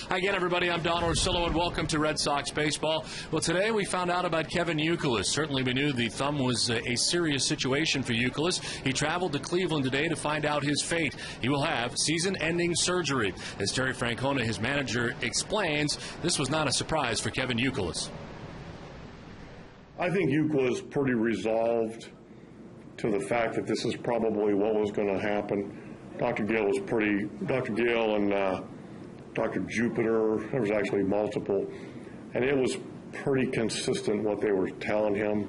Hi again, everybody. I'm Don Orsillo, and welcome to Red Sox Baseball. Well, today we found out about Kevin Youkilis. Certainly we knew the thumb was a serious situation for Youkilis. He traveled to Cleveland today to find out his fate. He will have season-ending surgery. As Terry Francona, his manager, explains, this was not a surprise for Kevin Youkilis. I think Youkilis pretty resolved to the fact that this is probably what was going to happen. Dr. Gill and Dr. Jupiter, there was actually multiple, and it was pretty consistent what they were telling him.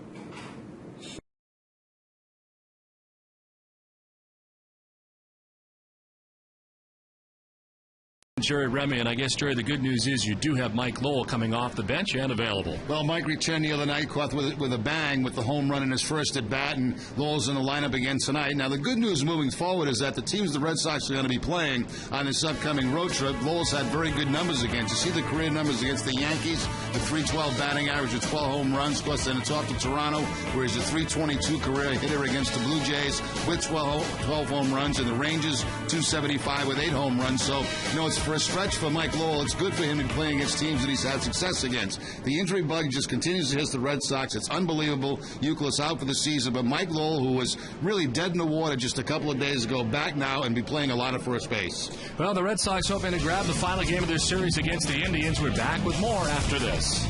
Jerry Remy, and I guess, Jerry, the good news is you do have Mike Lowell coming off the bench and available. Well, Mike returned the other night, caught with a bang with the home run in his first at bat, and Lowell's in the lineup again tonight. Now, the good news moving forward is that the teams the Red Sox are going to be playing on this upcoming road trip, Lowell's had very good numbers against. You see the career numbers against the Yankees, the .312 batting average with 12 home runs. Of course, then it's off to Toronto, where he's a .322 career hitter against the Blue Jays with 12 home runs, and the Rangers .275 with 8 home runs. So, you know, it's for a stretch for Mike Lowell. It's good for him to be playing against teams that he's had success against. The injury bug just continues to hit the Red Sox. It's unbelievable. Youkilis out for the season, but Mike Lowell, who was really dead in the water just a couple of days ago, back now and be playing a lot of first base. Well, the Red Sox hoping to grab the final game of their series against the Indians. We're back with more after this.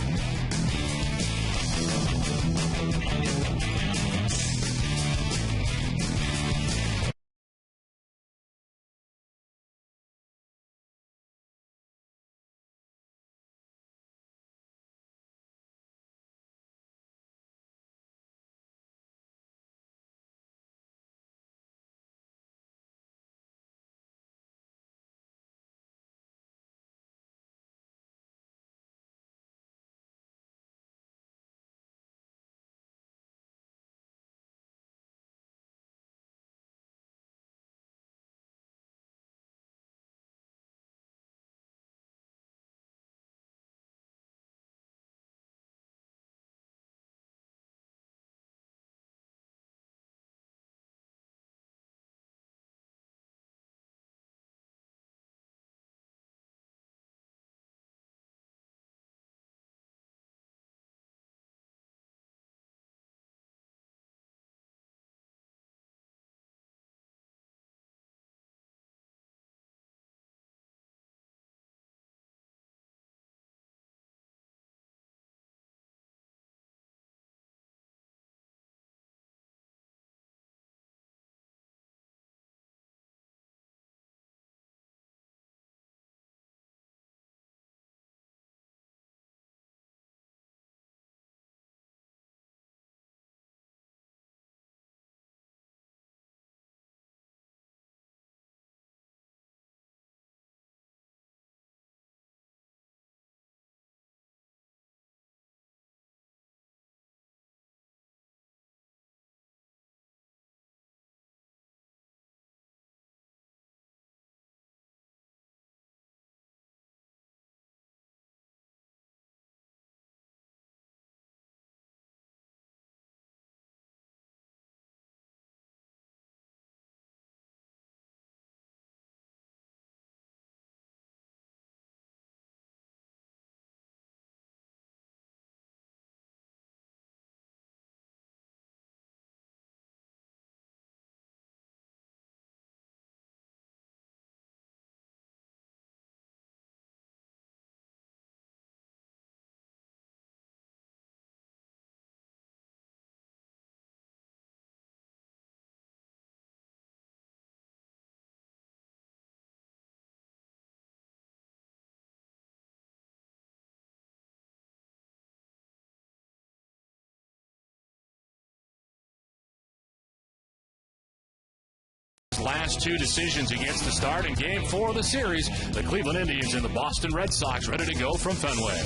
Last two decisions against the start in Game 4 of the series. The Cleveland Indians and the Boston Red Sox ready to go from Fenway.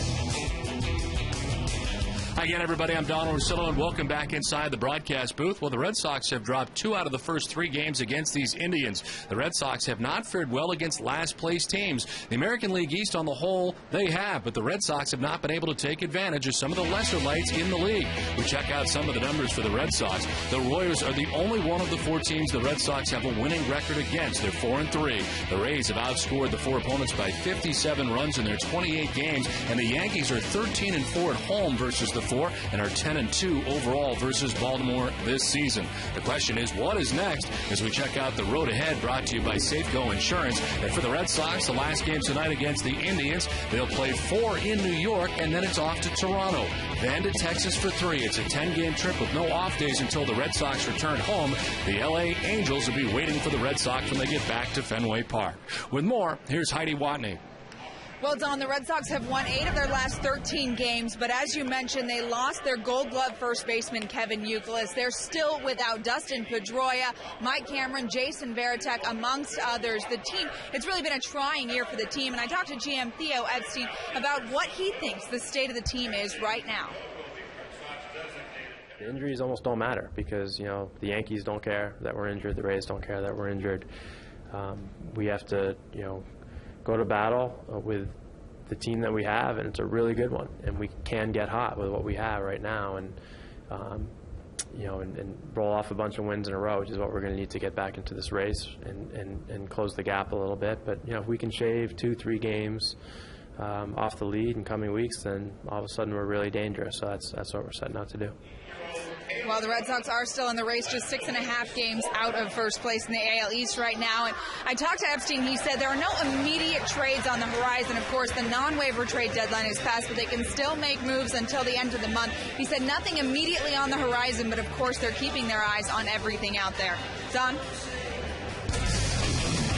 Hi again, everybody. I'm Donald Rosillo, and welcome back inside the broadcast booth. Well, the Red Sox have dropped 2 out of the first 3 games against these Indians. The Red Sox have not fared well against last-place teams. The American League East on the whole, they have, but the Red Sox have not been able to take advantage of some of the lesser lights in the league. We check out some of the numbers for the Red Sox. The Royals are the only one of the 4 teams the Red Sox have a winning record against. They're 4-3. The Rays have outscored the 4 opponents by 57 runs in their 28 games, and the Yankees are 13-4 at home versus the 4 and are 10-2 overall versus Baltimore this season. The question is, what is next? As we check out the road ahead, brought to you by Safeco Insurance. And for the Red Sox, the last game tonight against the Indians, they'll play 4 in New York, and then it's off to Toronto, then to Texas for 3. It's a 10-game trip with no off days until the Red Sox return home. The LA Angels will be waiting for the Red Sox when they get back to Fenway Park. With more, here's Heidi Watney. Well, Don, the Red Sox have won 8 of their last 13 games, but as you mentioned, they lost their Gold Glove first baseman, Kevin Youkilis. They're still without Dustin Pedroia, Mike Cameron, Jason Varitek, amongst others. The team, it's really been a trying year for the team, and I talked to GM Theo Epstein about what he thinks the state of the team is right now. The injuries almost don't matter because, the Yankees don't care that we're injured, the Rays don't care that we're injured. We have to, go to battle with the team that we have, and it's a really good one, and we can get hot with what we have right now, and and roll off a bunch of wins in a row, which is what we're going to need to get back into this race and close the gap a little bit. But if we can shave 2-3 games off the lead in coming weeks, then all of a sudden we're really dangerous. So that's what we're setting out to do. Well, the Red Sox are still in the race, just 6.5 games out of first place in the AL East right now. And I talked to Epstein. He said there are no immediate trades on the horizon. Of course, the non-waiver trade deadline is passed, but they can still make moves until the end of the month. He said nothing immediately on the horizon, but of course they're keeping their eyes on everything out there. Don?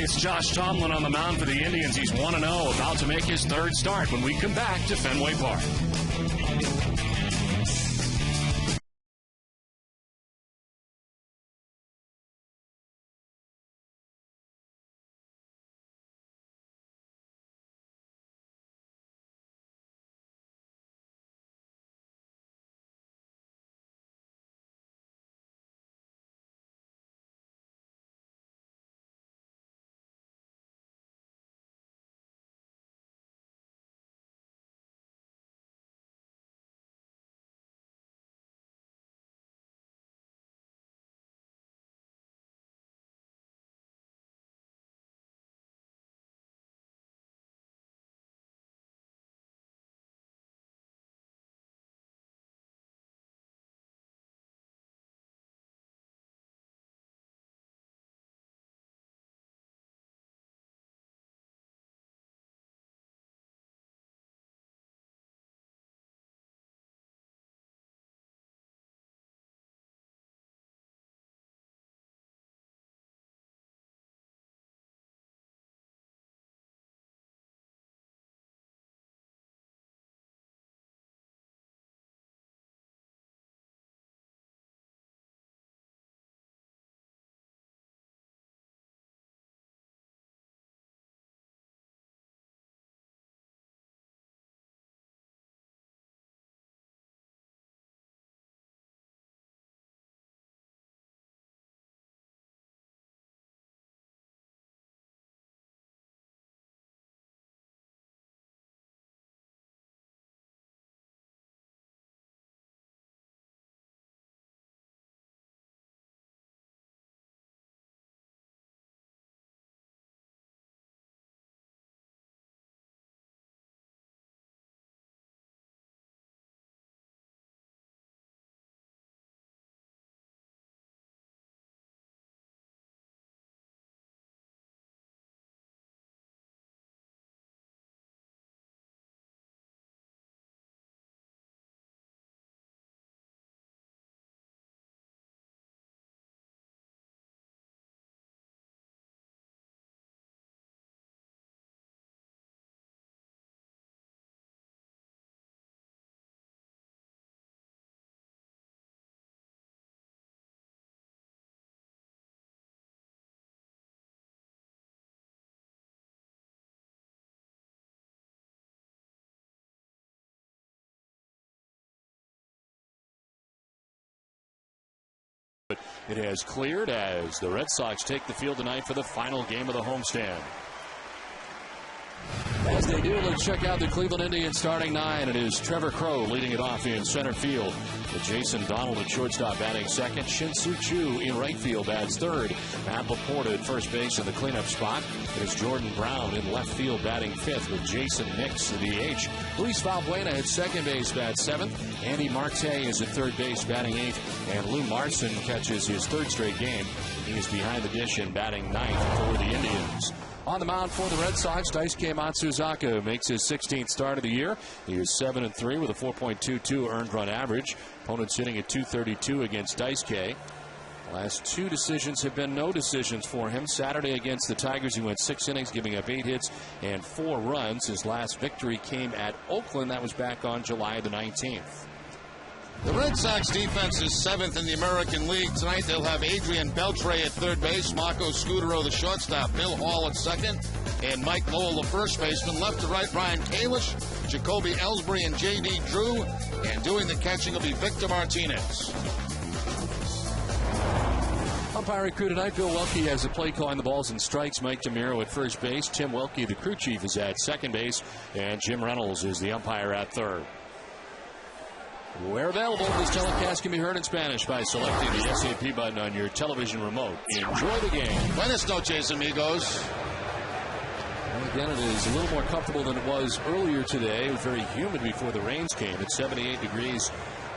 It's Josh Tomlin on the mound for the Indians. He's 1-0, about to make his 3rd start when we come back to Fenway Park. But it has cleared as the Red Sox take the field tonight for the final game of the homestand. As they do, let's check out the Cleveland Indians starting 9. It is Trevor CROWE leading it off in center field, with Jason Donald at shortstop batting second. Shin-Soo Choo in right field bats third. Matt LAPORTA at first base in the cleanup spot. It is Jordan Brown in left field batting fifth, with Jason Nix, the DH. Luis Valbuena at second base bats seventh. Andy Marte is at third base batting eighth. And Lou Marson catches his third straight game. He is behind the dish and batting ninth for the Indians. On the mound for the Red Sox, Daisuke Matsuzaka makes his 16th start of the year. He is 7-3 with a 4.22 earned run average. Opponents hitting at .232 against Daisuke. Last two decisions have been no decisions for him. Saturday against the Tigers, he went 6 innings, giving up 8 hits and 4 runs. His last victory came at Oakland. That was back on July the 19th. The Red Sox defense is 7th in the American League. Tonight they'll have Adrian Beltre at third base, Marco Scudero the shortstop, Bill Hall at second, and Mike Lowell the first baseman. Left to right, Brian Kalish, Jacoby Ellsbury, and J.D. Drew. And doing the catching will be Victor Martinez. Umpiring crew tonight, Bill Welke has the play calling the balls and strikes. Mike DeMiro at first base. Tim Welke, the crew chief, is at second base. And Jim Reynolds is the umpire at third. Where available, this telecast can be heard in Spanish by selecting the SAP button on your television remote. Enjoy the game. Buenas noches, amigos. And again, it is a little more comfortable than it was earlier today. It was very humid before the rains came. It's 78 degrees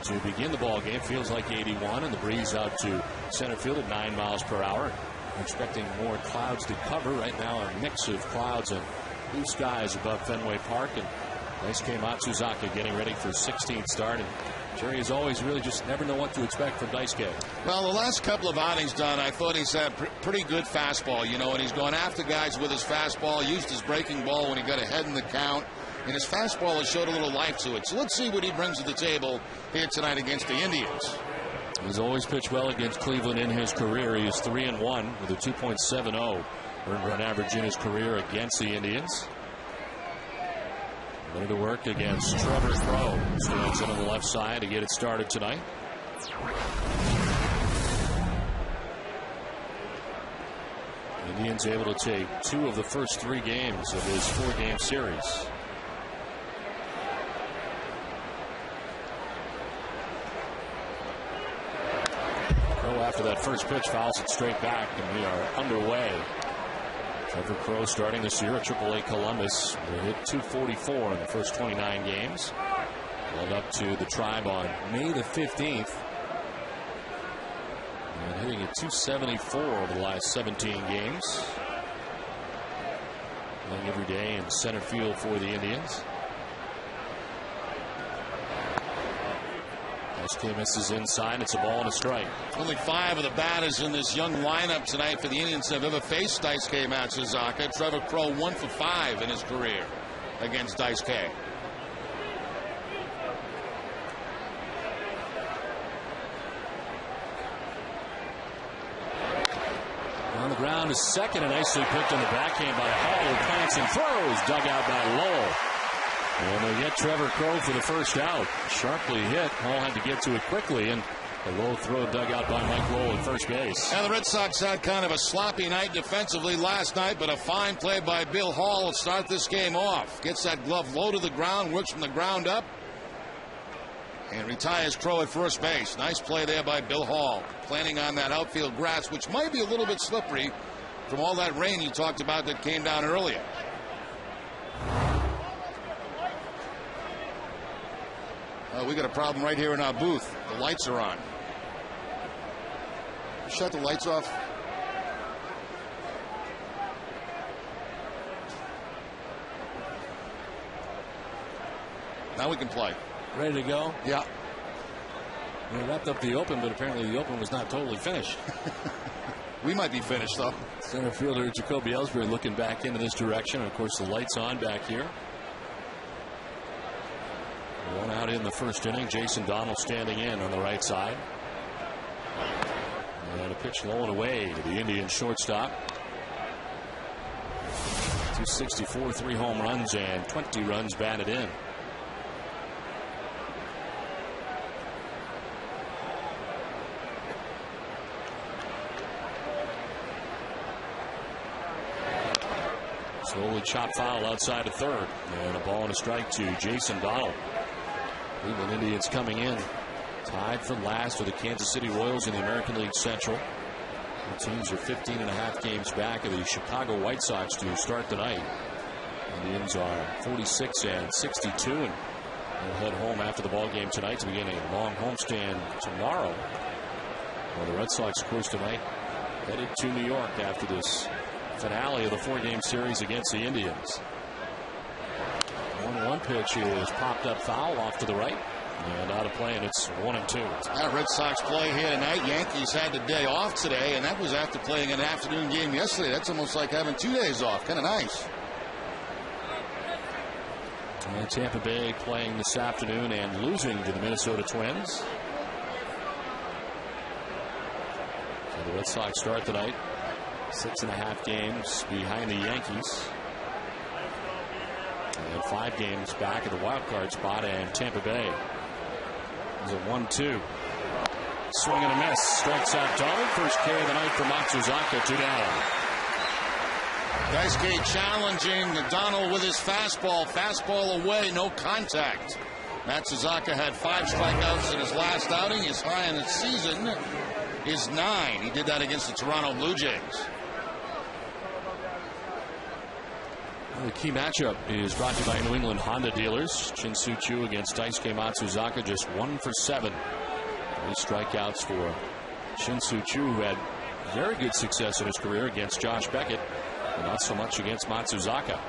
to begin the ball game. Feels like 81, and the breeze out to center field at 9 miles per hour. We're expecting more clouds to cover. Right now, a mix of clouds and blue skies above Fenway Park. And Daisuke Matsuzaka getting ready for his 16th start. And Jerry, as always, really just never know what to expect from Daisuke. Well, the last couple of outings done, I thought he's had pretty good fastball, you know, and he's gone after guys with his fastball, used his breaking ball when he got ahead in the count, and his fastball has showed a little life to it. So let's see what he brings to the table here tonight against the Indians. He's always pitched well against Cleveland in his career. He is 3-1 with a 2.70 earned run average in his career against the Indians. Ready to work against Trevor CROWE. Stands in on the left side to get it started tonight. Indians able to take 2 of the first 3 games of his 4-game series. CROWE, after that first pitch, fouls it straight back, and we are underway. Trevor CROWE starting this year at AAA Columbus. They hit .244 in the first 29 games. Led up to the Tribe on May the 15th. And hitting at .274 over the last 17 games. Playing every day in center field for the Indians. Daisuke misses inside. It's a ball and a strike. Only 5 of the batters in this young lineup tonight for the Indians have ever faced Daisuke Matsuzaka. Trevor CROWE 1 for 5 in his career against Daisuke. On the ground is second, and nicely picked on the backhand by Hall, who plants and throws. Dug out by Lowell. And they get Trevor CROWE for the first out. Sharply hit. Hall had to get to it quickly, and a low throw dug out by Mike Lowell at first base. Now the Red Sox had kind of a sloppy night defensively last night, but a fine play by Bill Hall will start this game off. Gets that glove low to the ground, works from the ground up, and retires CROWE at first base. Nice play there by Bill Hall, planting on that outfield grass, which might be a little bit slippery from all that rain you talked about that came down earlier. We got a problem right here in our booth. The lights are on. Shut the lights off. Now we can play. Ready to go? Yeah. We wrapped up the open, but apparently the open was not totally finished. We might be finished, though. Center fielder Jacoby Ellsbury looking back into this direction. And of course, the lights on back here. One out in the first inning. Jason Donald standing in on the right side. And a pitch low and away to the Indian shortstop. 264, 3 home runs, and 20 runs batted in. Slowly chopped foul outside of third. And a ball and a strike to Jason Donald. Cleveland Indians coming in tied for last with the Kansas City Royals in the American League Central. The teams are 15.5 games back of the Chicago White Sox to start the night. Indians are 46 and 62 and will head home after the ball game tonight to begin a long homestand tomorrow. Well, the Red Sox, of course, tonight headed to New York after this finale of the 4-game series against the Indians. 1-1 pitch is popped up foul off to the right and out of play, and it's 1-2. Red Sox play here tonight. Yankees had the day off today, and that was after playing an afternoon game yesterday. That's almost like having 2 days off. Kind of nice. And Tampa Bay playing this afternoon and losing to the Minnesota Twins. So the Red Sox start tonight 6.5 games behind the Yankees. And 5 games back at the wild card spot, and Tampa Bay is a 1-2. Swing and a miss. Strikes out Donald. First K of the night for Matsuzaka. 2 down. Daisuke challenging Donald with his fastball. Fastball away, no contact. Matsuzaka had 5 strikeouts in his last outing. His high in the season is 9. He did that against the Toronto Blue Jays. Well, the key matchup is brought to you by New England Honda dealers. Shin-Soo Choo against Daisuke Matsuzaka, just 1 for 7. 3 strikeouts for Shin-Soo Choo, who had very good success in his career against Josh Beckett, but not so much against Matsuzaka.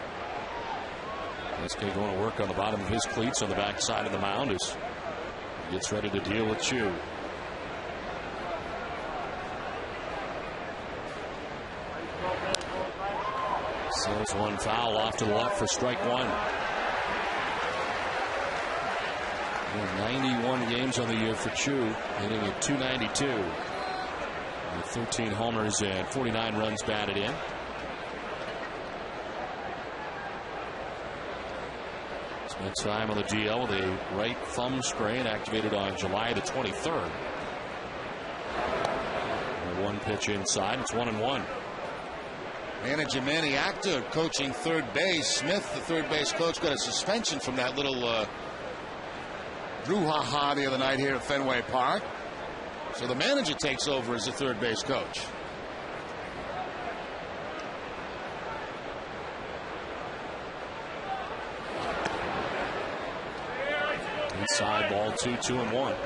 Daisuke going to work on the bottom of his cleats on the back side of the mound as he gets ready to deal with Choo. Sails one foul off to the left for strike 1. 91 games on the year for Choo, hitting at .292. With 13 homers and 49 runs batted in. Spent time on the DL with a right thumb sprain activated on July the 23rd. And 1 pitch inside. It's 1-1. Manager Manny Actor coaching third base. Smith, the third base coach, got a suspension from that little brouhaha the other night here at Fenway Park. So the manager takes over as the third base coach. Inside ball 2-1.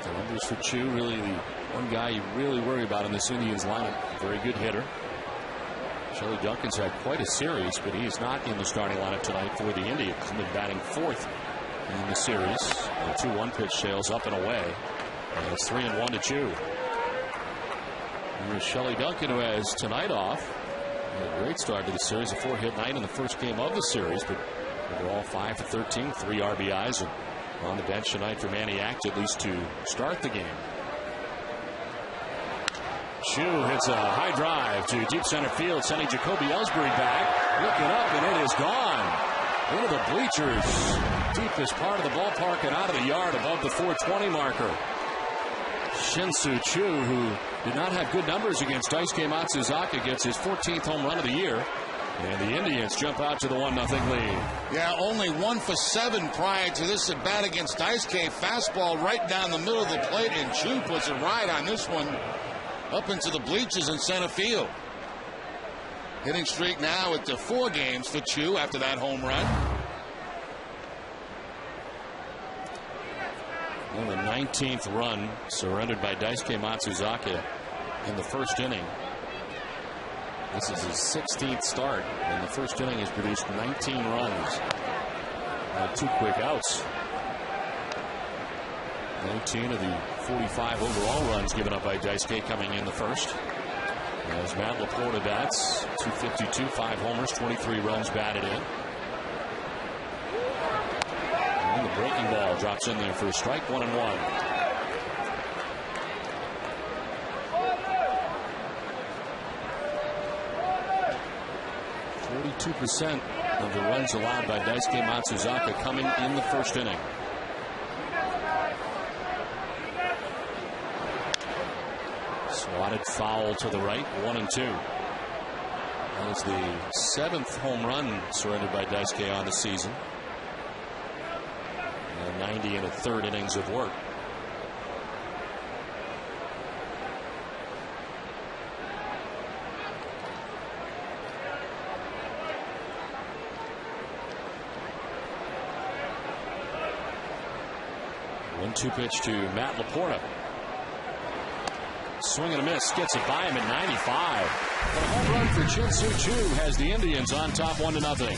The numbers for Choo, really the one guy you really worry about in this Indians lineup. Very good hitter. Shelley Duncan's had quite a series, but he is not in the starting lineup tonight for the Indians. He's been batting 4th in the series. The 2-1 pitch sails up and away. And it's 3-1 to Choo. Here's Shelley Duncan, who has tonight off. Had a great start to the series, a 4-hit night in the first game of the series, but overall 5 for 13, 3 RBIs, and on the bench tonight for Manny Act, at least to start the game. Choo hits a high drive to deep center field, sending Jacoby Ellsbury back. Looking up, and it is gone into the bleachers, deepest part of the ballpark and out of the yard above the 420 marker. Shin-Soo Choo, who did not have good numbers against Daisuke Matsuzaka, gets his 14th home run of the year. And the Indians jump out to the 1-0 lead. Yeah, only 1 for 7 prior to this at bat against Daisuke. Fastball right down the middle of the plate, and Choo puts it right on this one up into the bleachers in center field. Hitting streak now at 4 games for Choo after that home run. And the 19th run surrendered by Daisuke Matsuzaka in the first inning. This is his 16th start, and the first inning has produced 19 runs. 2 quick outs. 19 of the 45 overall runs given up by Daisuke coming in the first. As Matt LaPorta bats, 252, 5 homers, 23 runs batted in. And the breaking ball drops in there for a strike, 1-1. 42% of the runs allowed by Daisuke Matsuzaka coming in the first inning. Swatted foul to the right, 1-2. That is the 7th home run surrendered by Daisuke on the season. And 90 and a third innings of work. One-two pitch to Matt LaPorta. Swing and a miss, gets it by him at 95. But a home run for Chin-Soo Choo has the Indians on top 1-0.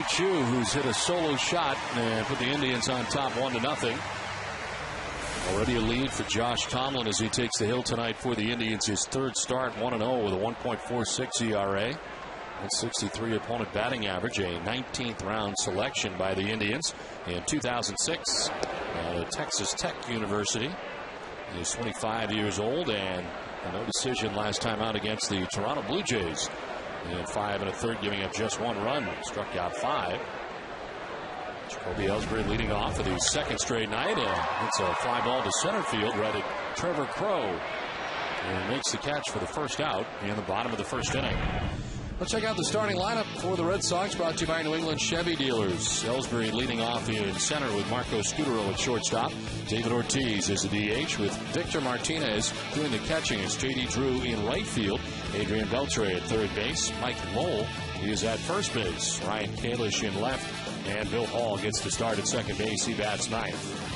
Choo, who's hit a solo shot and put the Indians on top 1-0. Already a lead for Josh Tomlin as he takes the hill tonight for the Indians. His third start, 1-0 with a 1.46 ERA and 63 opponent batting average. A 19th round selection by the Indians in 2006 at Texas Tech University. He's 25 years old and no decision last time out against the Toronto Blue Jays. In 5 1/3, giving up just 1 run, struck out 5. Jacoby Ellsbury leading off for the second straight night, and it's a fly ball to center field right at TREVOR CROWE, and makes the catch for the first out in the bottom of the first inning. Let's check out the starting lineup for the Red Sox, brought to you by New England Chevy Dealers. Ellsbury leading off in center with Marco Scutaro at shortstop. David Ortiz is the DH with Victor Martinez doing the catching as J.D. Drew in right field. Adrian Beltre at third base. Mike Lowell is at first base. Ryan Kalish in left. And Bill Hall gets to start at second base. He bats ninth.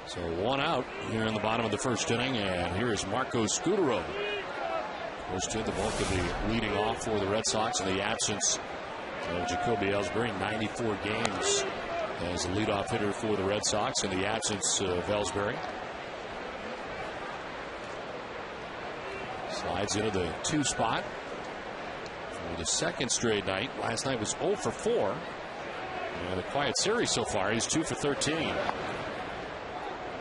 So 1 out here in the bottom of the first inning, and here is Marco Scutaro. First did the bulk of the leading off for the Red Sox in the absence of Jacoby Ellsbury. 94 games as the leadoff hitter for the Red Sox in the absence of Ellsbury. Slides into the 2 spot for the second straight night. Last night was 0 for 4. And a quiet series so far. He's 2 for 13.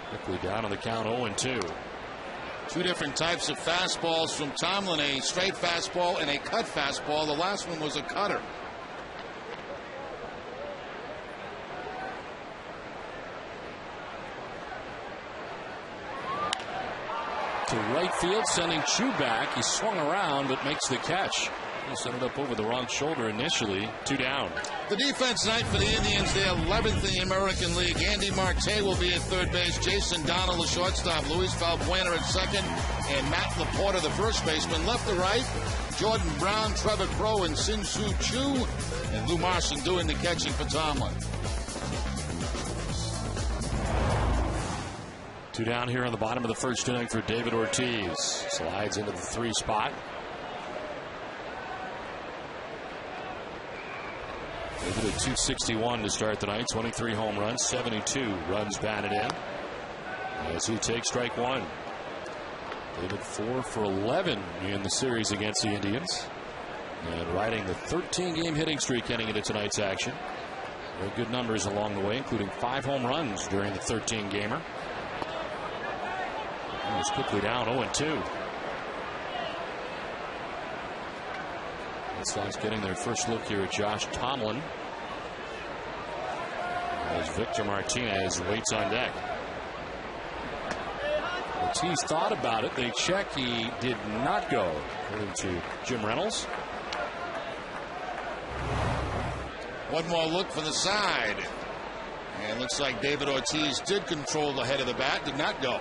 Quickly down on the count, 0-2. 2 different types of fastballs from Tomlin, a straight fastball and a cut fastball. The last one was a cutter. To right field, sending Choo back. He swung around but makes the catch. He set it up over the wrong shoulder initially. 2 down. The defense tonight for the Indians, they're 11th in the American League. Andy Marte will be at third base. Jason Donnell, the shortstop. Luis Valbuena at second. And Matt LaPorta, the first baseman. Left to right, Jordan Brown, TREVOR CROWE, and Chin-Soo Choo. And Lou Marson doing the catching for Tomlin. 2 down here on the bottom of the first inning for David Ortiz. Slides into the 3 spot. David at 261 to start the night. 23 home runs, 72 runs batted in. As he takes strike 1. David 4 for 11 in the series against the Indians. And riding the 13-game hitting streak heading into tonight's action. Very good numbers along the way, including 5 home runs during the 13-gamer. He's quickly down 0-2. Red Sox getting their first look here at Josh Tomlin as Victor Martinez waits on deck. Ortiz thought about it. They check. He did not go, according to Jim Reynolds. One more look for the side. And looks like David Ortiz did control the head of the bat, did not go.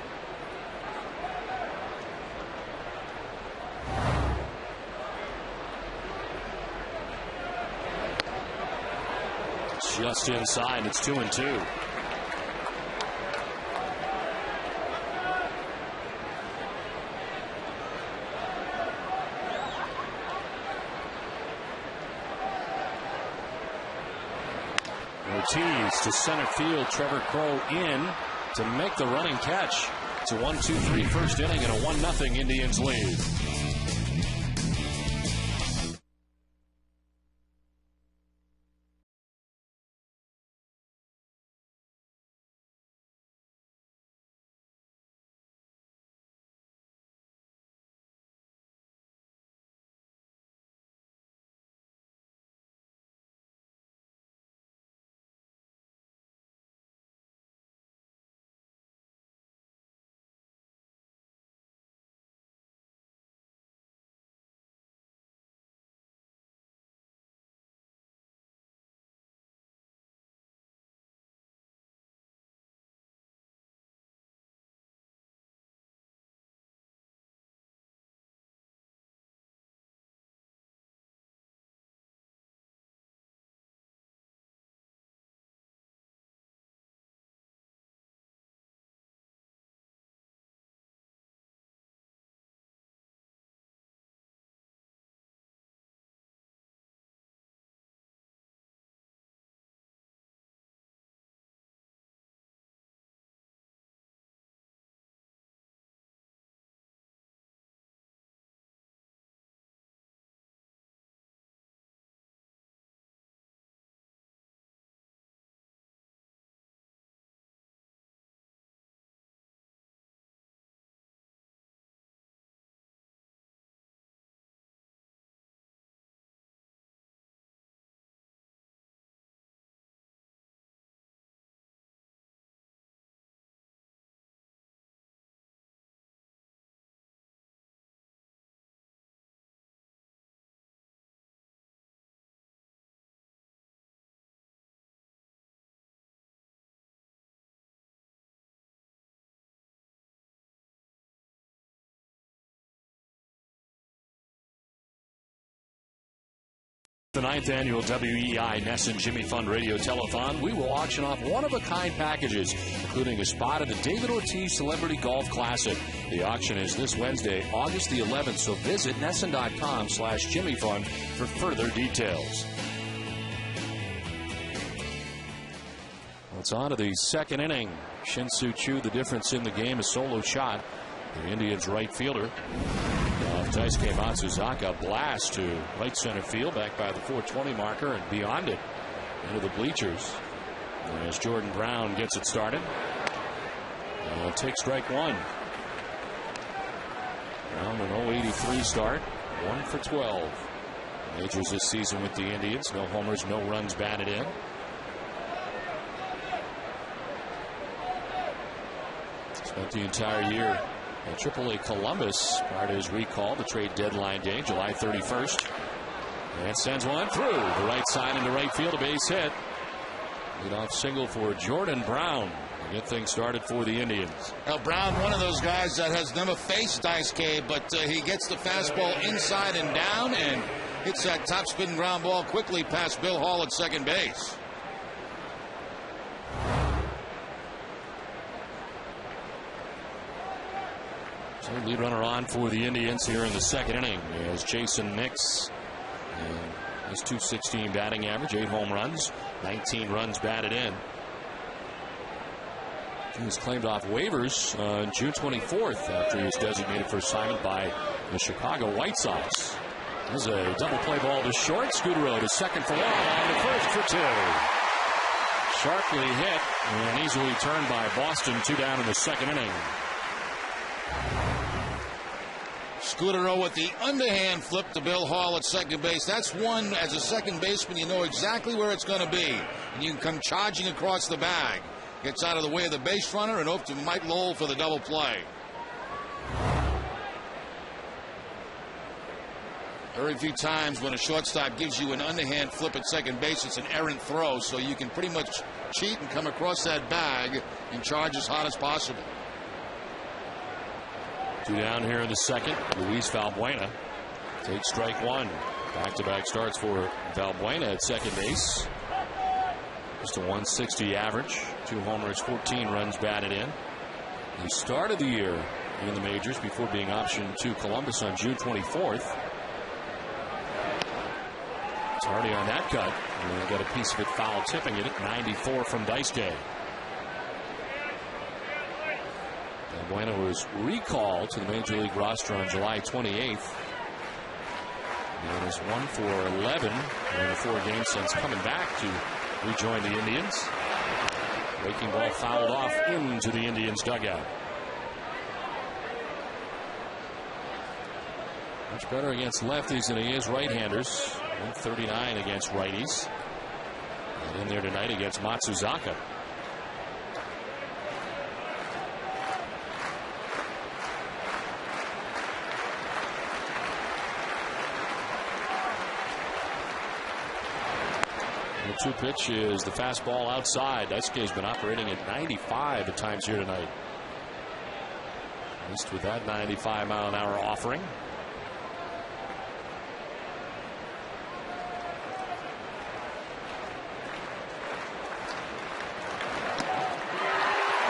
Just inside. It's 2-2. Ortiz to center field. Trevor CROWE in to make the running catch. It's a 1-2-3 first inning and a 1-0 Indians lead. The 9th annual WEI Ness and Jimmy Fund Radio Telethon. We will auction off one-of-a-kind packages, including a spot at the David Ortiz Celebrity Golf Classic. The auction is this Wednesday, August the 11th, so visit nesson.com/JimmyFund for further details. Well, it's on to the second inning. Shin-Soo Choo, the difference in the game, a solo shot. The Indians' right fielder. Taisuke Matsuzaka blast to right center field, back by the 420 marker and beyond it into the bleachers. And as Jordan Brown gets it started, takes strike 1. Brown an 083 start, 1 for 12. Majors this season with the Indians. No homers, no runs batted in. Spent the entire year at AAA Columbus prior to his recall, the trade deadline day, July 31st. And sends one through the right side into right field, a base hit. Leadoff single for Jordan Brown to get things started for the Indians. Now, Brown, one of those guys that has never faced Daisuke, but he gets the fastball inside and down, and hits that top spin ground ball quickly past Bill Hall at second base. So lead runner on for the Indians here in the second inning as Jason Nix. And his .216 batting average, 8 home runs, 19 runs batted in. He was claimed off waivers on June 24th after he was designated for assignment by the Chicago White Sox. There's a double play ball to short. Scudero to second for one, on to first for 2. Sharply hit and easily turned by Boston. 2 down in the second inning. Scudero with the underhand flip to Bill Hall at second base. That's one, as a second baseman, you know exactly where it's going to be. And you can come charging across the bag. Gets out of the way of the base runner and over to Mike Lowell for the double play. Very few times when a shortstop gives you an underhand flip at second base, it's an errant throw, so you can pretty much cheat and come across that bag and charge as hard as possible. 2 down here in the second. Luis Valbuena takes strike 1. Back-to-back starts for Valbuena at second base. Just a 160 average. 2 homers, 14 runs batted in. He started the year in the majors before being optioned to Columbus on June 24th. It's Hardy on that cut. And got a piece of it foul tipping it at 94 from Daisuke. Valbuena was recalled to the Major League roster on July 28th. And is 1 for 11 in the 4 games since coming back to rejoin the Indians. Breaking ball fouled off into the Indians dugout. Much better against lefties than he is right-handers. 139 against righties. And in there tonight against Matsuzaka. The 2-pitch is the fastball outside. Daisuke has been operating at 95 at times here tonight. At least with that 95-mile-an-hour offering.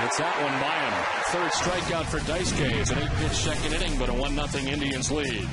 It's that one by him. Third strikeout for Daisuke. It's an 8-pitch second inning, but a 1-0 Indians lead.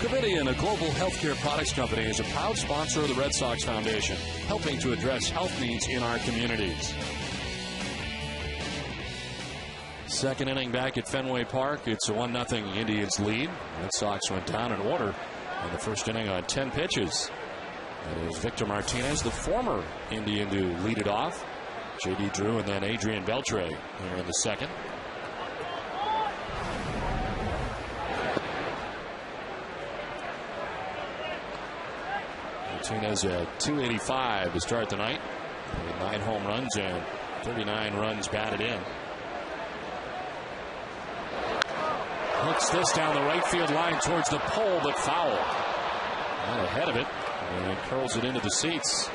Covidien, a global healthcare products company, is a proud sponsor of the Red Sox Foundation, helping to address health needs in our communities. Second inning back at Fenway Park. It's a 1-0 Indians lead. Red Sox went down in order in the first inning on 10 pitches. It is Victor Martinez, the former Indian, to lead it off. J.D. Drew and then Adrian Beltre here in the second. Martinez at .285 to start the night. 9 home runs and 39 runs batted in. Hooks this down the right field line towards the pole, but foul. Not ahead of it, and curls it into the seats.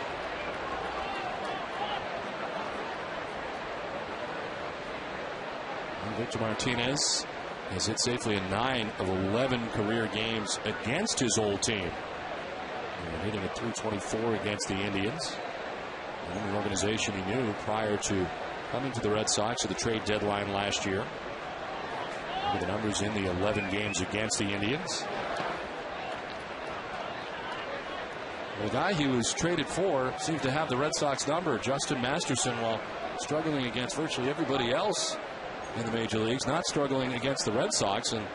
And Victor Martinez has hit safely in 9 of 11 career games against his old team. And hitting at .324 against the Indians. The only organization he knew prior to coming to the Red Sox at the trade deadline last year. Look at the numbers in the 11 games against the Indians. The guy he was traded for seems to have the Red Sox number. Justin Masterson, while struggling against virtually everybody else in the major leagues, not struggling against the Red Sox. And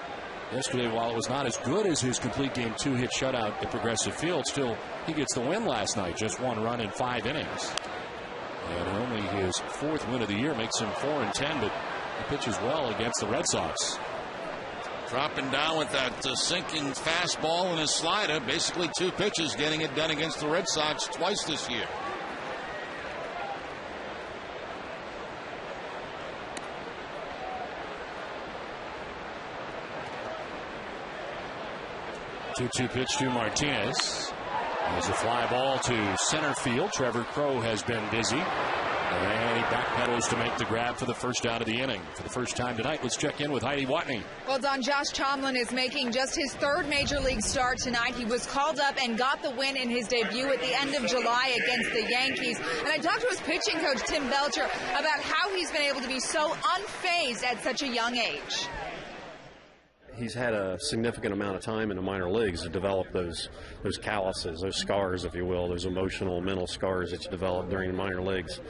yesterday, while it was not as good as his complete game 2-hit shutout at Progressive Field, still he gets the win last night. Just 1 run in 5 innings. And only his 4th win of the year makes him 4-10, but he pitches well against the Red Sox. Dropping down with that sinking fastball and his slider. Basically 2 pitches, getting it done against the Red Sox twice this year. Two pitch to Martinez. There's a fly ball to center field. Trevor CROWE has been busy. And he backpedals to make the grab for the first out of the inning. For the first time tonight, let's check in with Heidi Watney. Well, Don, Josh Tomlin is making just his 3rd major league start tonight. He was called up and got the win in his debut at the end of July against the Yankees. And I talked to his pitching coach, Tim Belcher, about how he's been able to be so unfazed at such a young age. He's had a significant amount of time in the minor leagues to develop those calluses, those scars, if you will, those emotional, mental scars that you develop during the minor leagues.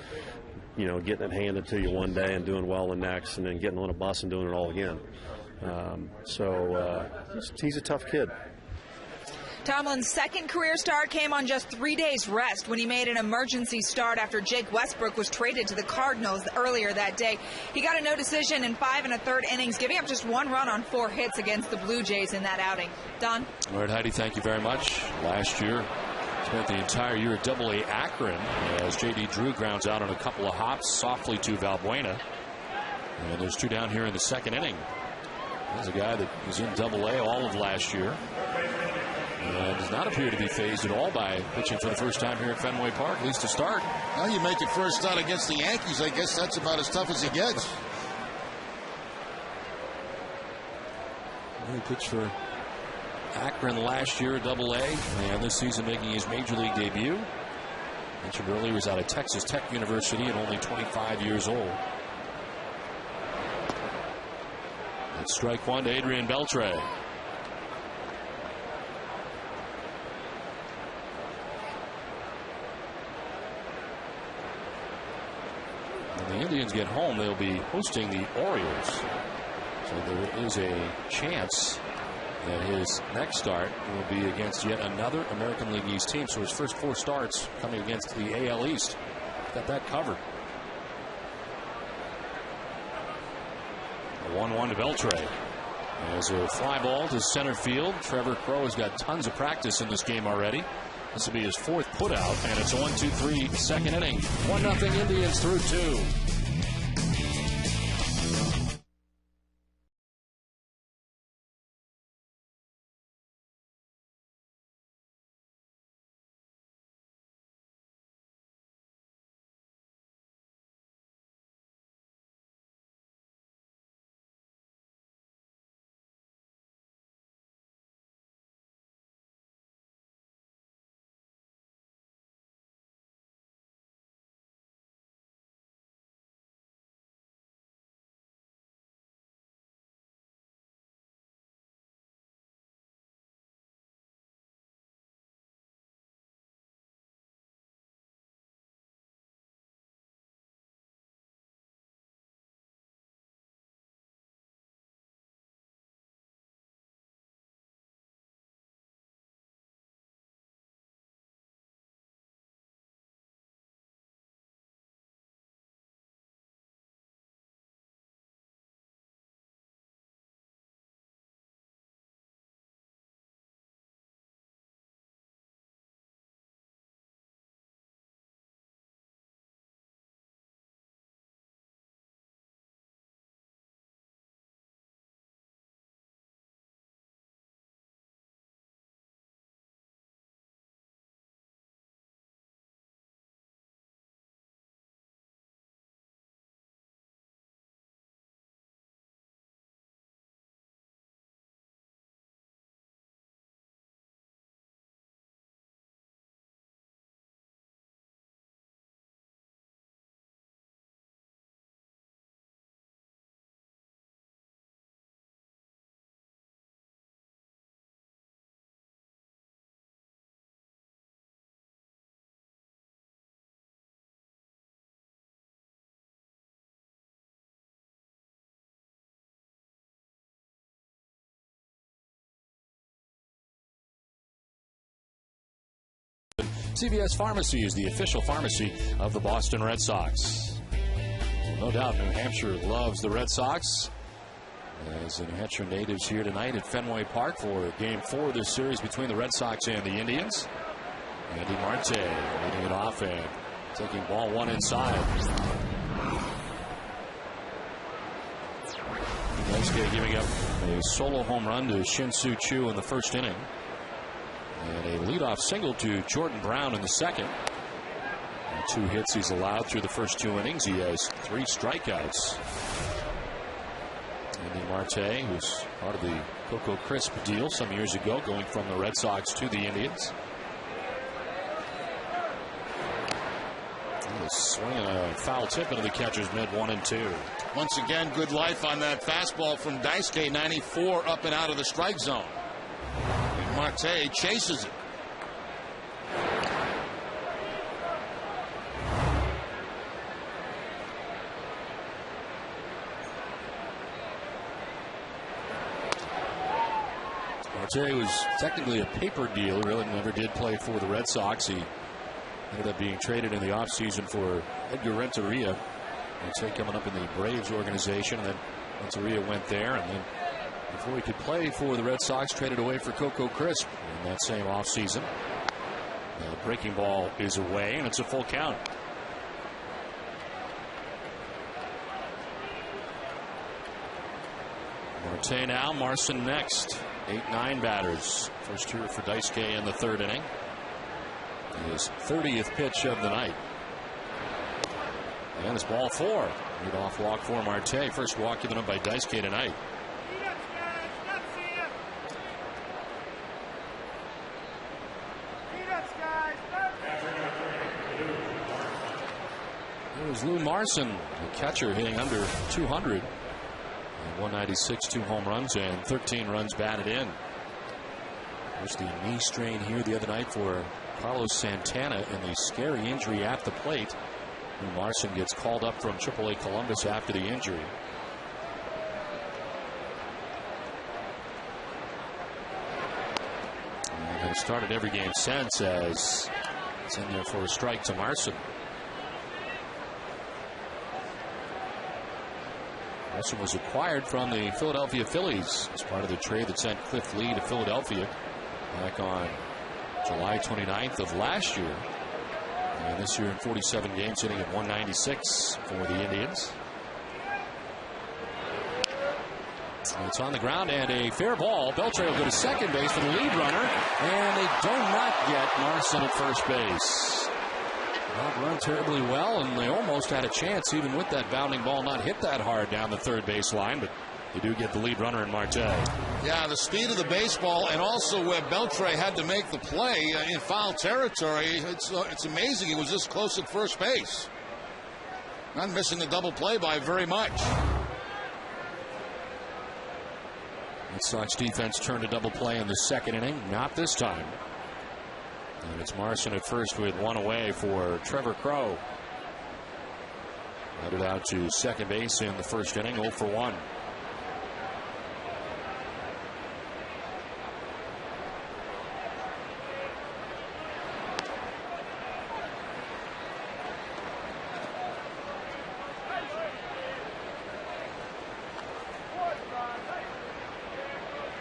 You know, getting it handed to you one day and doing well the next, and then getting on a bus and doing it all again. He's a tough kid. Tomlin's 2nd career start came on just 3 days rest when he made an emergency start after Jake Westbrook was traded to the Cardinals earlier that day. He got a no decision in 5 1/3 innings, giving up just 1 run on 4 hits against the Blue Jays in that outing. Don? All right, Heidi, thank you very much. Last year, spent the entire year at AA Akron as J.D. Drew grounds out on a couple of hops softly to Valbuena. And there's 2 down here in the 2nd inning. There's a guy that was in AA all of last year. And does not appear to be phased at all by pitching for the first time here at Fenway Park, at least to start. Well, you make your first start against the Yankees. I guess that's about as tough as it gets. He pitched for Akron last year at AA, and this season making his major league debut. Mentioned earlier, he was out of Texas Tech University and only 25 years old. It's strike 1 to Adrian Beltre. When the Indians get home, they'll be hosting the Orioles. So there is a chance that his next start will be against yet another American League East team. So his first 4 starts coming against the AL East. Got that covered. A 1-1 to Beltre. There's a fly ball to center field. Trevor CROWE has got tons of practice in this game already. This will be his 4th putout, and it's a 1-2-3 2nd inning. 1-0 Indians through 2. CVS Pharmacy is the official pharmacy of the Boston Red Sox. No doubt New Hampshire loves the Red Sox, as the New Hampshire natives here tonight at Fenway Park for Game 4 of this series between the Red Sox and the Indians. Andy Marte leading it off and taking ball one inside. Daisuke giving up a solo home run to Shin-Soo Choo in the first inning, and a leadoff single to Jordan Brown in the second. And 2 hits he's allowed through the first 2 innings. He has 3 strikeouts. Andy Marte, who's part of the Coco Crisp deal some years ago, going from the Red Sox to the Indians. Swinging a foul tip into the catcher's mid, 1-2. Once again, good life on that fastball from Daisuke, 94 up and out of the strike zone. And Marte chases it. Marte was technically a paper deal. Really never did play for the Red Sox. He ended up being traded in the offseason for Edgar Renteria. Marte coming up in the Braves organization, and then Renteria went there, and then before he could play for the Red Sox, traded away for Coco Crisp in that same offseason. The breaking ball is away, and it's a full count. Marte now, Marson next. 8-9 batters. First here for Daisuke in the third inning. His 30th pitch of the night. And it's ball 4. Lead-off walk for Marte. First walk given up by Daisuke tonight. There's Lou Marson, the catcher, hitting under 200. 196, 2 home runs, and 13 runs batted in. There's the knee strain here the other night for Carlos Santana, and the scary injury at the plate. And Marson gets called up from AAA Columbus after the injury. And he started every game since, as it's in there for a strike to Marson. Marson was acquired from the Philadelphia Phillies as part of the trade that sent Cliff Lee to Philadelphia back on July 29th of last year. And this year in 47 games, hitting at 196 for the Indians. And it's on the ground and a fair ball. Beltre will go to second base for the lead runner, and they do not get Marson at first base. Not run terribly well, and they almost had a chance, even with that bounding ball, not hit that hard down the third base line, but they do get the lead runner in Marte. Yeah, the speed of the baseball, and also where Beltre had to make the play in foul territory. It's amazing he was this close at first base. Not missing the double play by very much. Red Sox defense turned to double play in the second inning. Not this time. And it's Marson at first with 1 away for Trevor CROWE. Headed out to second base in the first inning, 0 for 1.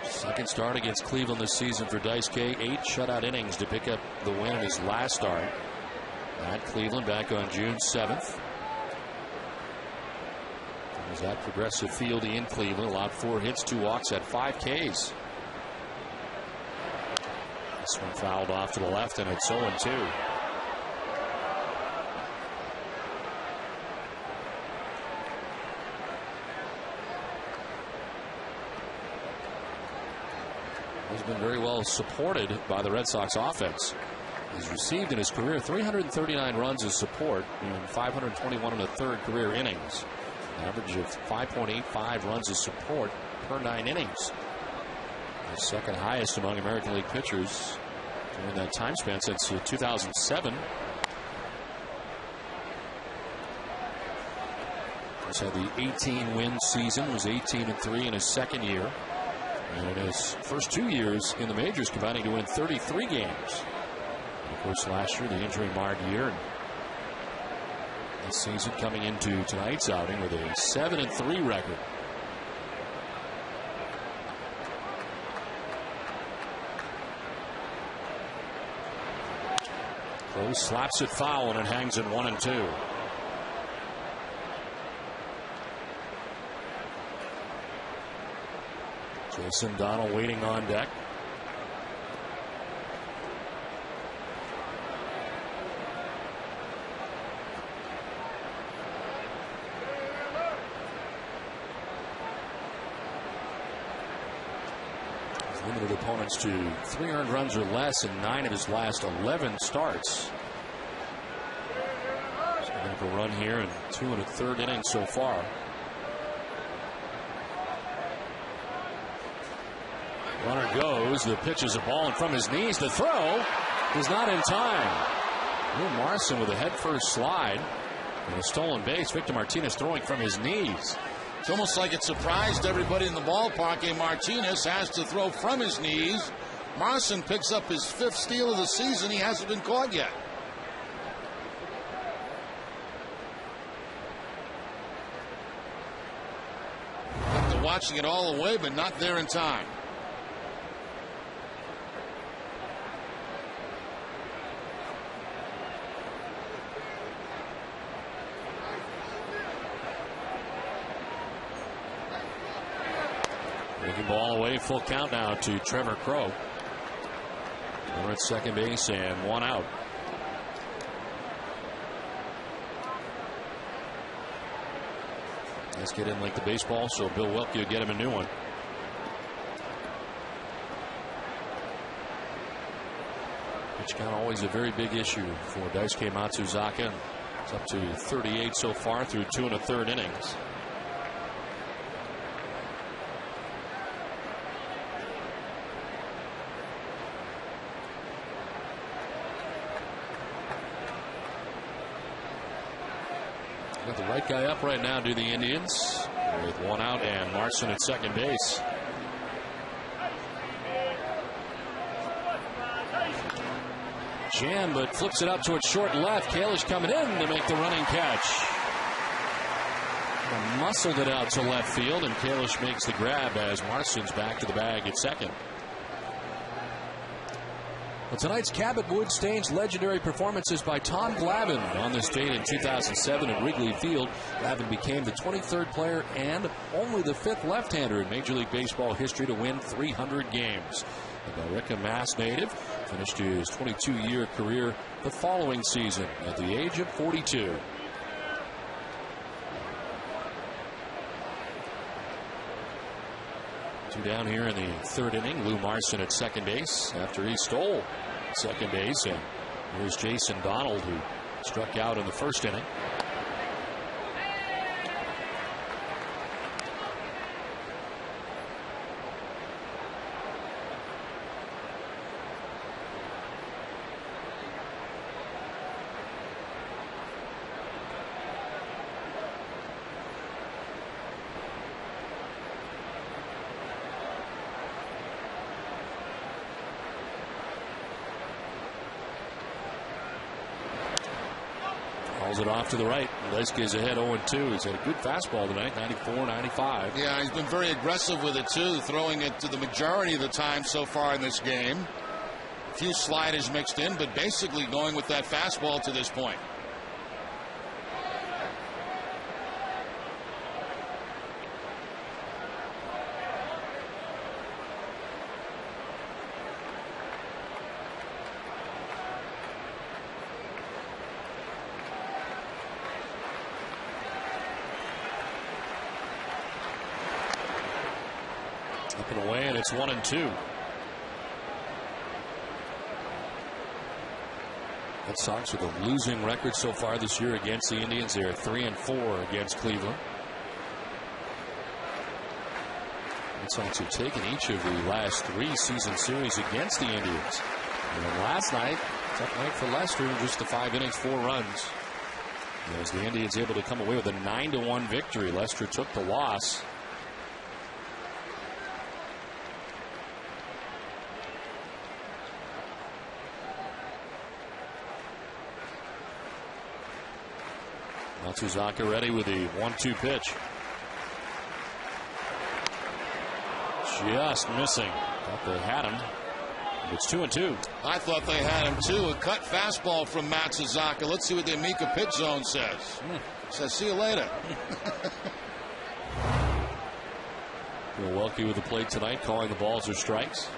Second start against Cleveland this season for Daisuke. 8 shutout innings to pick up the win in his last start at Cleveland back on June 7th. He was at Progressive Field in Cleveland. Allowed 4 hits, 2 walks, had 5 Ks. This one fouled off to the left, and it's 0-2. He's been very well supported by the Red Sox offense. He's received in his career 339 runs as support in 521 1/3 career innings. An average of 5.85 runs as support per 9 innings. The second highest among American League pitchers during that time span since 2007. He's had the 18-win season, was 18-3 in his second year. And in his first 2 years in the majors, combining to win 33 games. Of course, last year, the injury-marred year. And this season coming into tonight's outing with a 7-3 record. CROWE slaps it foul, and it hangs in 1-2. Jason Donald waiting on deck. He's limited opponents to 3 earned runs or less in 9 of his last 11 starts. He's going to have a run here in 2 1/3 innings so far. Runner goes. The pitch is a ball, and from his knees, the throw is not in time. Lou MARSON with a head-first slide and a stolen base. Victor Martinez throwing from his knees. It's almost like it surprised everybody in the ballpark. Martinez has to throw from his knees. MARSON picks up his 5th steal of the season. He hasn't been caught yet. After watching it all the way, but not there in time. Taking ball away, full count now to Trevor CROWE. We're at second base and 1 out. Let's get in like the baseball, so Bill Welke will get him a new one. Pitch count always a very big issue for Daisuke Matsuzaka. It's up to 38 so far through 2 1/3 innings. Got the right guy up right now to the Indians with 1 out and MARSON at second base. Jam, but flips it out towards short left. Kalish coming in to make the running catch. Muscled it out to left field, and Kalish makes the grab as MARSON's back to the bag at second. Well, tonight's Cabot would stage legendary performances by Tom Glavine. On this date in 2007 at Wrigley Field, Glavine became the 23rd player and only the 5th left-hander in Major League Baseball history to win 300 games. The Billerica, Mass native, finished his 22-year career the following season at the age of 42. Two down here in the 3rd inning. Lou MARSON at second base after he stole second base. And here's Jason Donald, who struck out in the 1st inning. It off to the right. Daisuke is ahead 0-2. He's had a good fastball tonight, 94, 95. Yeah, he's been very aggressive with it, too, throwing it to the majority of the time so far in this game. A few sliders mixed in, but basically going with that fastball to this point. Up and away, and it's 1-2. Red Sox with a losing record so far this year against the Indians. They're 3-4 against Cleveland. Red Sox have taken each of the last 3 season series against the Indians. And then last night, tough night for Lester, just the 5 innings, 4 runs. As the Indians able to come away with a 9-1 victory. Lester took the loss. Matsuzaka ready with the 1-2 pitch. Just missing. Thought they had him. It's 2-2. I thought they had him too. A cut fastball from Matsuzaka. Let's see what the Amica pitch zone says. Says, see you later. Milwaukee with the plate tonight, calling the balls or strikes.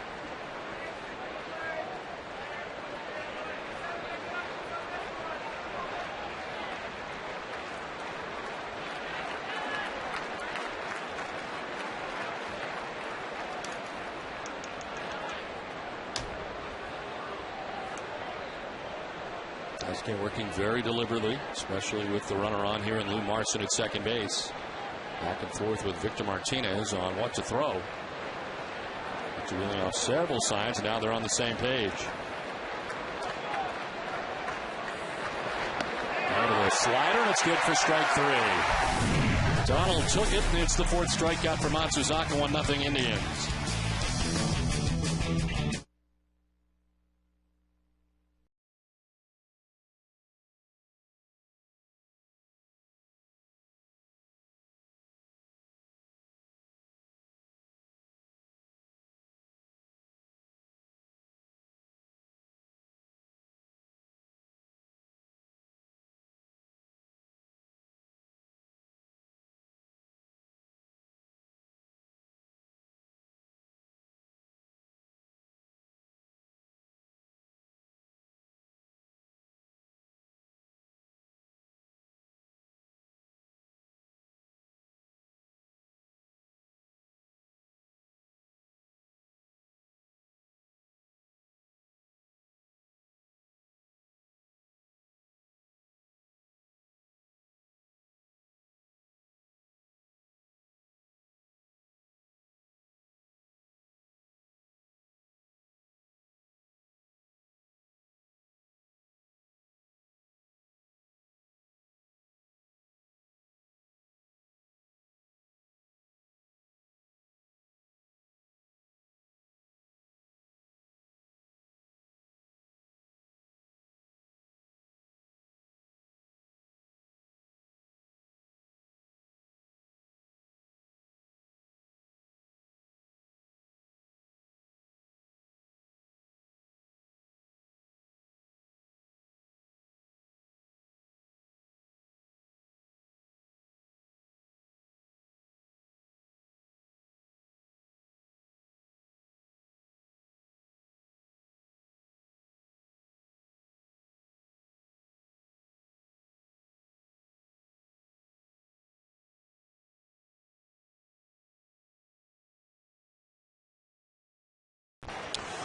This game working very deliberately, especially with the runner on here and Lou Marson at second base. Back and forth with Victor Martinez on what to throw. After reeling off several signs, and now they're on the same page. Down to the slider, and it's good for strike 3. Donald took it, and it's the 4th strikeout for Matsuzaka. 1-0 Indians.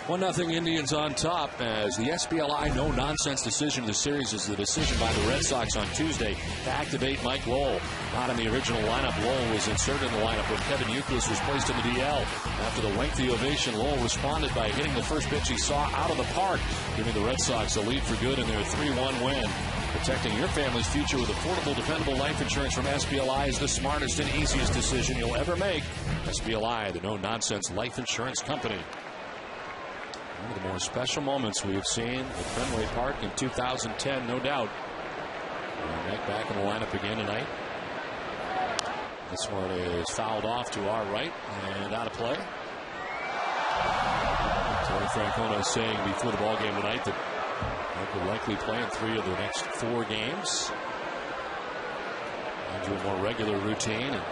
One nothing Indians on top as the SBLI no-nonsense decision of the series is the decision by the Red Sox on Tuesday to activate Mike Lowell. Not in the original lineup, Lowell was inserted in the lineup when Kevin Youkilis was placed in the DL. After the lengthy ovation, Lowell responded by hitting the first pitch he saw out of the park, giving the Red Sox a lead for good in their 3-1 win. Protecting your family's future with affordable, dependable life insurance from SBLI is the smartest and easiest decision you'll ever make. SBLI, the no-nonsense life insurance company. One of the more special moments we have seen at Fenway Park in 2010, no doubt. Nick back in the lineup again tonight. This one is fouled off to our right and out of play. Terry Francona saying before the ball game tonight that Mike will likely play in 3 of the next 4 games. Into a more regular routine and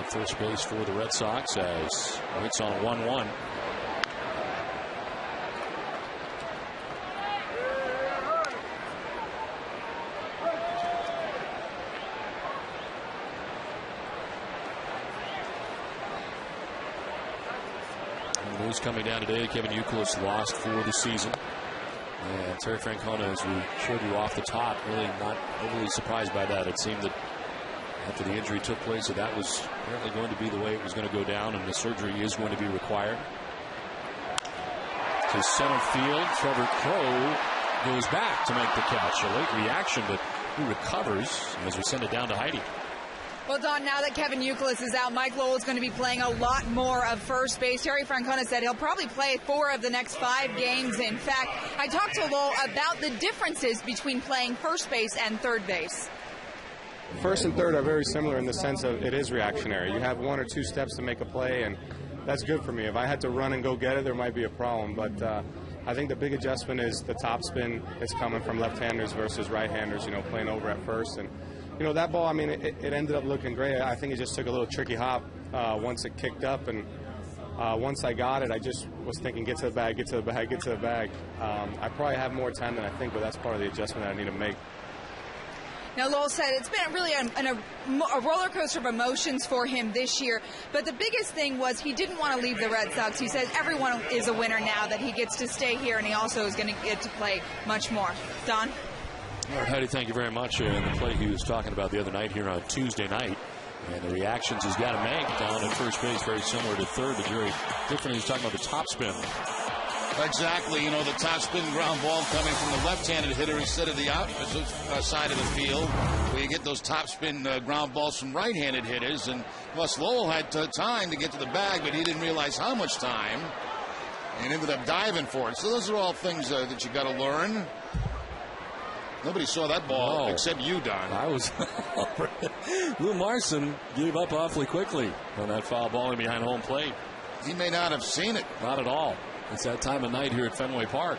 at first base for the Red Sox as waits on a 1-1. News coming down today, Kevin Youkilis lost for the season. And Terry Francona, as we showed you off the top, really not overly surprised by that. It seemed that after the injury took place, that was apparently going to be the way it was going to go down, and the surgery is going to be required. To center field, Trevor CROWE goes back to make the catch. A late reaction, but he recovers as we send it down to Heidi. Well, Don, now that Kevin Youkilis is out, Mike Lowell is going to be playing a lot more of first base. Terry Francona said he'll probably play 4 of the next 5 games. In fact, I talked to Lowell about the differences between playing first base and third base. first and third are very similar in the sense of it is reactionary. You have 1 or 2 steps to make a play, and that's good for me. If I had to run and go get it, there might be a problem. But I think the big adjustment is the topspin is coming from left-handers versus right-handers, playing over at first. And, that ball, I mean, it ended up looking great. I think it just took a little tricky hop once it kicked up. And once I got it, I just was thinking, get to the bag, get to the bag, get to the bag. I probably have more time than I think, but that's part of the adjustment that I need to make. Now, Lowell said it's been really a roller coaster of emotions for him this year, but the biggest thing was he didn't want to leave the Red Sox. He says everyone is a winner now, that he gets to stay here, and he also is going to get to play much more. Don? All right, Heidi, thank you very much. And the play he was talking about the other night here on Tuesday night, and the reactions he's got to make down at first base, very similar to third, but very different. He's talking about the topspin. Exactly, the top-spin ground ball coming from the left-handed hitter instead of the opposite side of the field, where you get those top-spin ground balls from right-handed hitters. And plus, Lowell had time to get to the bag, but he didn't realize how much time, and ended up diving for it. So those are all things that you got to learn. Nobody saw that ball except you, Don. I was. Lou Marson gave up awfully quickly on that foul ball in behind home plate. He may not have seen it. Not at all. It's that time of night here at Fenway Park.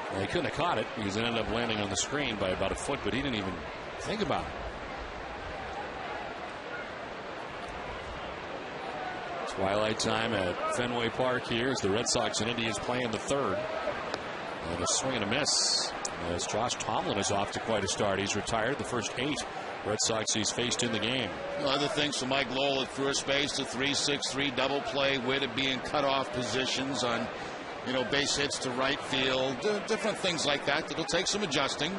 Well, he couldn't have caught it because it ended up landing on the screen by about a foot, but he didn't even think about it. Twilight time at Fenway Park here as the Red Sox and Indians play in the third. And a swing and a miss as Josh Tomlin is off to quite a start. He's retired the first 8 Red Sox he's faced in the game. Other things for Mike Lowell at first base, the 3-6-3 double play, where to be in cutoff positions on, base hits to right field, different things like that that'll take some adjusting.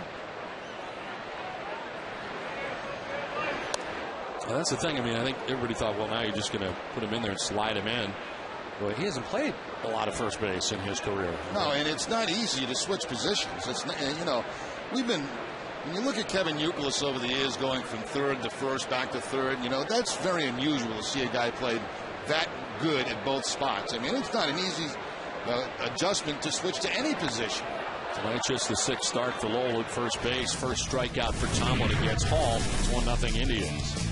Well, that's the thing. I mean, I think everybody thought, well, now you're just going to put him in there and slide him in. Well, he hasn't played a lot of first base in his career. No, and it's not easy to switch positions. It's we've been. When you look at Kevin Youkilis over the years going from third to first, back to third, that's very unusual to see a guy play that good at both spots. I mean, it's not an easy adjustment to switch to any position. Tonight, just the 6th start for Lowell at first base. First strikeout for Tomlin against Hall. It's 1-0 Indians.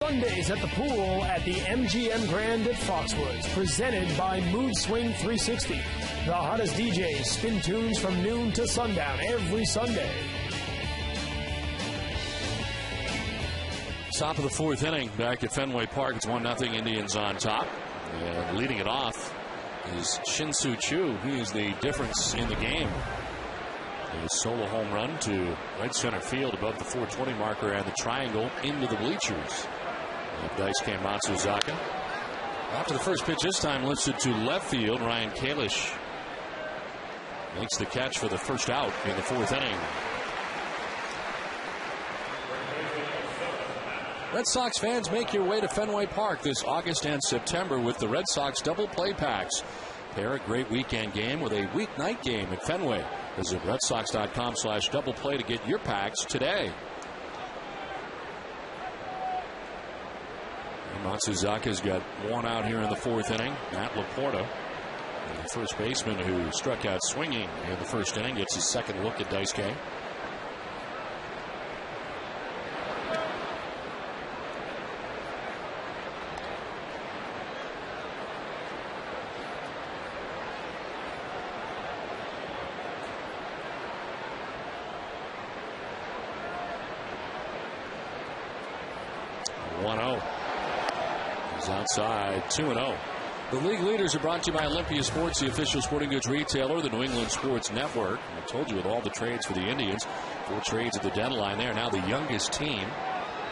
Sundays at the pool at the MGM Grand at Foxwoods, presented by Mood Swing 360. The hottest DJs spin tunes from noon to sundown every Sunday. Top of the 4th inning back at Fenway Park. It's 1-0 Indians on top. And leading it off is Shin-Soo Choo. He is the difference in the game. A solo home run to right center field above the 420 marker and the triangle into the bleachers. Daisuke Matsuzaka. After the first pitch this time lifted to left field, Ryan Kalish makes the catch for the first out in the 4th inning. Red Sox fans, make your way to Fenway Park this August and September with the Red Sox double play packs. Pair a great weekend game with a weeknight game at Fenway. Visit redsox.com/double-play to get your packs today. And Matsuzaka's got one out here in the 4th inning. Matt LaPorta, the first baseman who struck out swinging in the 1st inning, gets his second look at Daisuke. Outside 2-0. The league leaders are brought to you by Olympia Sports, the official sporting goods retailer, the New England Sports Network. I told you with all the trades for the Indians, 4 trades at the deadline. They are now the youngest team,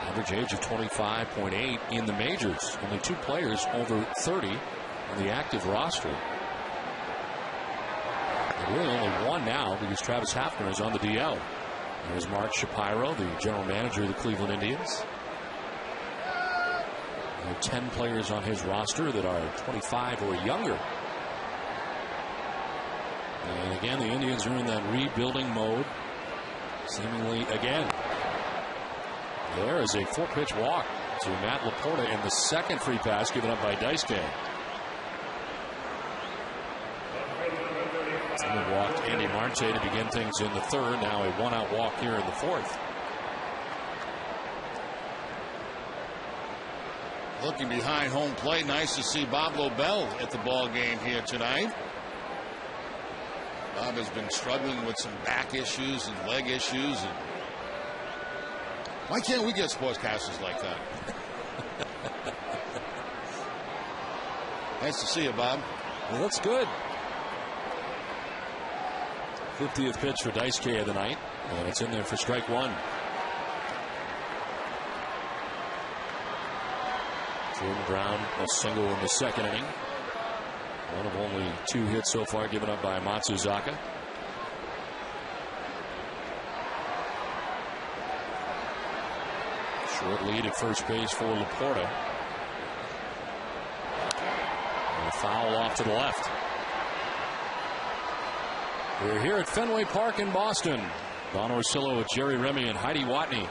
average age of 25.8 in the majors. Only 2 players over 30 on the active roster. And really only 1 now because Travis Hafner is on the DL. There's Mark Shapiro, the general manager of the Cleveland Indians. There are 10 players on his roster that are 25 or younger. And again, the Indians are in that rebuilding mode, seemingly again. There is a 4-pitch walk to Matt LaPorta in the second free pass given up by Daisuke. He walked Andy Marte to begin things in the 3rd. Now a 1-out walk here in the 4th. Looking behind home plate, nice to see Bob Lobel at the ball game here tonight. Bob has been struggling with some back issues and leg issues. And why can't we get sportscasters like that? Nice to see you, Bob. Well, that's good. 50th pitch for Daisuke of the night, and it's in there for strike 1. Jordan Brown a single in the 2nd inning. One of only 2 hits so far given up by Matsuzaka. Short lead at first base for LaPorta. And a foul off to the left. We're here at Fenway Park in Boston. Don Orsillo with Jerry Remy and Heidi Watney.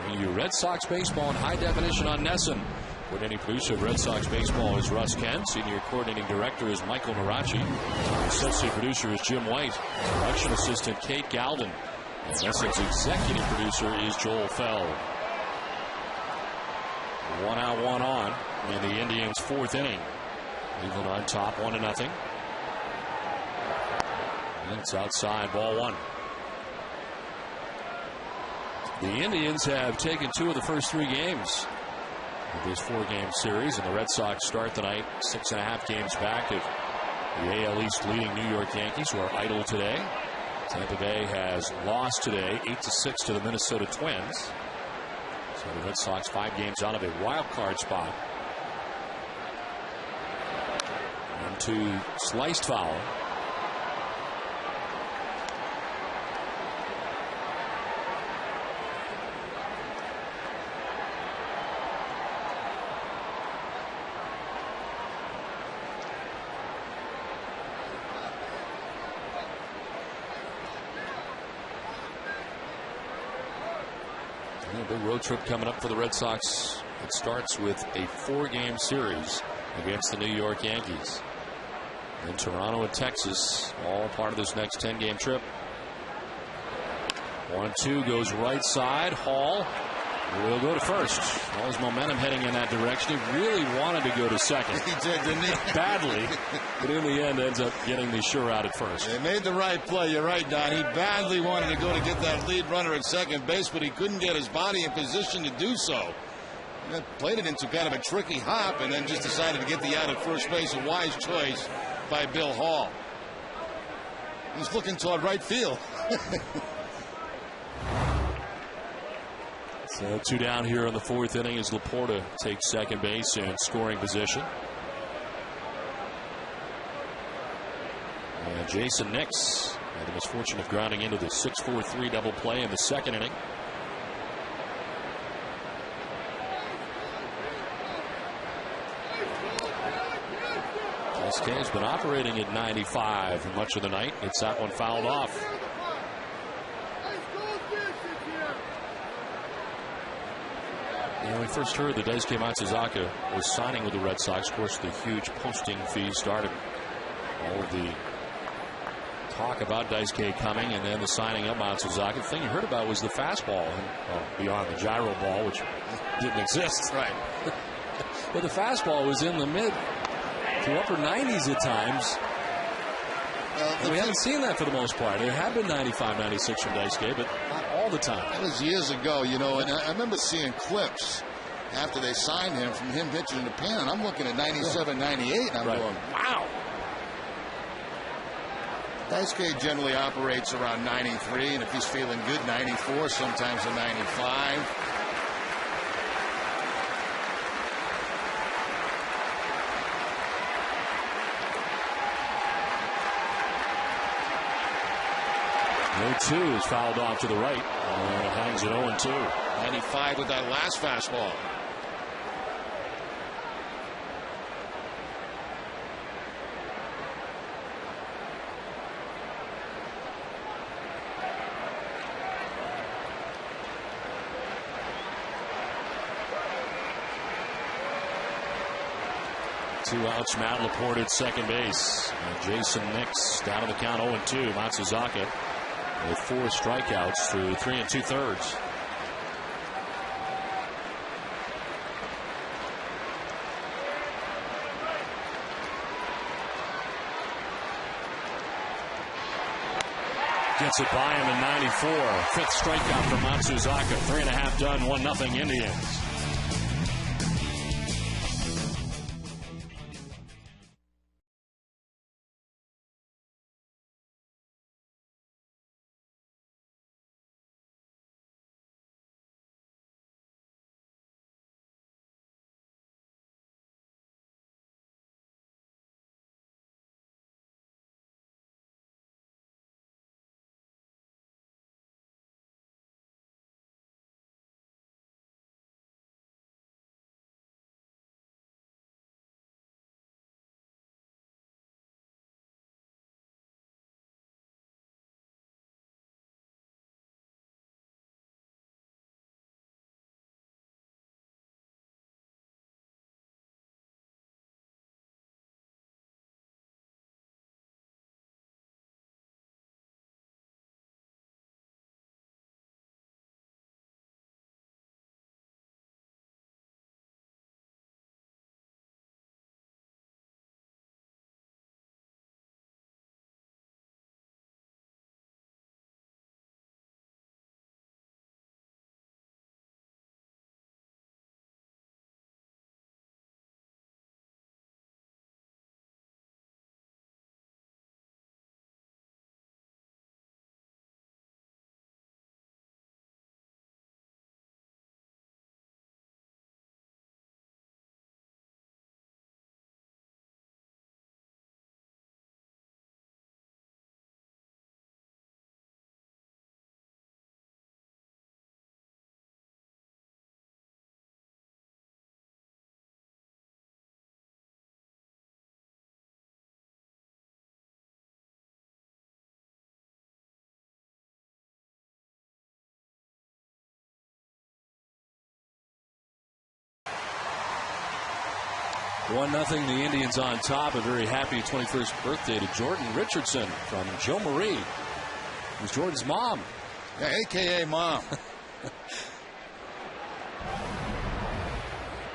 Bringing you Red Sox baseball in high definition on NESN. Coordinating producer of Red Sox baseball is Russ Kent. Senior coordinating director is Michael Narachi. Associate producer is Jim White. Production assistant Kate Galden. And NESN's executive producer is Joel Feld. 1 out, 1 on in the Indians' 4th inning. Cleveland on top 1-0. And it's outside, ball 1. The Indians have taken 2 of the first 3 games of this 4-game series, and the Red Sox start the night 6.5 games back of the AL East leading New York Yankees, who are idle today. Tampa Bay has lost today 8-6 to the Minnesota Twins. So the Red Sox 5 games out of a wild card spot. 1-2 sliced foul. A big road trip coming up for the Red Sox. It starts with a 4-game series against the New York Yankees. And Toronto and Texas, all part of this next 10-game trip. 1-2 goes right side. Hall will go to first. All his momentum heading in that direction. He really wanted to go to second. He did, didn't he? Badly. But in the end, ends up getting the sure out at first. They made the right play. You're right, Don. He badly wanted to go to get that lead runner at second base, but he couldn't get his body in position to do so. He played it into kind of a tricky hop and then just decided to get the out at first base. A wise choice by Bill Hall. He's looking toward right field. So 2 down here in the 4th inning as LAPORTA takes second base in scoring position. And Jason Nix had the misfortune of grounding into the 6-4-3 double play in the 2nd inning. SK has been operating at 95 for much of the night. Gets that one fouled off. When we first heard that Daisuke Matsuzaka was signing with the Red Sox, of course, the huge posting fee started all of the talk about Daisuke coming and then the signing of Matsuzaka. The thing you heard about was the fastball, beyond the gyro ball, which didn't exist. Right. But the fastball was in the mid to upper 90s at times. And we haven't seen that for the most part. There have been 95, 96 from Daisuke, but not all the time. That was years ago, you know, and I remember seeing clips after they signed him from him pitching in Japan, and I'm looking at 97, 98, and I'm going, wow. Daisuke generally operates around 93, and if he's feeling good, 94, sometimes a 95. No 2 is fouled off to the right. And hangs it 0-2. 95 with that last fastball. Two outs, Matt LAPORTA at second base. And Jason Nix down to the count 0-2. Matsuzaka with 4 strikeouts through 3 2/3. Gets it by him in 94. 5th strikeout for Matsuzaka. 3.5 done, 1-0 Indians. One nothing, the Indians on top. A very happy 21st birthday to Jordan Richardson from Joe Marie. It was Jordan's mom. Yeah, a.k.a. Mom.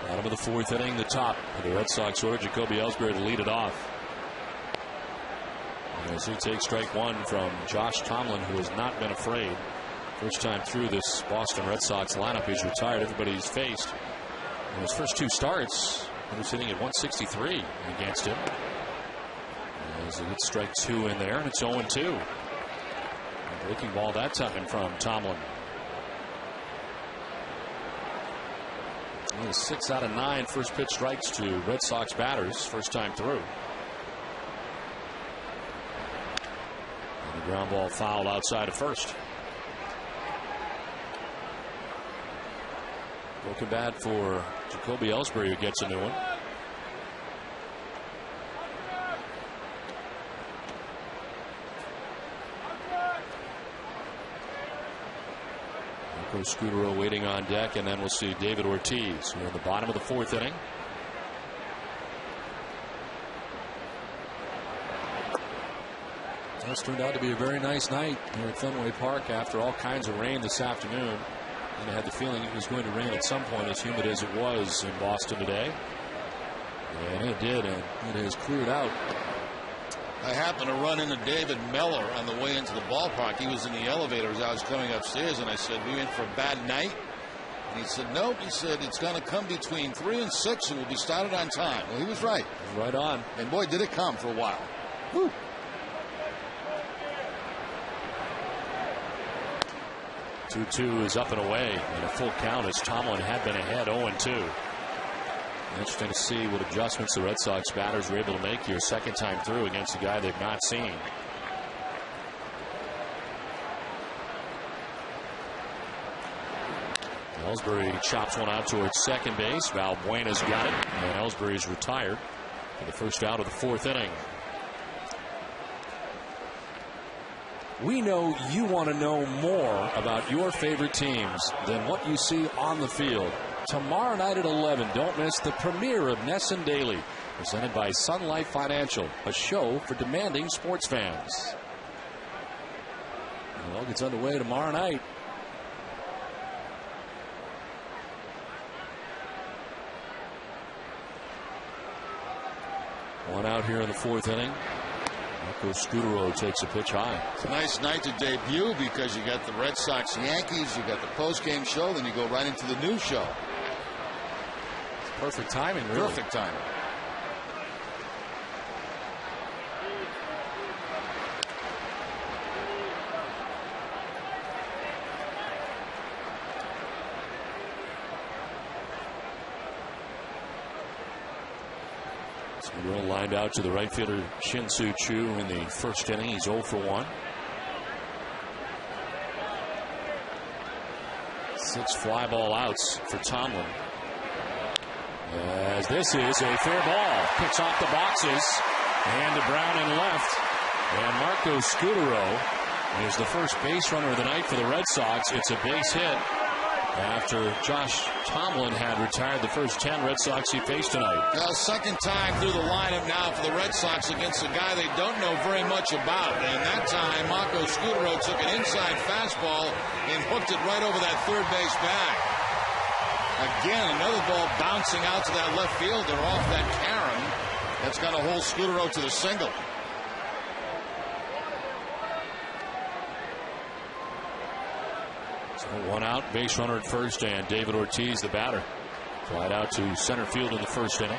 Bottom of the 4th inning, the top of the Red Sox order, Jacoby Ellsbury to lead it off. And as he takes strike 1 from Josh Tomlin, who has not been afraid. First time through this Boston Red Sox lineup, he's retired. Everybody he's faced in his first 2 starts, he was hitting at 163 against him. As he hits strike 2 in there, and it's 0-2. Breaking ball that time from Tomlin. 6 out of 9 first pitch strikes to Red Sox batters first time through. And the ground ball fouled outside of first. Broken bat for Jacoby Ellsbury, who gets a new one. Scudero waiting on deck, and then we'll see David Ortiz. We're in the bottom of the 4th inning. This turned out to be a very nice night here at Fenway Park after all kinds of rain this afternoon. And I had the feeling it was going to rain at some point, as humid as it was in Boston today. And it did, and it has cleared out. I happened to run into David Meller on the way into the ballpark. He was in the elevator as I was coming upstairs, and I said, "We in for a bad night?" And he said, "Nope." He said, "It's going to come between 3 and 6, and we'll be started on time." Well, he was right. Right on. And boy, did it come for a while. Woo. 2-2 is up and away, and a full count as Tomlin had been ahead 0-2. Interesting to see what adjustments the Red Sox batters were able to make here second time through against a guy they've not seen. Ellsbury chops one out towards second base. Valbuena's got it, and Ellsbury's retired for the first out of the 4th inning. We know you want to know more about your favorite teams than what you see on the field. Tomorrow night at 11, don't miss the premiere of Nesson Daily, presented by Sun Life Financial, a show for demanding sports fans. It all gets underway tomorrow night. One out here in the 4th inning. Marco Scudero takes a pitch high. It's a nice night to debut because you got the Red Sox Yankees, you got the post-game show, then you go right into the news show. Perfect timing, really. Perfect timing. Scudero lined out to the right fielder Shin-Soo Choo in the first inning. He's 0 for 1. 6 fly ball outs for Tomlin. As this is a fair ball. Picks off the boxes. And to Brown in left. And Marco Scudero is the first base runner of the night for the Red Sox. It's a base hit after Josh Tomlin had retired the first 10 Red Sox he faced tonight. Now, second time through the lineup now for the Red Sox against a guy they don't know very much about. And that time, Marco Scudero took an inside fastball and hooked it right over that third base bag. Again, another ball bouncing out to that left fielder off that carom. That's going to hold Scudero to the single. So one out, base runner at first, and David Ortiz, the batter. Flied out to center field in the first inning.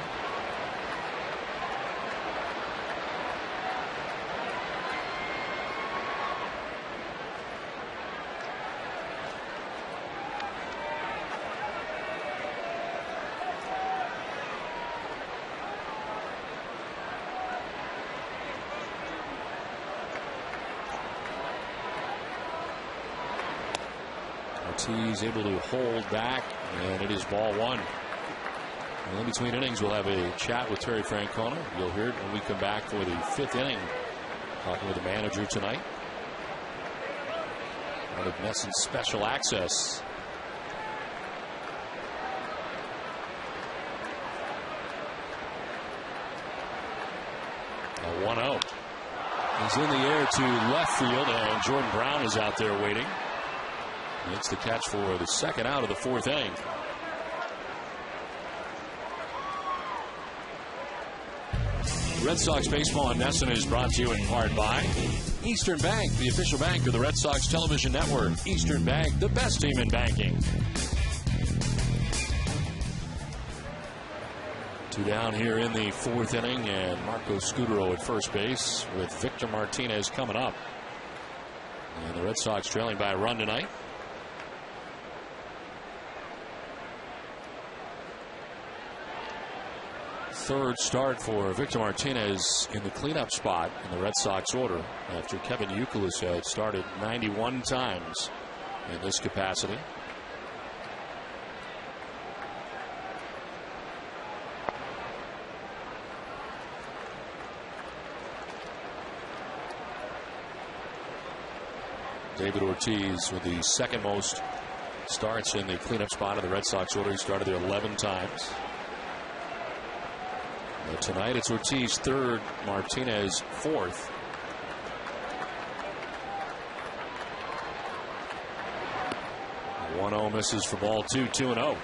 Ortiz able to hold back, and it is ball 1. And in between innings, we'll have a chat with Terry Francona. You'll hear it when we come back for the 5th inning. Talking with the manager tonight. One of Nesson's special access. A 1-0. He's in the air to left field, and Jordan Brown is out there waiting. Makes the catch for the second out of the 4th inning. Red Sox baseball on Nesson is brought to you in part by Eastern Bank, the official bank of the Red Sox television network. Eastern Bank, the best team in banking. 2 down here in the 4th inning, and Marco Scudero at first base with Victor Martinez coming up. And the Red Sox trailing by a run tonight. Third start for Victor Martinez in the cleanup spot in the Red Sox order after Kevin Youkilis had started 91 times in this capacity. David Ortiz with the second most starts in the cleanup spot of the Red Sox order. He started there 11 times. Tonight it's Ortiz third, Martinez fourth. The 1-0 misses for ball two, 2-0.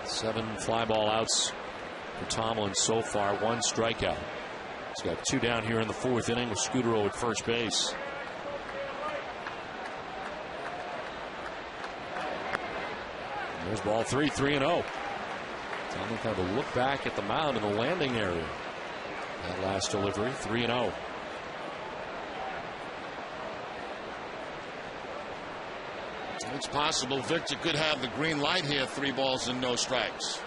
Seven fly ball outs for Tomlin so far, one strikeout. He's got two down here in the fourth inning with Scudero at first base. And there's ball three, 3-0. Tomlin kind of a look back at the mound in the landing area. That last delivery, 3-0. It's possible Victor could have the green light here, 3 balls and no strikes.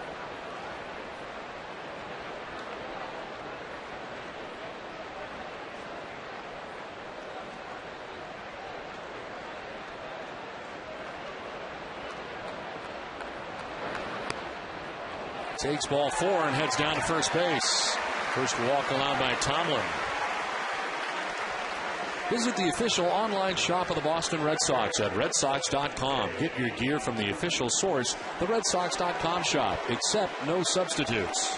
Takes ball 4 and heads down to first base. First walk allowed by Tomlin. Visit the official online shop of the Boston Red Sox at redsox.com. Get your gear from the official source, the redsox.com shop, except no substitutes.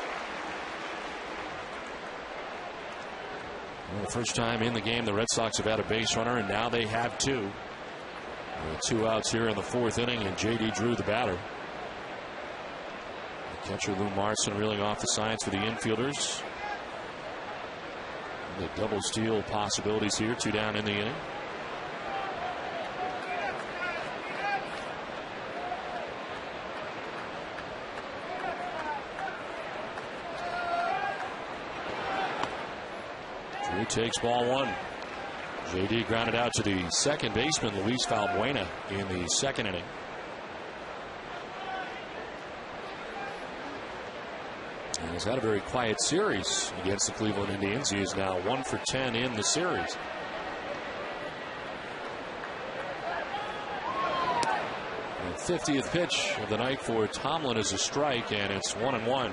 Well, the first time in the game the Red Sox have had a base runner, and now they have two. 2 outs here in the fourth inning, and J.D. Drew the batter. The catcher Lou Marson reeling off the signs for the infielders. The double steal possibilities here, 2 down in the inning. Drew takes ball 1. J.D. grounded out to the second baseman, Luis Valbuena, in the second inning. And he's had a very quiet series against the Cleveland Indians. He is now 1 for 10 in the series. And 50th pitch of the night for Tomlin is a strike, and it's 1-1.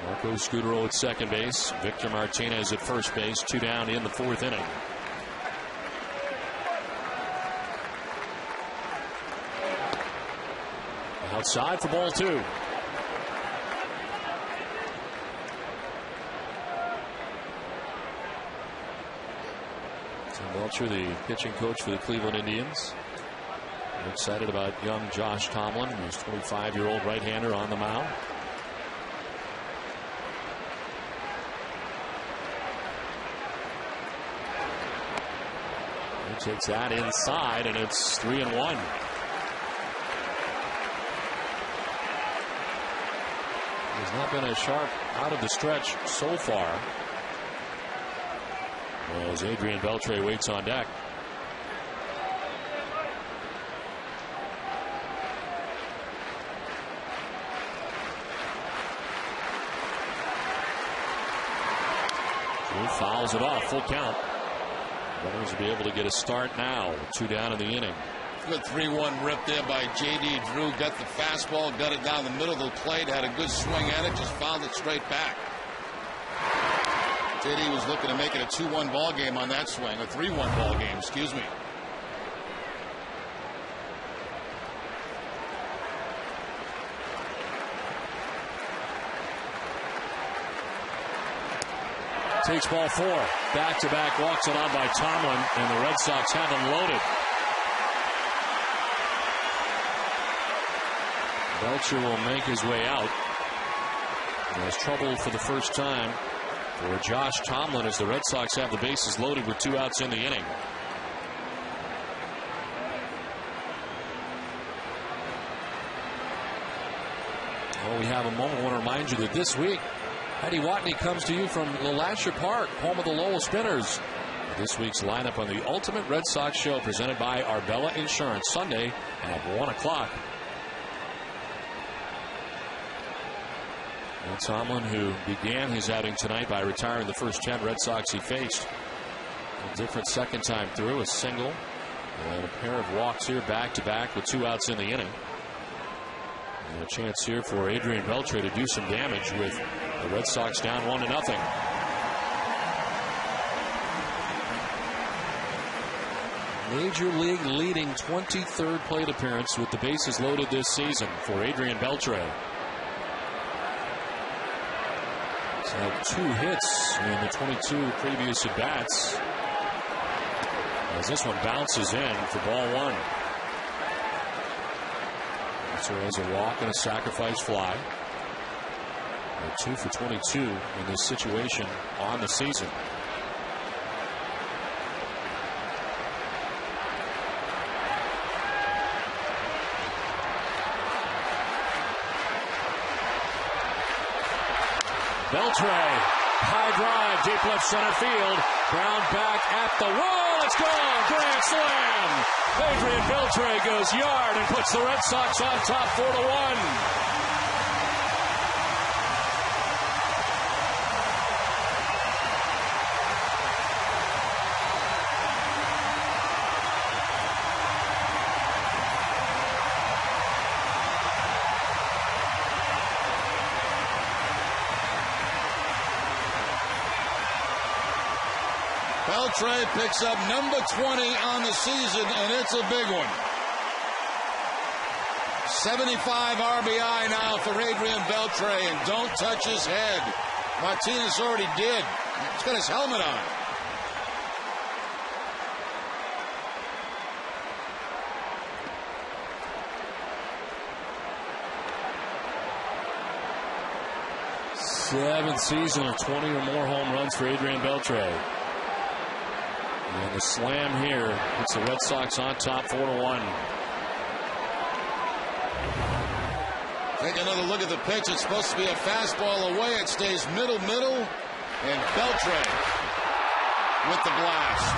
Marco Scudero at second base. Victor Martinez at first base. 2 down in the fourth inning. Outside for ball 2. Tim Welcher, the pitching coach for the Cleveland Indians. I'm excited about young Josh Tomlin, who's 25-year-old right-hander on the mound. He takes that inside, and it's 3-1. Has not been as sharp out of the stretch so far, as Adrian Beltre waits on deck. Drew fouls it off, full count. Runners will be able to get a start now. 2 down in the inning. Good 3-1 rip there by J.D. Drew. Got the fastball, got it down the middle of the plate, had a good swing at it, just fouled it straight back. J.D. was looking to make it a 2-1 ball game on that swing, a 3-1 ball game, excuse me. Takes ball 4. Back-to-back walks it on by Tomlin, and the Red Sox have him loaded. Belcher will make his way out. He has trouble for the first time for Josh Tomlin as the Red Sox have the bases loaded with 2 outs in the inning. Well, we have a moment. I want to remind you that this week, Eddie Watney comes to you from LeLacheur Park, home of the Lowell Spinners. This week's lineup on the Ultimate Red Sox Show, presented by Arbella Insurance, Sunday at 1 o'clock. And Tomlin, who began his outing tonight by retiring the first 10 Red Sox he faced. A different second time through, a single and a pair of walks here back-to-back with 2 outs in the inning. And a chance here for Adrian Beltre to do some damage with the Red Sox down 1-0. Major League leading 23rd plate appearance with the bases loaded this season for Adrian Beltre. He's had 2 hits in the 22 previous at-bats, as this one bounces in for ball 1. So there's a walk and a sacrifice fly. And 2 for 22 in this situation on the season. Beltre, high drive, deep left center field. Ground back at the wall. It's gone. Grand slam. Adrian Beltre goes yard and puts the Red Sox on top 4-1. Beltre picks up number 20 on the season, and it's a big one. 75 RBI now for Adrian Beltre, and don't touch his head. Martinez already did. He's got his helmet on. Seventh season of 20 or more home runs for Adrian Beltre. And the slam here puts the Red Sox on top 4-1. Take another look at the pitch. It's supposed to be a fastball away. It stays middle, and Beltre with the blast.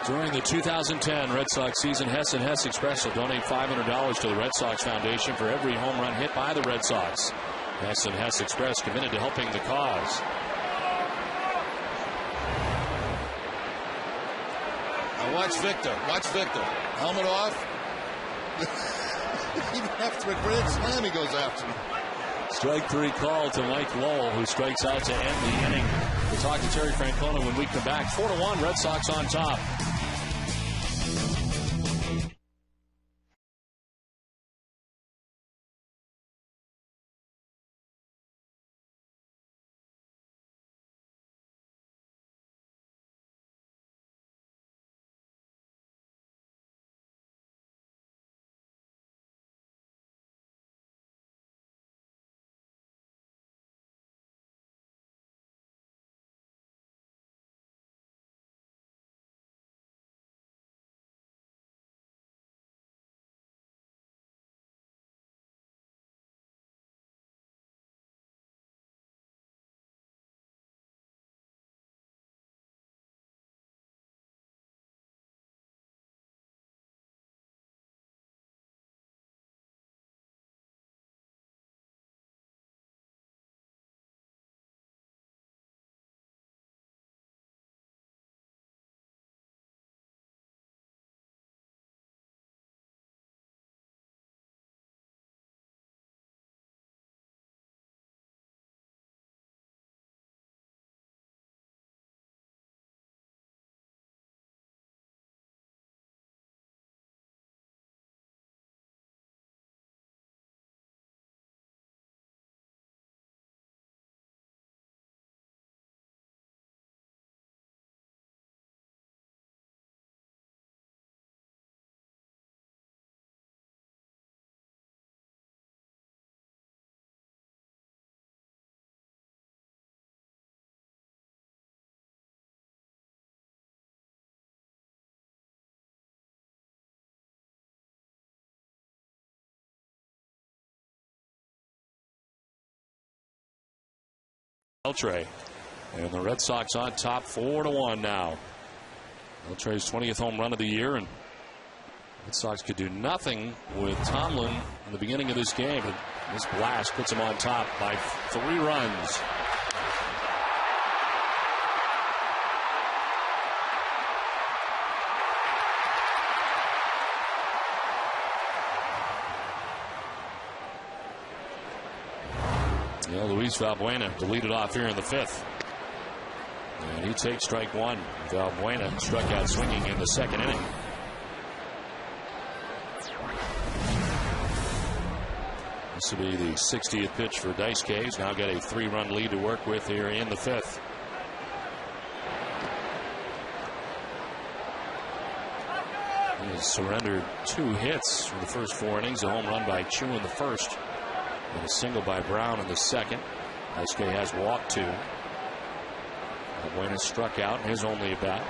During the 2010 Red Sox season, Hess and Hess Express will donate $500 to the Red Sox Foundation for every home run hit by the Red Sox. Hess and Hess Express committed to helping the cause. Now watch Victor. Watch Victor. Helmet off. Even after a grand slam, he goes after him. Strike 3 call to Mike Lowell, who strikes out to end the inning. We'll talk to Terry Francona when we come back. 4-1, Red Sox on top. Beltre. And the Red Sox on top 4-1 now. Beltre's 20th home run of the year, and Red Sox could do nothing with Tomlin in the beginning of this game. And this blast puts him on top by 3 runs. Yeah, Luis Valbuena to lead it off here in the 5th. And he takes strike 1. Valbuena struck out swinging in the 2nd inning. This will be the 60th pitch for Daisuke. He's now got a 3-run lead to work with here in the 5th. He has surrendered 2 hits for the first 4 innings. A home run by Chu in the 1st. And a single by Brown in the 2nd. Daisuke has walked 2. Valbuena struck out in his only at bat.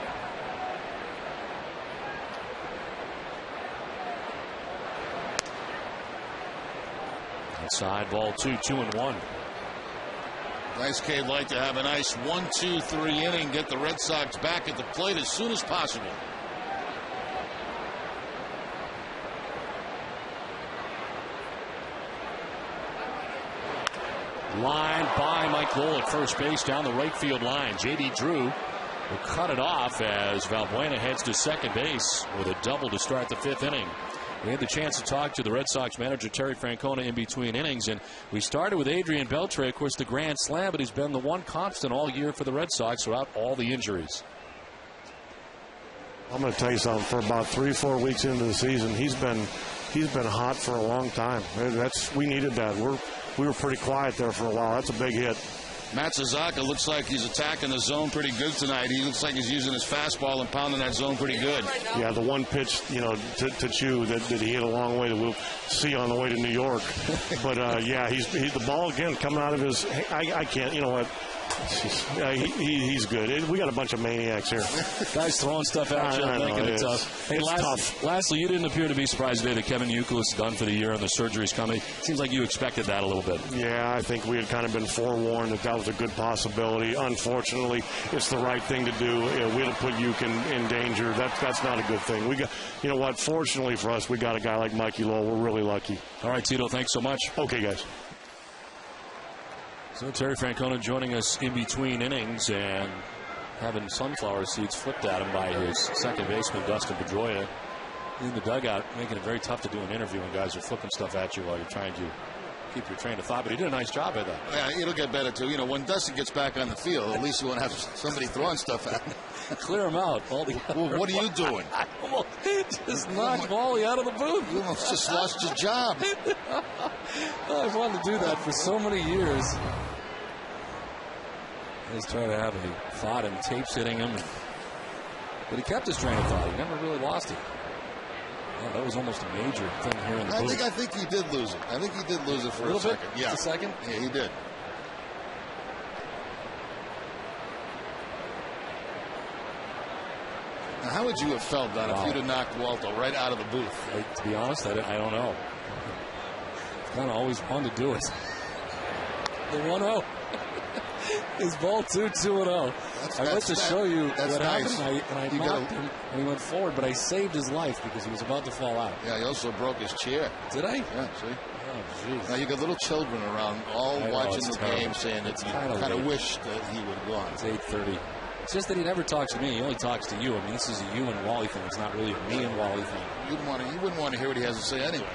Outside ball 2, 2-1. Daisuke would like to have a nice 1-2-3 inning, get the Red Sox back at the plate as soon as possible. Line by Mike Lowell at first base down the right field line. J.D. Drew will cut it off as Valbuena heads to second base with a double to start the 5th inning. We had the chance to talk to the Red Sox manager Terry Francona in between innings, and we started with Adrian Beltre, of course, the grand slam, but he's been the one constant all year for the Red Sox throughout all the injuries. I'm going to tell you something. For about 3-4 weeks into the season, he's been hot for a long time. We needed that. We were pretty quiet there for a while. That's a big hit. Matsuzaka looks like he's attacking the zone pretty good tonight. He looks like he's using his fastball and pounding that zone pretty good. Yeah, the one pitch, to Chu that he hit a long way that we'll see on the way to New York. But yeah, he's the ball again coming out of his. I can't. You know what? He's good. We got a bunch of maniacs here. Guys throwing stuff at you, making it tough. Hey, lastly, you didn't appear to be surprised today that Kevin Youkilis is done for the year and the surgery's coming. Seems like you expected that a little bit. Yeah, I think we had kind of been forewarned that was a good possibility. Unfortunately, it's the right thing to do. We'd have put Uke in danger. That's not a good thing. We got, you know what? Fortunately for us, we got a guy like Mikey Lowell. We're really lucky. All right, Tito. Thanks so much. Okay, guys. So Terry Francona joining us in between innings and having sunflower seeds flipped at him by his second baseman, Dustin Pedroia, in the dugout, making it very tough to do an interview when guys are flipping stuff at you while you're trying to keep your train of thought. But he did a nice job at that. Yeah, it'll get better, too. When Dustin gets back on the field, at least you won't have somebody throwing stuff at him. Clear him out. Well, what are you doing? I almost just knocked Wally out of the booth. You almost just lost your job. I've wanted to do that for so many years. He's trying to have a thought and tapes hitting him. But he kept his train of thought. He never really lost it. Well, that was almost a major thing here in the booth. I think he did lose it. I think he did lose it for a second. Yeah. Just a second? Yeah, he did. Now, how would you have felt, Don, if you'd have knocked Walter right out of the booth? To be honest, I don't know. Kind of always wanted to do it. The 1-0. His ball 2-2-0. I meant to show you what happened, and I knocked him, and he went forward, but I saved his life because he was about to fall out. Yeah, he also broke his chair. Did I? Yeah, see? Oh, jeez. Now, you got little children around all watching the game saying that you kind of wish that he would have gone. It's 8:30. It's just that he never talks to me. He only talks to you. I mean, this is a you and Wally thing. It's not really a me and Wally thing. You wouldn't want to hear what he has to say anyway.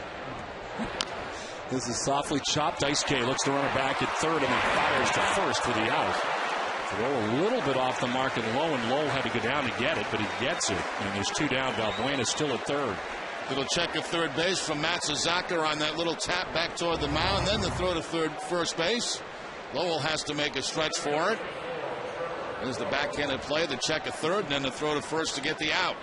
This is softly chopped. Daisuke looks to run it back at third and then fires to first for the out. Throw a little bit off the mark and Lowe had to go down to get it, but he gets it. And there's 2 down. Valbuena still at third. Little check of third base from Matsuzaka on that little tap back toward the mound. Then the throw to first base. Lowell has to make a stretch for it. There's the backhanded play, the check of third, and then the throw to first to get the out.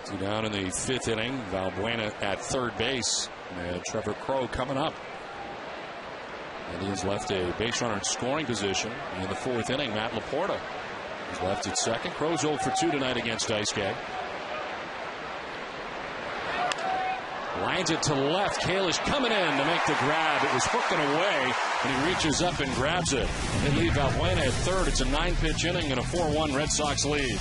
Two down in the 5th inning. Valbuena at third base. And Trevor CROWE coming up. And he has left a base runner in scoring position in the 4th inning. Matt LaPorta is left at second. CROWE's 0 for 2 tonight against Daisuke. Lines it to left. Kalish coming in to make the grab. It was hooking away, and he reaches up and grabs it. They leave Valbuena at third. It's a 9-pitch inning and a 4-1 Red Sox lead.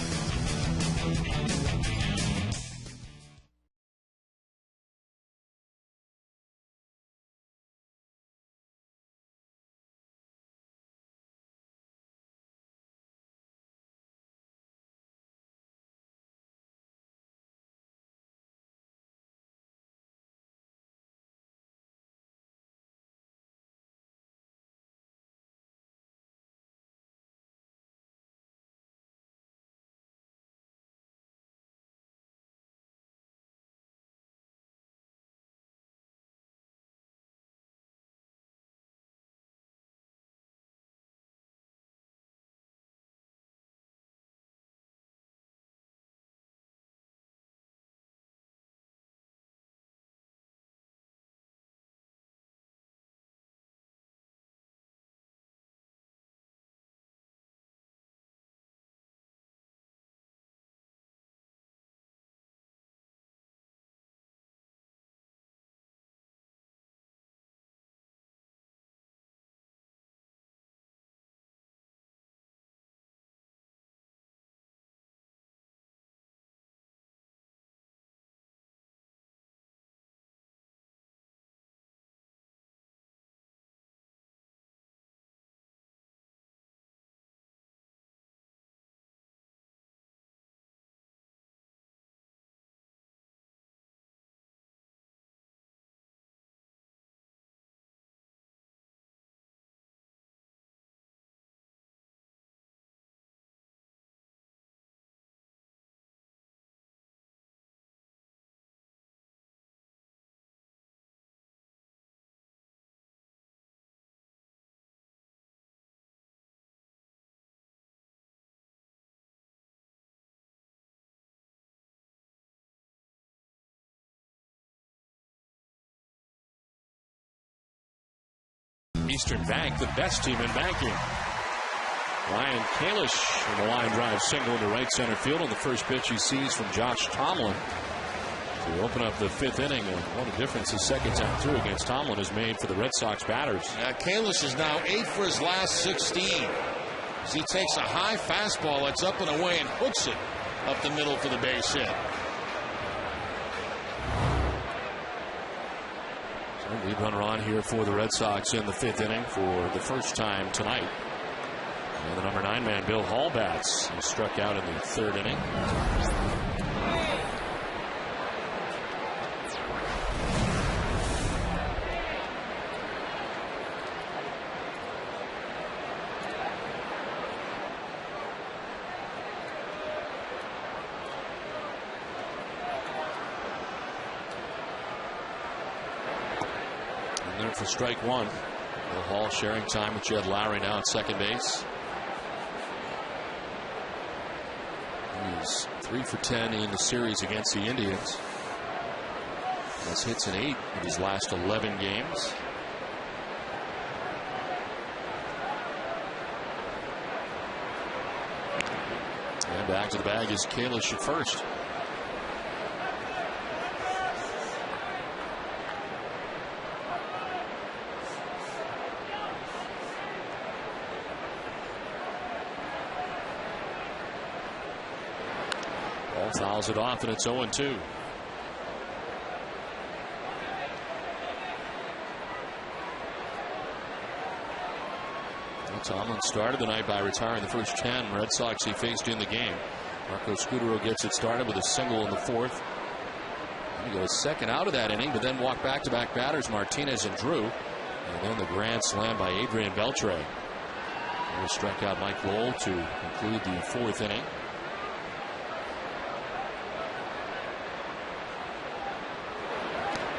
Eastern Bank, the best team in banking. Ryan Kalish in the line drive single into right center field on the first pitch he sees from Josh Tomlin to open up the fifth inning. And what a difference his second time through against Tomlin has made for the Red Sox batters. Kalish is now 8 for his last 16. As he takes a high fastball that's up and away and hooks it up the middle for the base hit. Lead runner on here for the Red Sox in the fifth inning for the first time tonight. And the number 9 man, Bill Hall, bats. He struck out in the third inning. For strike one. Bill Hall sharing time with Jed Lowry now at second base. He's 3 for 10 in the series against the Indians. That's hits in 8 of his last 11 games. And back to the bag is Kalish at first. Fouls it off, and it's 0-2. Tomlin started the night by retiring the first 10 Red Sox he faced in the game. Marco Scudero gets it started with a single in the fourth. He goes second out of that inning, but then walk back-to-back batters, Martinez and Drew. And then the grand slam by Adrian Beltre. He struck out Mike Lowell to conclude the fourth inning.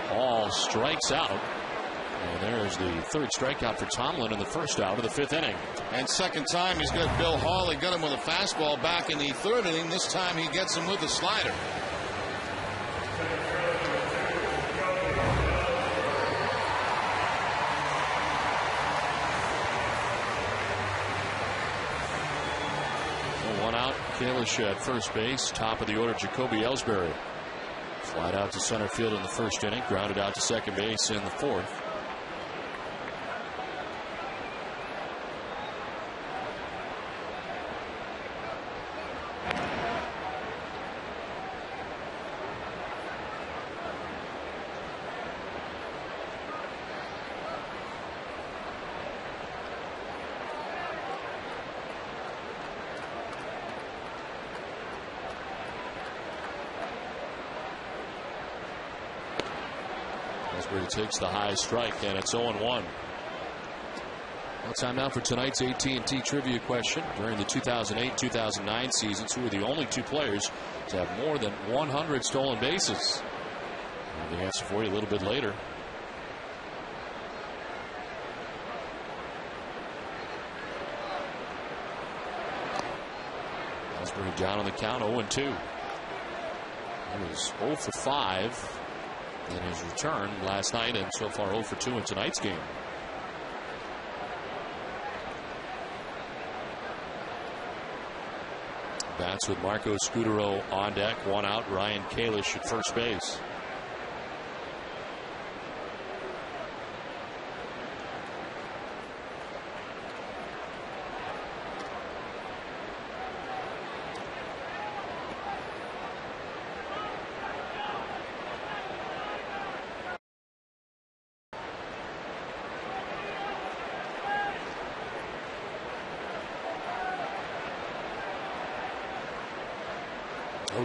Hall strikes out. And there's the third strikeout for Tomlin in the first out of the fifth inning. And second time he's got Bill Hall. He got him with a fastball back in the third inning. This time he gets him with a slider. One out. Kalish at first base. Top of the order, Jacoby Ellsbury. Flied out to center field in the first inning, grounded out to second base in the fourth. Where he takes the high strike, and it's 0-1. Well, time now for tonight's AT&T trivia question. During the 2008-2009 seasons, who were the only two players to have more than 100 stolen bases? The answer for you a little bit later. Ellsbury down on the count, 0-2. He was 0 for 5 in his return last night, and so far 0 for 2 in tonight's game. Bats with Marco Scutaro on deck, one out. Ryan Kalish at first base.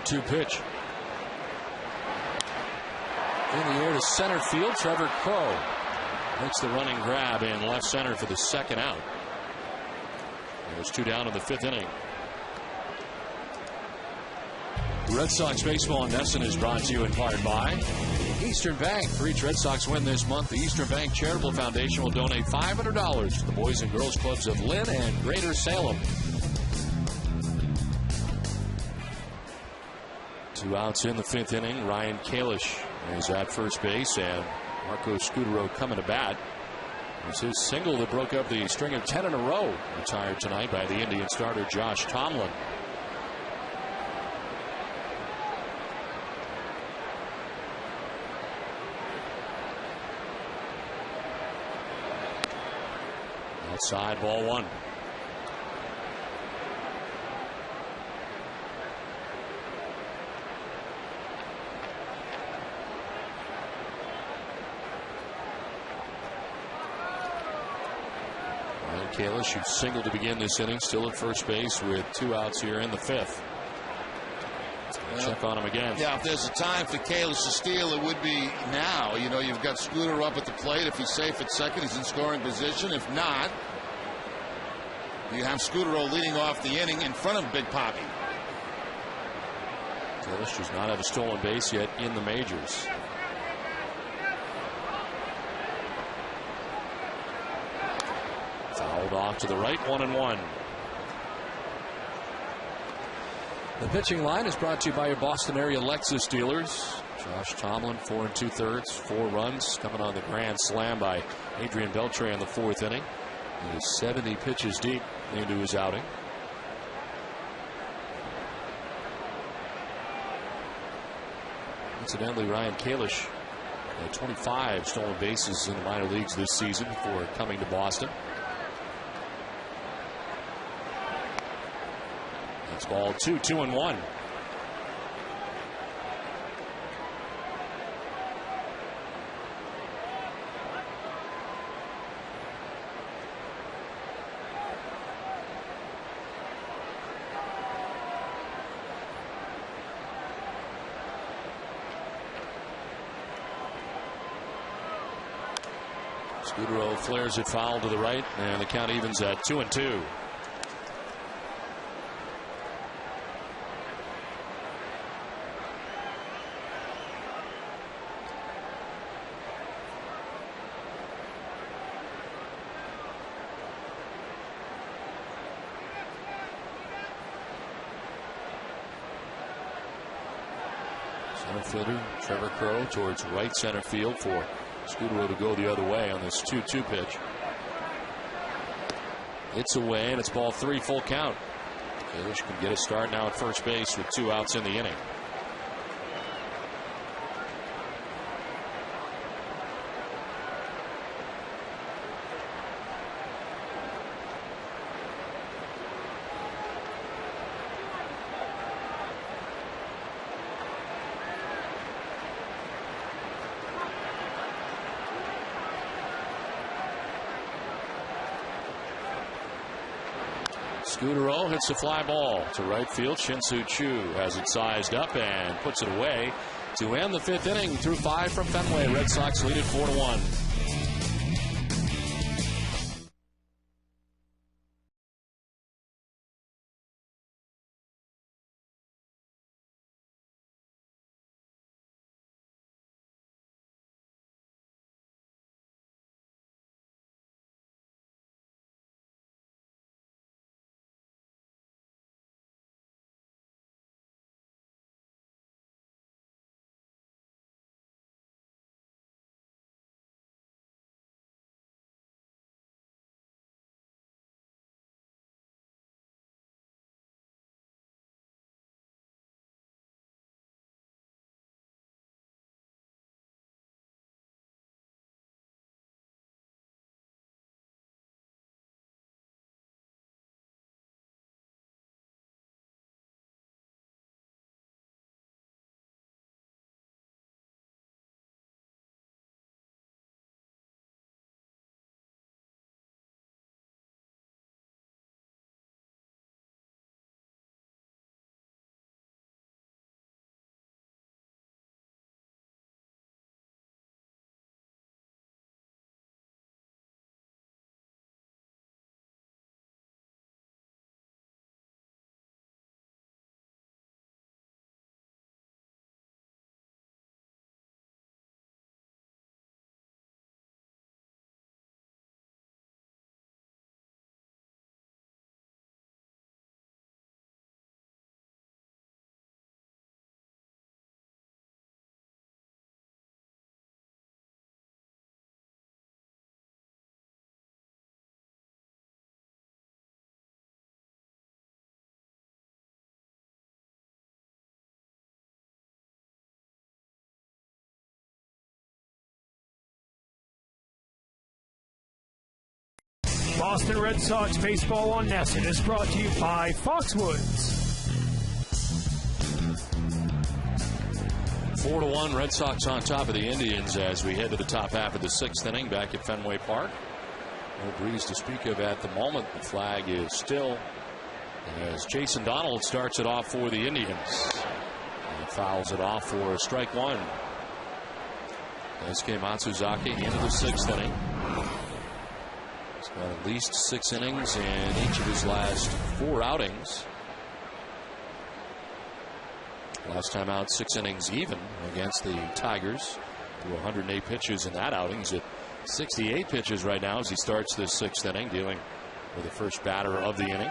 Two pitch. In the air to center field. Trevor CROWE makes the running grab in left center for the second out. There's two down in the fifth inning. Red Sox baseball in Nesson is brought to you in part by Eastern Bank. For each Red Sox win this month, the Eastern Bank Charitable Foundation will donate $500 to the Boys and Girls Clubs of Lynn and Greater Salem. Two outs in the fifth inning. Ryan Kalish is at first base, and Marco Scutaro coming to bat. It was his single that broke up the string of 10 in a row. Retired tonight by the Indian starter Josh Tomlin. Outside, ball one. Kalish, who singled to begin this inning, still at first base with two outs here in the fifth. Check on him again. Yeah, if there's a time for Kalish to steal, it would be now. You know, you've got Scutaro up at the plate. If he's safe at second, he's in scoring position. If not, you have Scutaro leading off the inning in front of Big Poppy. Kalish does not have a stolen base yet in the majors. Fouled off to the right, 1-1. The pitching line is brought to you by your Boston area Lexus dealers. Josh Tomlin, 4 2/3, 4 runs, coming on the grand slam by Adrian Beltre in the fourth inning. He is 70 pitches deep into his outing. Incidentally, Ryan Kalish had 25 stolen bases in the minor leagues this season before coming to Boston. That's ball 2, 2-1. Scutaro flares it foul to the right, and the count evens at 2-2. Center fielder Trevor CROWE towards right center field for Scutaro to go the other way on this 2-2 pitch. It's away, and it's ball 3, full count. Kalish can get a start now at first base with 2 outs in the inning. Scudero hits a fly ball to right field. Shin-Soo Choo has it sized up and puts it away to end the 5th inning through 5 from Fenway. Red Sox lead it 4-1. Boston Red Sox baseball on NESN is brought to you by Foxwoods. 4-1, Red Sox on top of the Indians as we head to the top half of the 6th inning back at Fenway Park. No breeze to speak of at the moment. The flag is still as Jason Donald starts it off for the Indians. And fouls it off for strike 1. Daisuke Matsuzaki into the 6th inning. He's got at least 6 innings in each of his last 4 outings. Last time out, 6 innings even against the Tigers. Threw 108 pitches in that outing. He's at 68 pitches right now as he starts this 6th inning, dealing with the first batter of the inning.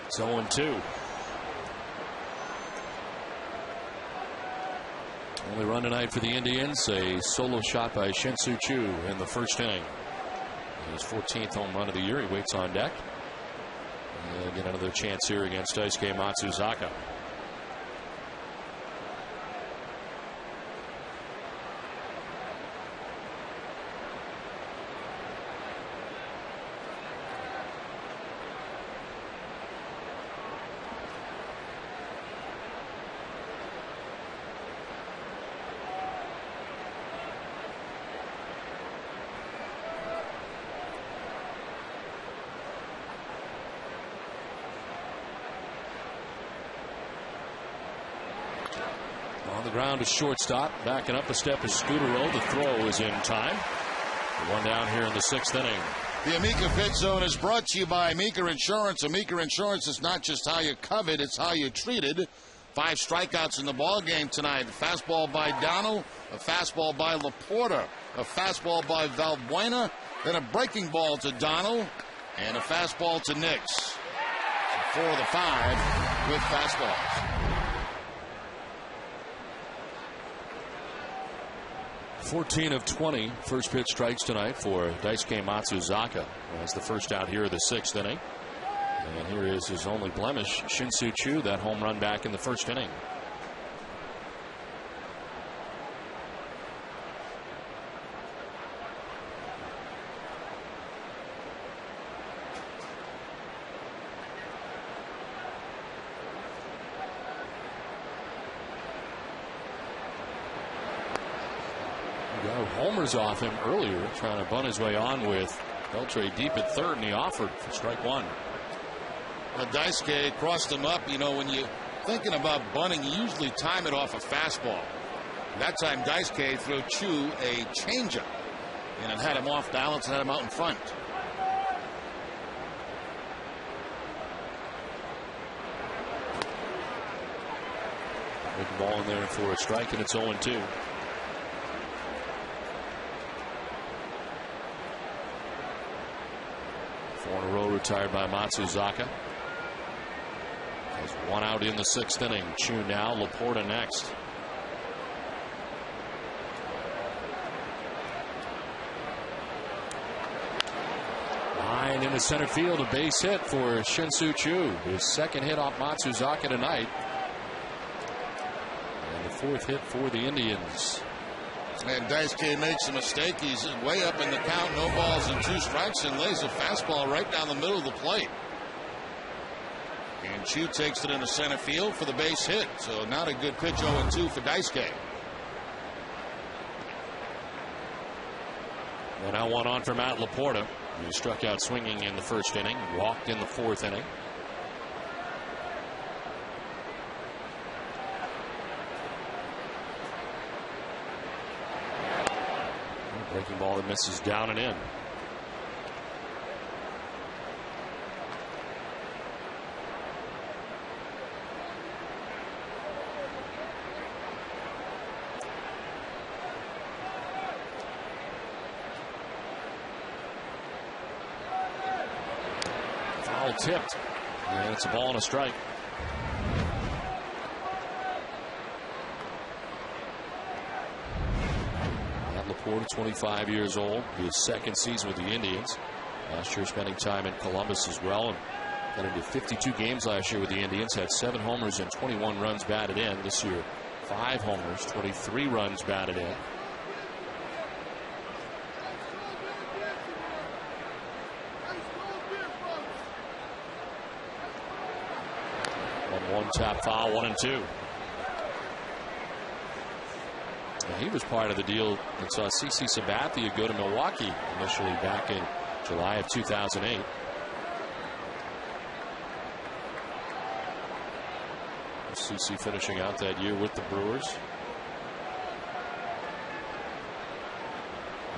It's 0-2. Only run tonight for the Indians, a solo shot by Shin-Soo Choo in the 1st inning. His 14th home run of the year. He waits on deck. And get another chance here against Daisuke Matsuzaki. On the ground is shortstop. Backing up a step is Scudero. The throw is in time. One down here in the 6th inning. The Amica Pit Zone is brought to you by Amica Insurance. Amica Insurance is not just how you're covered, it's how you're treated. 5 strikeouts in the ball game tonight. A fastball by Donald, a fastball by LAPORTA, a fastball by Valbuena, then a breaking ball to Donald, and a fastball to Nix. So 4 of the 5 with fastballs. 14 of 20 first pitch strikes tonight for Daisuke Matsuzaki. That's the first out here of the 6th inning. And here is his only blemish, Shin-Soo Choo, that home run back in the 1st inning. got homers off him earlier, trying to bunt his way on with Beltre deep at third, and he offered for strike one. Well, Daisuke crossed him up. You know, when you're thinking about bunting, you usually time it off a fastball. That time, Daisuke threw Chu a changeup, and it had him off balance and had him out in front. Big ball in there for a strike, and it's 0-2. Four in a row retired by Matsuzaka. Has one out in the sixth inning. Chu now, LAPORTA next. Line into center field, a base hit for Shin-Soo Choo. His second hit off Matsuzaka tonight. And the fourth hit for the Indians. And Daisuke makes a mistake. He's way up in the count, no balls and 2 strikes, and lays a fastball right down the middle of the plate. And Chu takes it into center field for the base hit. So not a good pitch, 0-2 for Daisuke. Well, now one on for Matt LAPORTA. He struck out swinging in the first inning, walked in the fourth inning. Breaking ball that misses down and in. Foul tipped. And it's a ball and a strike. LAPORTA, 25 years old, his second season with the Indians. Last year spending time in Columbus as well, and got into 52 games last year with the Indians. Had 7 homers and 21 runs batted in. This year 5 homers, 23 runs batted in. One tap foul, 1-2. He was part of the deal that saw CC Sabathia go to Milwaukee initially back in July of 2008. CC finishing out that year with the Brewers.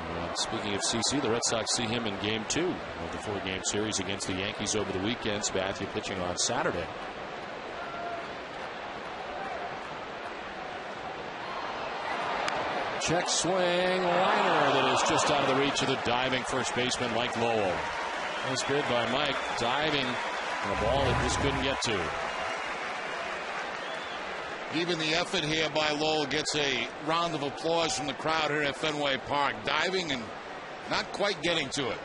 And speaking of CC, the Red Sox see him in Game 2 of the 4-game series against the Yankees over the weekend. Sabathia pitching on Saturday. Check swing, liner that is just out of the reach of the diving first baseman Mike Lowell. Nice bid by Mike, diving on a ball that just couldn't get to. Even the effort here by Lowell gets a round of applause from the crowd here at Fenway Park. Diving and not quite getting to it.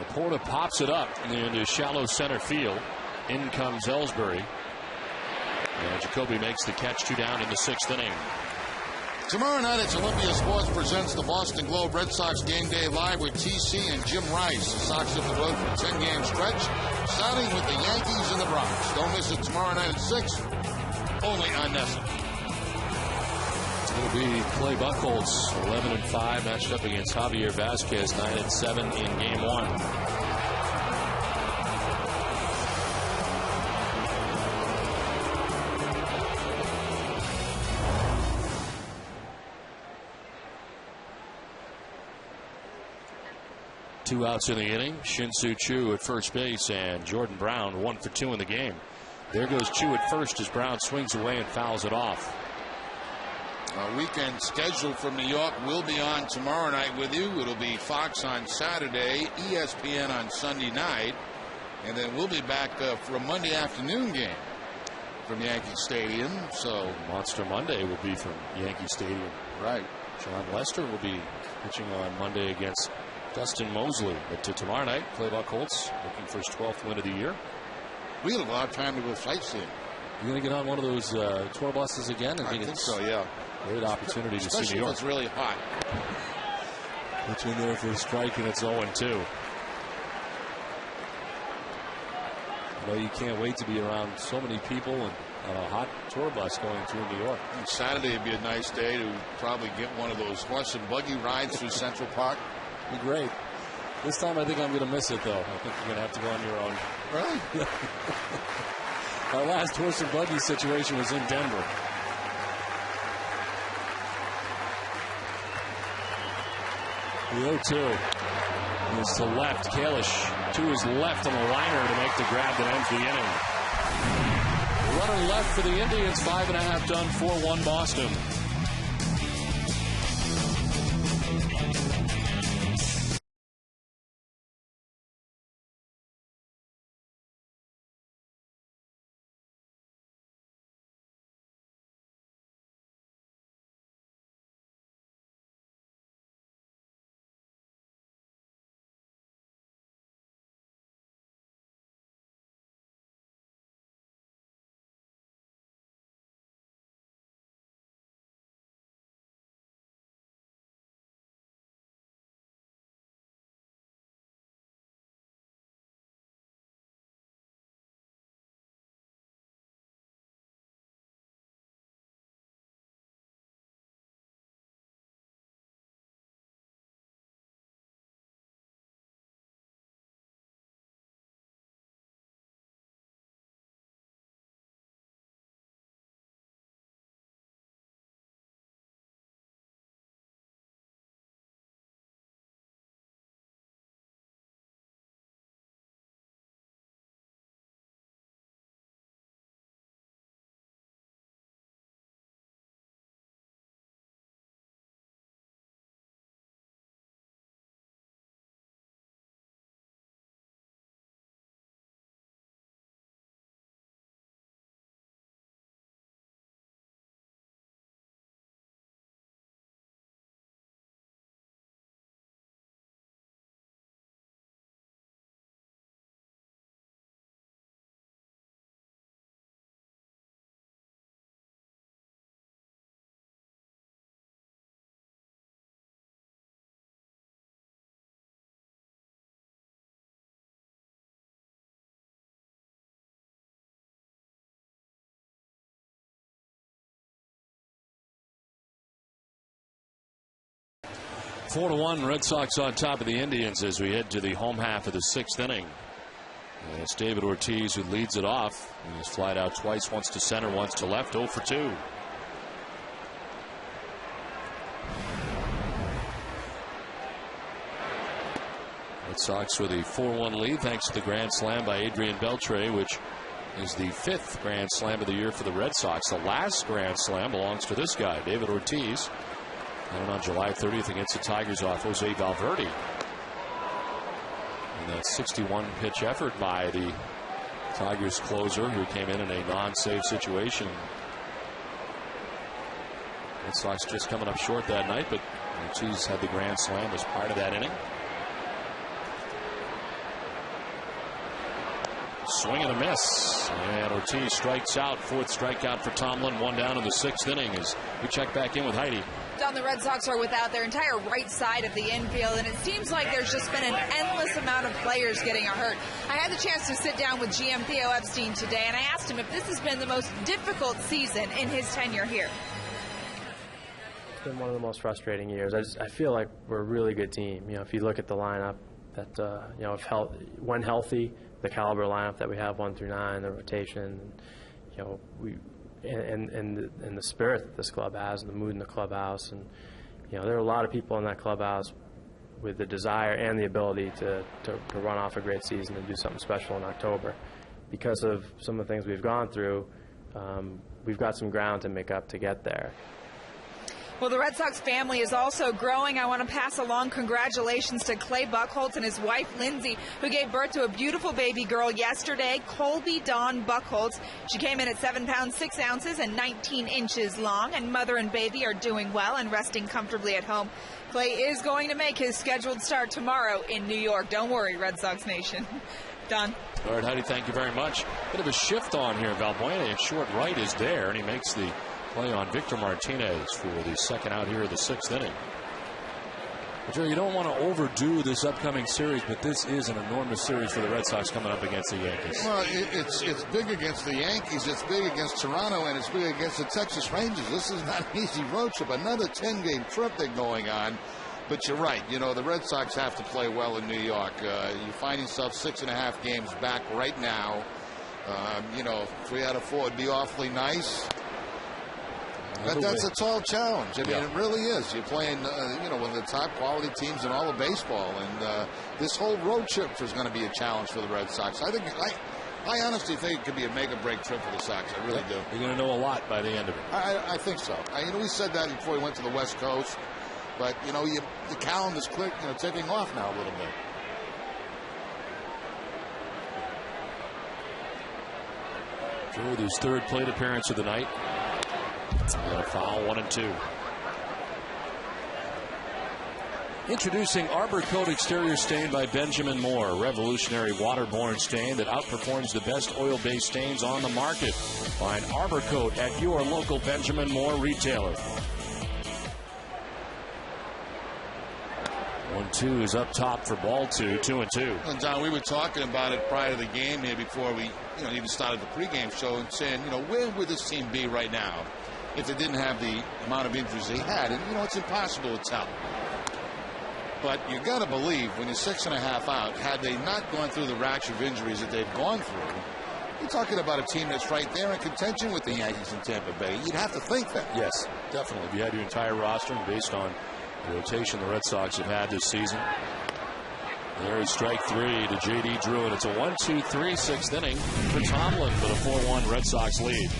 LAPORTA pops it up into shallow center field. In comes Ellsbury. And Jacoby makes the catch, 2 down in the 6th inning. Tomorrow night, it's Olympia Sports presents the Boston Globe Red Sox Game Day Live with TC and Jim Rice. The Sox hit the road for a 10-game stretch, starting with the Yankees in the Bronx. Don't miss it tomorrow night at 6, only on NESN. It'll be Clay Buchholz, 11-5, matched up against Javier Vazquez, 9-7 in Game 1. Two outs in the inning. Shin-Soo Choo at first base, and Jordan Brown 1 for 2 in the game. There goes Choo at first as Brown swings away and fouls it off. Our weekend schedule from New York will be on tomorrow night with you. It'll be Fox on Saturday, ESPN on Sunday night, and then we'll be back for a Monday afternoon game from Yankee Stadium. So Monster Monday will be from Yankee Stadium. Right. John Lester will be pitching on Monday against Dustin Mosley. But to tomorrow night, Clay Buchholz looking for his 12th win of the year. We have a lot of time to go sightseeing. You going to get on one of those tour buses again? I think so, yeah. Great opportunity to see New York. It's really hot. Put you in there for a strike, and it's 0-2. I know you can't wait to be around so many people and on a hot tour bus going through New York. Saturday would be a nice day to probably get one of those horse and buggy rides through Central Park. Be great. This time I think I'm going to miss it, though. I think you're going to have to go on your own. Really? Our last horse and buggy situation was in Denver. The 0-2 is to left. Kalish to his left on the liner to make the grab that ends the inning. Runner left for the Indians. 5.5 done. 4-1 Boston. Four to 1, Red Sox on top of the Indians as we head to the home half of the 6th inning. And it's David Ortiz who leads it off. He's flied out twice, once to center, once to left, 0 for 2. Red Sox with a 4-1 lead thanks to the grand slam by Adrian Beltre, which is the 5th grand slam of the year for the Red Sox. The last grand slam belongs to this guy, David Ortiz. And on July 30th against the Tigers off Jose Valverde. And that 61 pitch effort by the Tigers closer who came in a non-save situation. Red Sox just coming up short that night, but Ortiz had the grand slam as part of that inning. Swing and a miss. And Ortiz strikes out. 4th strikeout for Tomlin. 1 down in the 6th inning as we check back in with Heidi. Don, the Red Sox are without their entire right side of the infield, and it seems like there's just been an endless amount of players getting hurt. I had the chance to sit down with GM Theo Epstein today, and I asked him if this has been the most difficult season in his tenure here. It's been one of the most frustrating years. I feel like we're a really good team. You know, if you look at the lineup, that you know, when healthy, the caliber lineup that we have 1 through 9, the rotation, you know, and the spirit that this club has, and the mood in the clubhouse, and you know, there are a lot of people in that clubhouse with the desire and the ability to run off a great season and do something special in October. Because of some of the things we've gone through, we've got some ground to make up to get there. Well, the Red Sox family is also growing. I want to pass along congratulations to Clay Buchholz and his wife, Lindsay, who gave birth to a beautiful baby girl yesterday, Colby Dawn Buchholz. She came in at 7 pounds, 6 ounces and 19 inches long, and mother and baby are doing well and resting comfortably at home. Clay is going to make his scheduled start tomorrow in New York. Don't worry, Red Sox Nation. Done. All right, Heidi, thank you very much. Bit of a shift on here. Valbuena in short right is there, and he makes the play on Victor Martinez for the second out here of the 6th inning. But Jerry, you don't want to overdo this upcoming series, but this is an enormous series for the Red Sox coming up against the Yankees. Well, it's big against the Yankees, it's big against Toronto, and it's big against the Texas Rangers. This is not an easy road trip. Another 10-game trip they're going on. But you're right. You know, the Red Sox have to play well in New York. You find yourself 6.5 games back right now. You know, 3 out of 4 would be awfully nice. But that's a tall challenge. I mean, it really is. You're playing, you know, one of the top quality teams in all of baseball, and this whole road trip is going to be a challenge for the Red Sox. I honestly think it could be a make-or-break trip for the Sox. I really do. You're going to know a lot by the end of it. I think so. You know, we said that before we went to the West Coast, but you know, the calendar's ticking off now a little bit. Drew, his 3rd plate appearance of the night. And a foul, 1-2. Introducing Arbor Coat Exterior Stain by Benjamin Moore, a revolutionary waterborne stain that outperforms the best oil-based stains on the market. Find Arbor Coat at your local Benjamin Moore retailer. 1-2 is up top for ball 2, 2-2. Well, John, we were talking about it prior to the game here before we even started the pregame show, and saying, where would this team be right now if they didn't have the amount of injuries they had? And, it's impossible to tell. But you got to believe when you're 6.5 out, had they not gone through the rash of injuries that they've gone through, you're talking about a team that's right there in contention with the Yankees in Tampa Bay. You'd have to think that. Yes, definitely. If you had your entire roster and based on the rotation the Red Sox have had this season. There is strike 3 to J.D. Drew, and it's a 1-2-3 6th inning for Tomlin with a 4-1 Red Sox lead.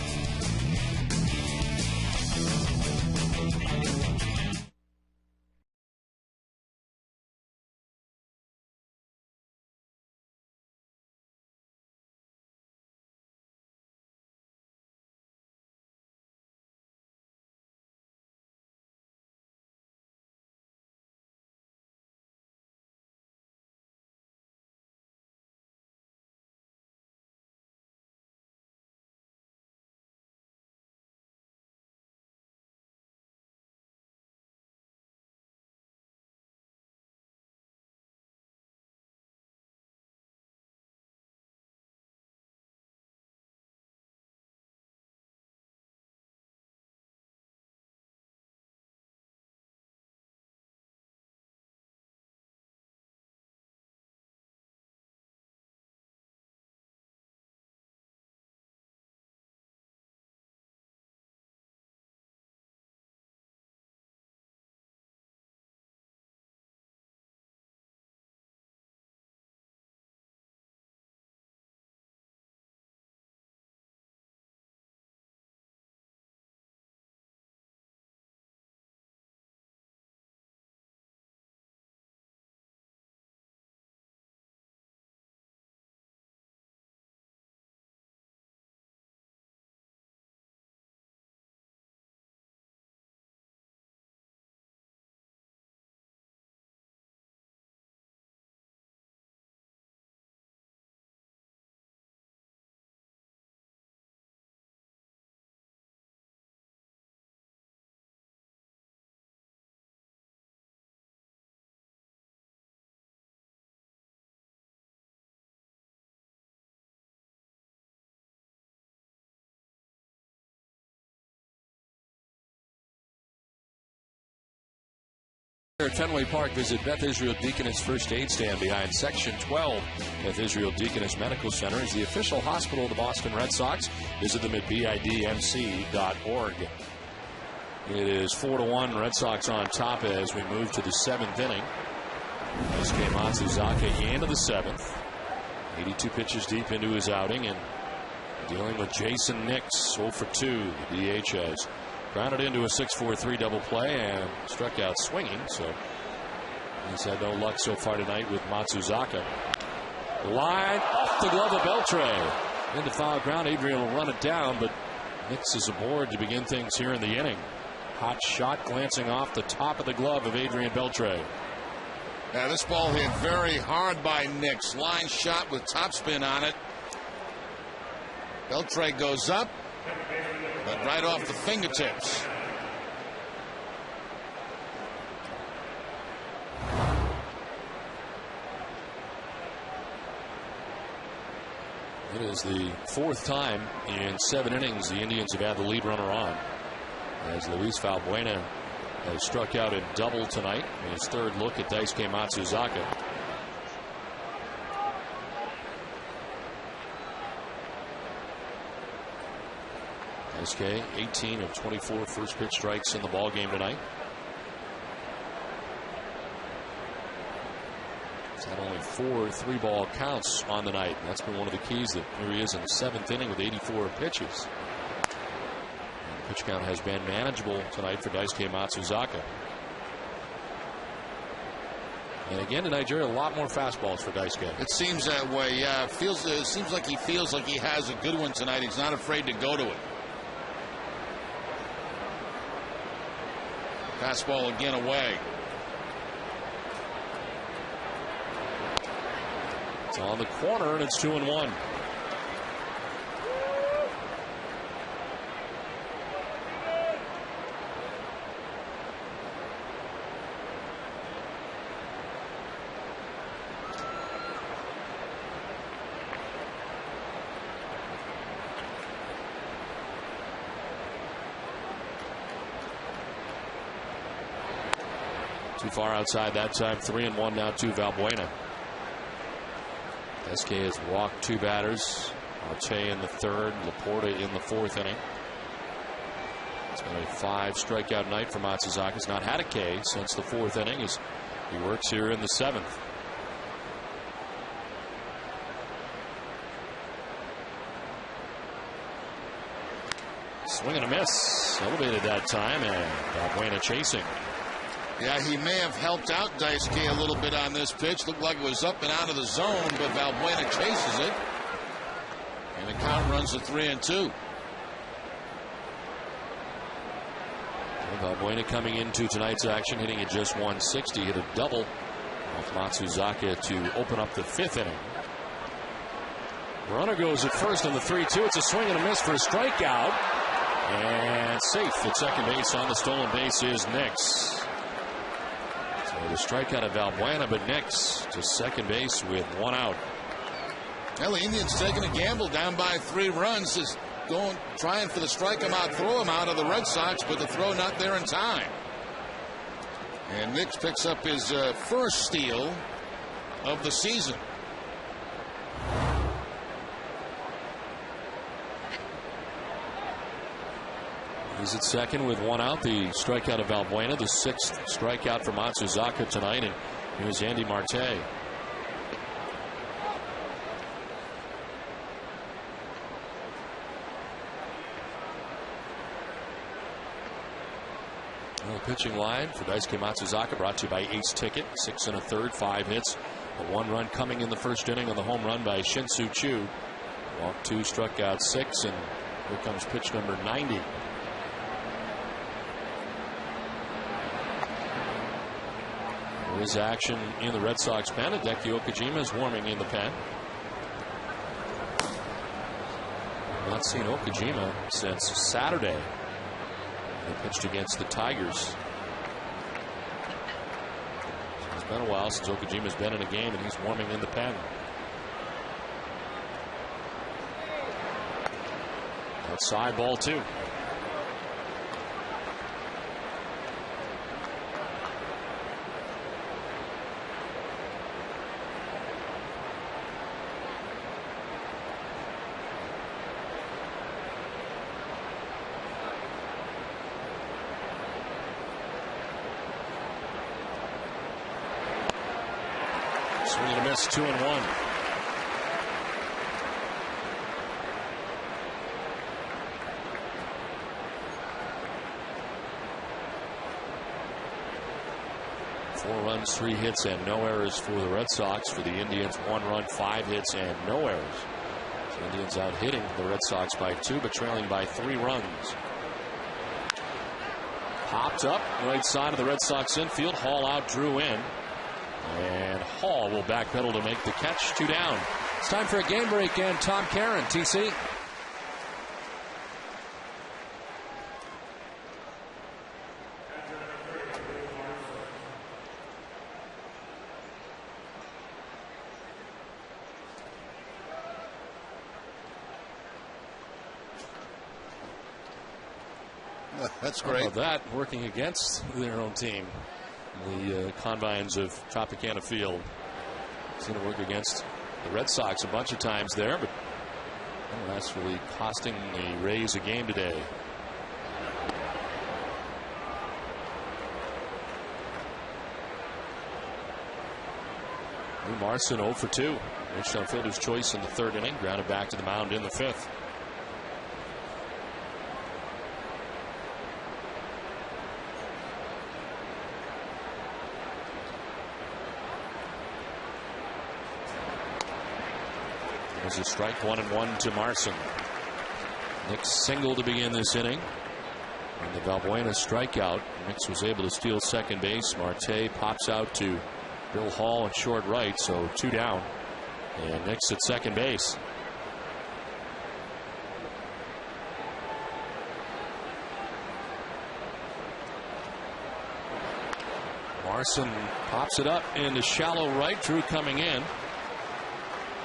At Fenway Park, visit Beth Israel Deaconess First Aid Stand behind Section 12. Beth Israel Deaconess Medical Center is the official hospital of the Boston Red Sox. Visit them at bidmc.org. It is 4-1 Red Sox on top as we move to the 7th inning. Yosuke Matsuzaka into the 7th. 82 pitches deep into his outing and dealing with Jason Nix, 0 for 2. The DH has grounded into a 6-4-3 double play and struck out swinging, so he's had no luck so far tonight with Matsuzaka. Line off the glove of Beltre. Into foul ground. Adrian will run it down, but Nix is aboard to begin things here in the inning. Hot shot glancing off the top of the glove of Adrian Beltre. Now this ball hit very hard by Nix. Line shot with topspin on it. Beltre goes up, but right off the fingertips. It is the fourth time in 7 innings the Indians have had the lead runner on, as Luis Valbuena has struck out in double tonight in his third look at Daisuke Matsuzaka. Daisuke 18 of 24 first pitch strikes in the ball game tonight. He's had only 4 3-ball counts on the night. That's been one of the keys. That here he is in the 7th inning with 84 pitches. And the pitch count has been manageable tonight for Daisuke Matsuzaka. And again tonight, Jerry, a lot more fastballs for Daisuke. It seems that way. Yeah, it seems like he feels like he has a good one tonight. He's not afraid to go to it. Fastball again away. It's on the corner, and it's 2-1. Too far outside that time. 3-1 now to Valbuena. Daisuke has walked 2 batters. Marte in the 3rd, LAPORTA in the 4th inning. It's been a 5 strikeout night for Matsuzaka. He's not had a K since the 4th inning as he works here in the 7th. Swing and a miss. Elevated that time, and Valbuena chasing. Yeah, he may have helped out Daisuke a little bit on this pitch. Looked like it was up and out of the zone, but Valbuena chases it. And the count runs to 3-2. Valbuena coming into tonight's action, hitting at just 160. Hit a double off Matsuzaka to open up the 5th inning. Runner goes at first on the 3-2. It's a swing and a miss for a strikeout. And safe at second base on the stolen base is Nix. The strikeout of Valbuena, but Nix to second base with 1 out. Well, the Indians taking a gamble down by 3 runs, is trying for the strike him out, throw him out of the Red Sox, but the throw not there in time. And Nix picks up his first steal of the season. He's at second with 1 out. The strikeout of Valbuena, the 6th strikeout for Matsuzaka tonight. And here's Andy Marte. Well, the pitching line for Daisuke Matsuzaka brought to you by Ace Ticket. 6 1/3, 5 hits. A 1 run coming in the first inning on the home run by Shin-Soo Choo. Walked 2, struck out 6, and here comes pitch number 90. His action in the Red Sox pen. Hideki Okajima is warming in the pen. Not seen Okajima since Saturday. He pitched against the Tigers. It's been a while since Okajima's been in a game, and he's warming in the pen. Outside ball 2. Swing and a miss, 2-1. Four runs, 3 hits, and no errors for the Red Sox. For the Indians, 1 run, 5 hits, and no errors. The Indians out hitting the Red Sox by 2, but trailing by 3 runs. Popped up right side of the Red Sox infield. Hall out, Drew in. And Hall will backpedal to make the catch. 2 down. It's time for a game break, and Tom Caron, TC. That's great. How about that, working against their own team. The confines of Tropicana Field. It's going to work against the Red Sox a bunch of times there, but that's really costing the Rays a game today. MARSON 0 for 2. Reached on fielder's choice in the third inning. Grounded back to the mound in the fifth. There's a strike, 1-1 to MARSON. Nick's single to begin this inning. And the Valbuena strikeout. Nix was able to steal second base. Marte pops out to Bill Hall at short right, so 2 down. And Nix at second base. MARSON pops it up into shallow right. Drew coming in.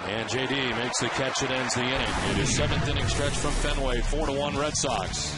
And JD makes the catch and ends the inning. It is 7th inning stretch from Fenway. 4-1 Red Sox.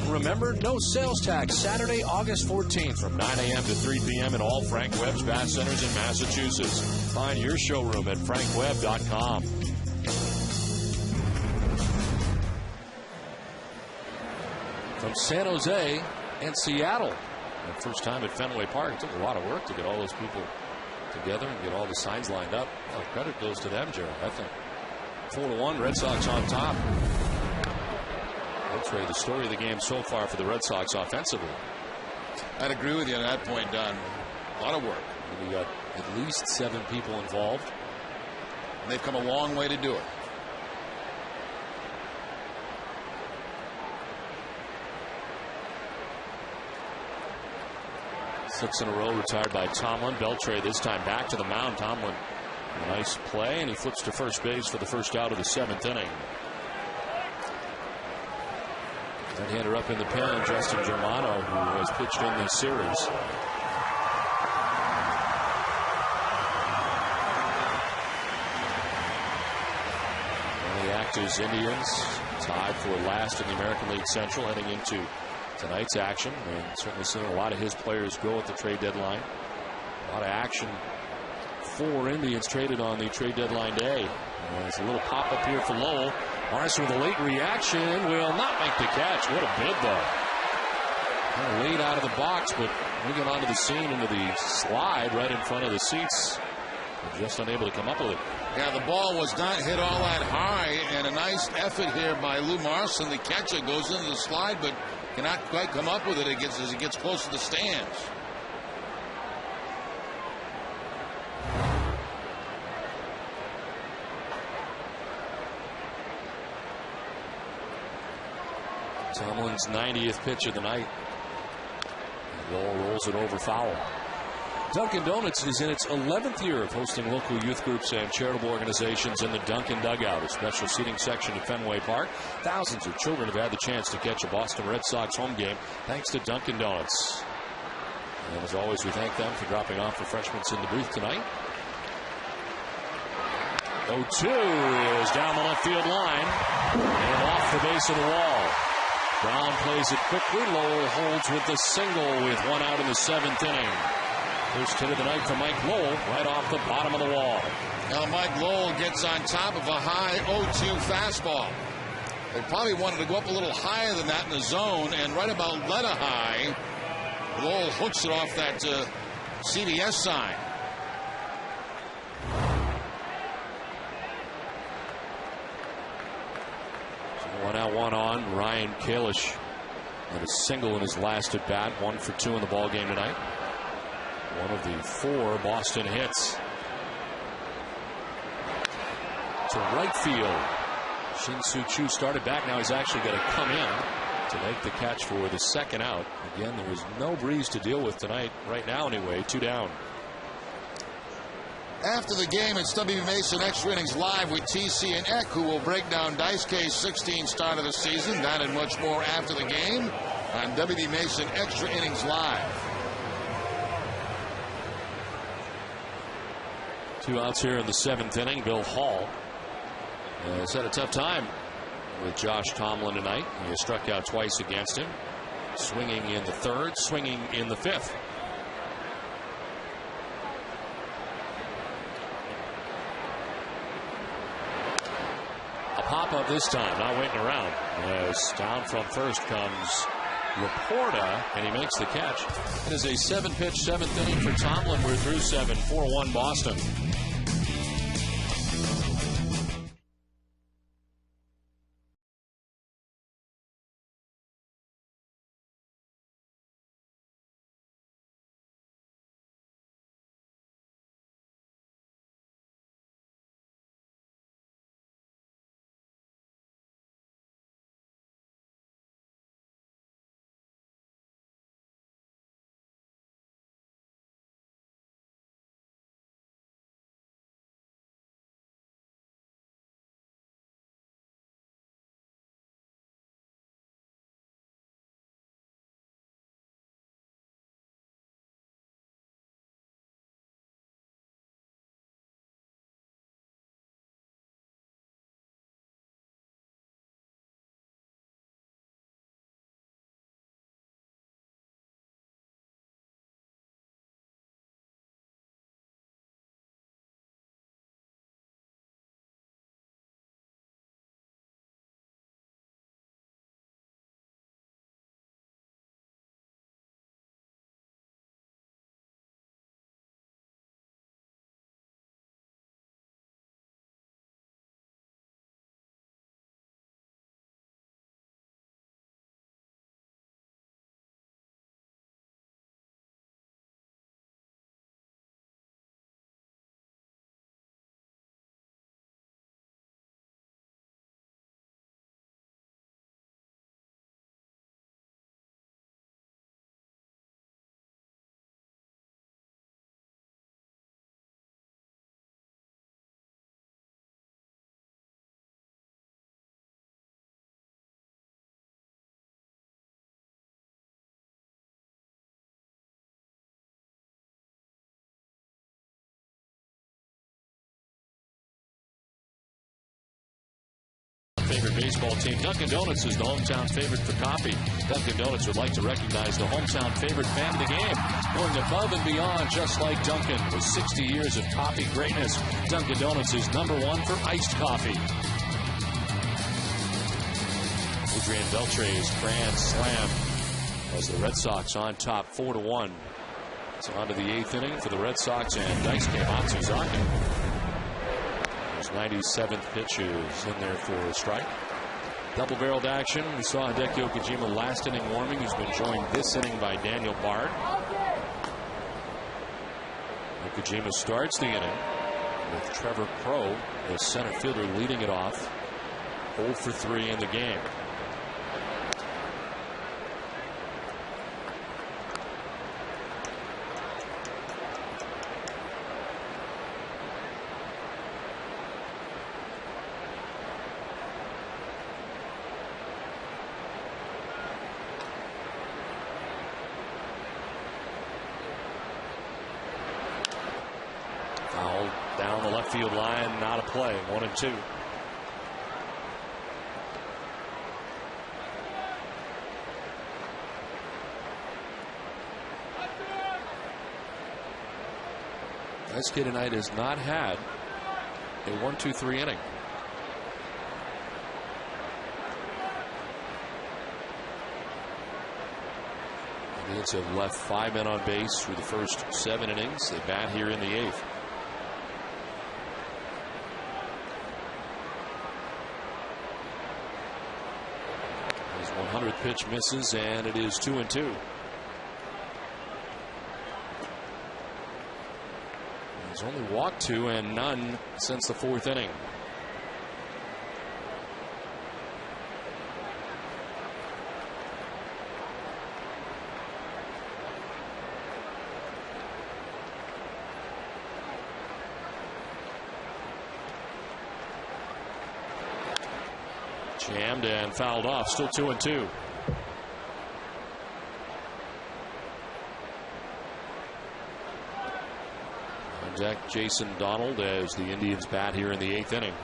Remember, no sales tax Saturday, August 14th from 9 a.m. to 3 p.m. in all Frank Webb's Bass Centers in Massachusetts. Find your showroom at frankwebb.com. From San Jose and Seattle. The first time at Fenway Park. It took a lot of work to get all those people together and get all the signs lined up. Well, credit goes to them, Jared, I think. 4-1, Red Sox on top. That's really the story of the game so far for the Red Sox offensively. I'd agree with you on that point, Don. A lot of work. And you got at least 7 people involved. And they've come a long way to do it. Six in a row retired by Tomlin. Beltre this time back to the mound. Tomlin, a nice play, and he flips to first base for the first out of the 7th inning. Right-hander up in the pen, Justin Germano, who has pitched in this series. And the Actors Indians tied for last in the American League Central heading into tonight's action. And certainly seeing a lot of his players go at the trade deadline. A lot of action for Indians traded on the trade deadline day. And there's a little pop up here for Lowell. MARSON with a late reaction, will not make the catch. What a bid, though. Kind of late out of the box, but moving onto the scene into the slide right in front of the seats Just unable to come up with it. Yeah, the ball was not hit all that high, and a nice effort here by Lou Marson. The catcher goes into the slide, but cannot quite come up with it as he gets close to the stands. Tomlin's 90th pitch of the night. Lowell rolls it over foul. Dunkin' Donuts is in its 11th year of hosting local youth groups and charitable organizations in the Dunkin' Dugout, a special seating section at Fenway Park. Thousands of children have had the chance to catch a Boston Red Sox home game thanks to Dunkin' Donuts. And as always, we thank them for dropping off refreshments in the booth tonight. 0-2 is down the left field line and off the base of the wall. Brown plays it quickly. Lowell holds with the single with one out in the 7th inning. First hit of the night for Mike Lowell, right off the bottom of the wall. Now Mike Lowell gets on top of a high 0-2 fastball. They probably wanted to go up a little higher than that in the zone, and right about letter high, Lowell hooks it off that CBS sign. So 1 out, 1 on. Ryan Kalish had a single in his last at bat, 1 for 2 in the ball game tonight. One of the 4 Boston hits. To right field. Shin-Soo Choo started back. Now he's actually going to come in to make the catch for the second out. Again, there was no breeze to deal with tonight. Right now, anyway, 2 down. After the game, it's WB Mason Extra Innings Live with TC and Eck, who will break down Dice K's 16 start of the season. That and much more after the game on WB Mason Extra Innings Live. 2 outs here in the 7th inning. Bill Hall has had a tough time with Josh Tomlin tonight. He has struck out twice against him. Swinging in the 3rd, swinging in the 5th. A pop-up this time, not waiting around. As down from first comes LAPORTA, and he makes the catch. It is a 7-pitch, 7th inning for Tomlin. We're through 7, 4-1 Boston. Favorite baseball team. Dunkin' Donuts is the hometown favorite for coffee. Dunkin' Donuts would like to recognize the hometown favorite fan of the game, going above and beyond just like Dunkin'. With 60 years of coffee greatness, Dunkin' Donuts is #1 for iced coffee. Adrian Beltre's grand slam as the Red Sox on top 4-1. So on to the 8th inning for the Red Sox and Daisuke Matsuzaki. His 97th pitch is in there for a strike. Double-barreled action. We saw Hideki Okajima last inning warming. He's been joined this inning by Daniel Bard. Okajima starts the inning with Trevor CROWE, the center fielder, leading it off. 0 for 3 in the game. Foul down the left field line, not a play. 1-2. Daisuke tonight has not had a 1-2-3 inning. The Indians have left 5 men on base through the first 7 innings. They bat here in the 8th. His 100th pitch misses, and it is 2-2. He's only walked 2 and none since the 4th inning. Jammed and fouled off. Still 2-2. Jason Donald as the Indians bat here in the 8th inning.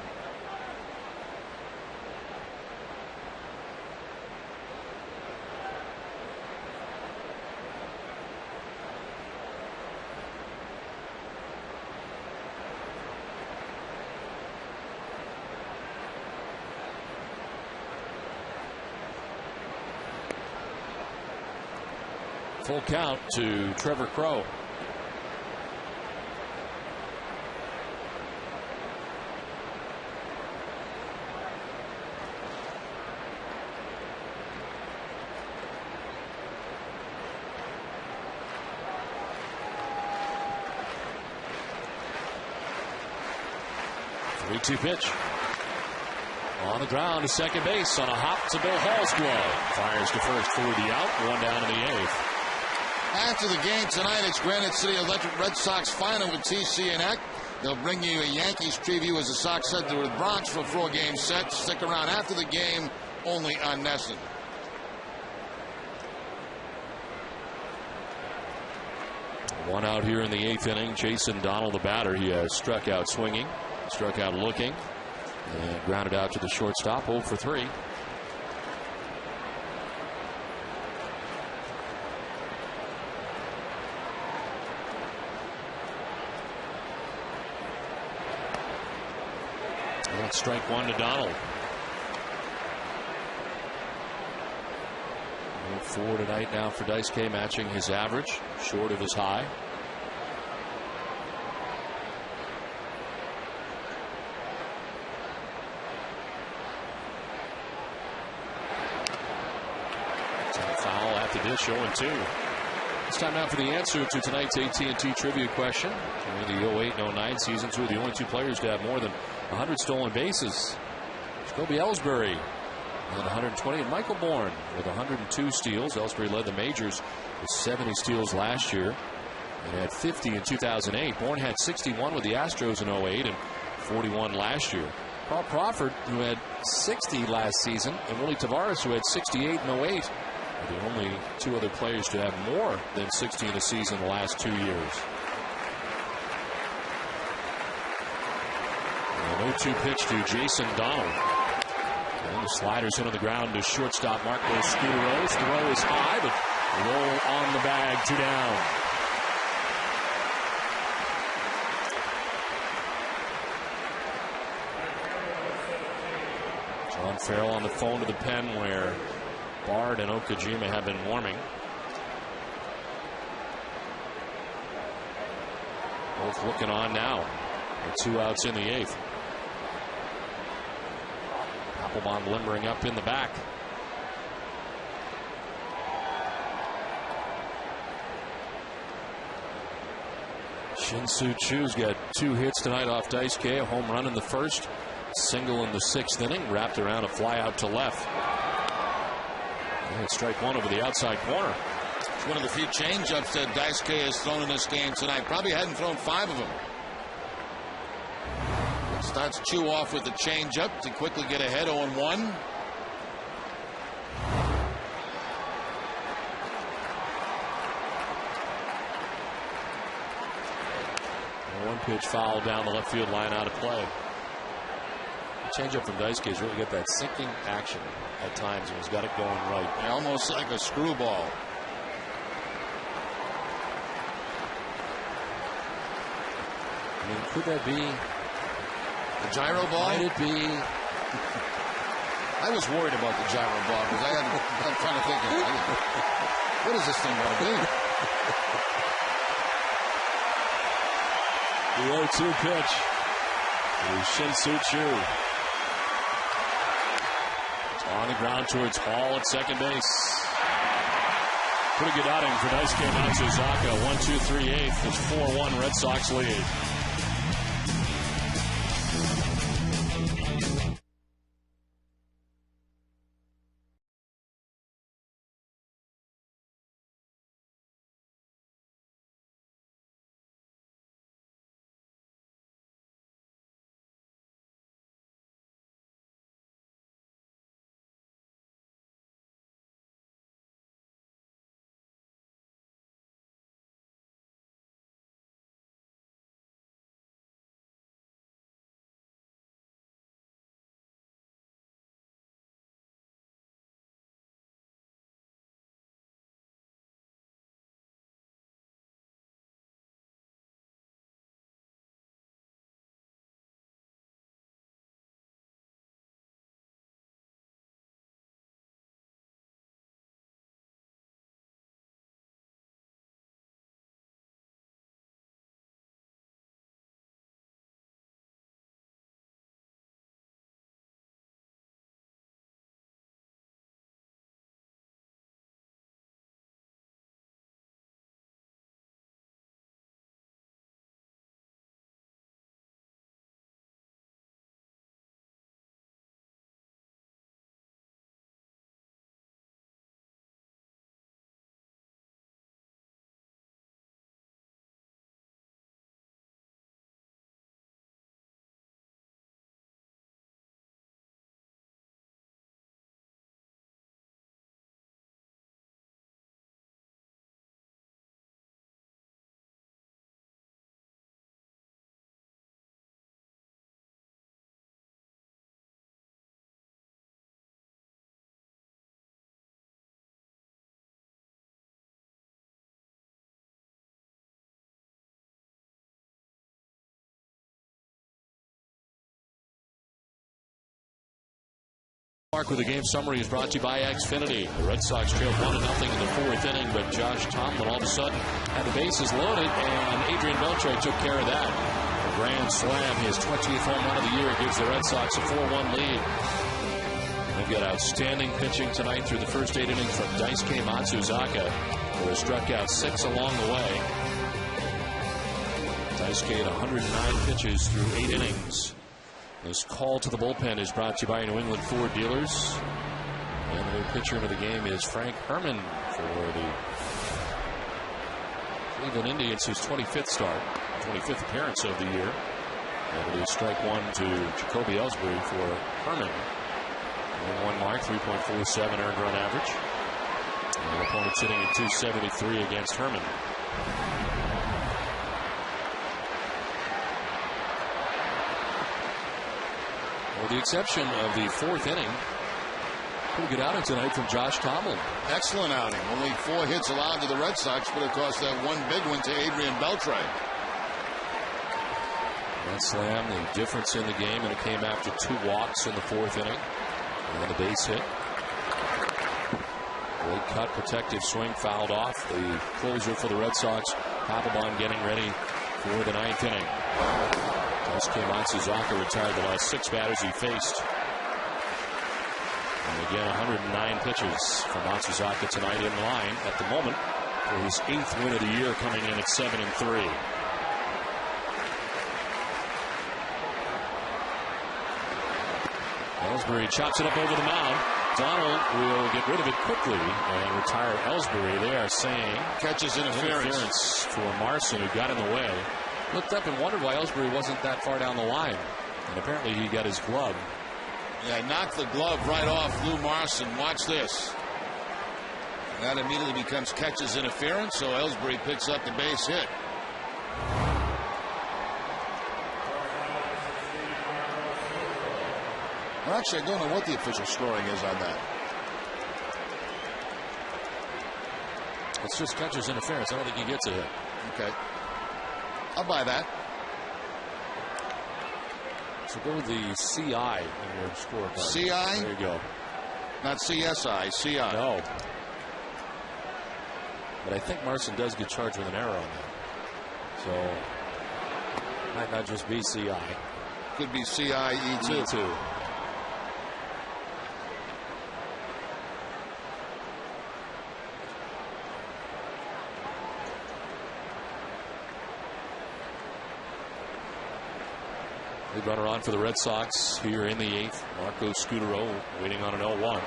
Full count to Trevor CROWE. Two pitch on the ground to second base on a hop to Bill Hall's glove. Fires to first for the out. 1 down in the 8th. After the game tonight, it's Granite City Electric Red Sox final with TC and Eck. They'll bring you a Yankees preview as the Sox head to the Bronx for a 4-game set. Stick around after the game, only on NESN. One out here in the 8th inning. Jason Donald, the batter, he has struck out swinging. Struck out looking and grounded out to the shortstop. 0 for 3. That's strike 1 to Donald. 0-4 tonight now for Daisuke, matching his average, short of his high. Dish 0-2. It's time now for the answer to tonight's AT&T trivia question. During the 08-09 seasons, who are the only 2 players to have more than 100 stolen bases? Jacoby Ellsbury with 120 and Michael Bourne with 102 steals. Ellsbury led the majors with 70 steals last year and had 50 in 2008. Bourne had 61 with the Astros in 08 and 41 last year. Paul Crawford, who had 60 last season, and Willie Tavares, who had 68 in 08. The only 2 other players to have more than 60 in a season the last 2 years. An 0-2 pitch to Jason Donald. And the slider's into the ground to shortstop Marco Scuderos. Throw is high, but roll on the bag, 2 down. John Farrell on the phone to the pen where Bard and Okajima have been warming. Both looking on now. And 2 outs in the 8th. Papelbon limbering up in the back. Shin-Soo Choo's got 2 hits tonight off Daisuke. A home run in the first, single in the 6th inning, wrapped around a fly out to left. And strike 1 over the outside corner. It's one of the few changeups that Daisuke has thrown in this game tonight. Probably hadn't thrown 5 of them. Starts Chu off with the changeup to quickly get ahead, 0-1. One pitch foul down the left field line, out of play. The changeup from Daisuke has really got that sinking action at times, and he's got it going right. Yeah, almost like a screwball. I mean, could that be the gyro ball? Might it be? I was worried about the gyro ball because I'm trying to think, what is this thing going to do? The 0-2 pitch to Shin-Soo Choo. On the ground towards Hall at second base. Pretty good outing for Daisuke Matsuzaka. 1-2-3-8. It's 4-1 Red Sox lead. Mark with the game summary is brought to you by Xfinity. The Red Sox trailed 1-0 in the 4th inning, but Josh Tomlin all of a sudden had the bases loaded, and Adrian Beltre took care of that. A grand slam, his 20th home run of the year, gives the Red Sox a 4-1 lead. They've got outstanding pitching tonight through the first 8 innings from Daisuke Matsuzaka, who has struck out 6 along the way. Daisuke at 109 pitches through 8 innings. This call to the bullpen is brought to you by New England Ford Dealers. And the new pitcher into the game is Frank Herman for the Cleveland Indians, his 25th start, 25th appearance of the year. And it is strike 1 to Jacoby Ellsbury for Herman. 1-1 mark, 3.47 earned run average. And the opponent sitting at 273 against Herman. With the exception of the 4th inning, pretty good outing tonight from Josh Tomlin. Excellent outing. Only 4 hits allowed to the Red Sox, but of course that one big one to Adrian Beltre. That slam, the difference in the game, and it came after 2 walks in the 4th inning. And a base hit. Late cut, protective swing, fouled off. The closer for the Red Sox, Papelbon, getting ready for the 9th inning. Daisuke Matsuzaka retired the last 6 batters he faced. And again, 109 pitches for Matsuzaka tonight in line at the moment for his 8th win of the year, coming in at 7-3. Ellsbury chops it up over the mound. Donald will get rid of it quickly and retire Ellsbury. They are saying catches interference for MARSON, who got in the way. Looked up and wondered why Ellsbury wasn't that far down the line. And apparently he got his glove. Yeah, knocked the glove right off Lou MARSON. Watch this. That immediately becomes catches interference, so Ellsbury picks up the base hit. Well, actually, I don't know what the official scoring is on that. It's just catcher's interference. I don't think he gets a hit. Okay. I'll buy that. So go with the CI in your scorecard. CI? There you go. Not CSI, CI. No. But I think MARSON does get charged with an error on that. So might not just be CI. Could be CIE too. Lead runner on for the Red Sox here in the 8th. Marco Scutaro waiting on an 0-1.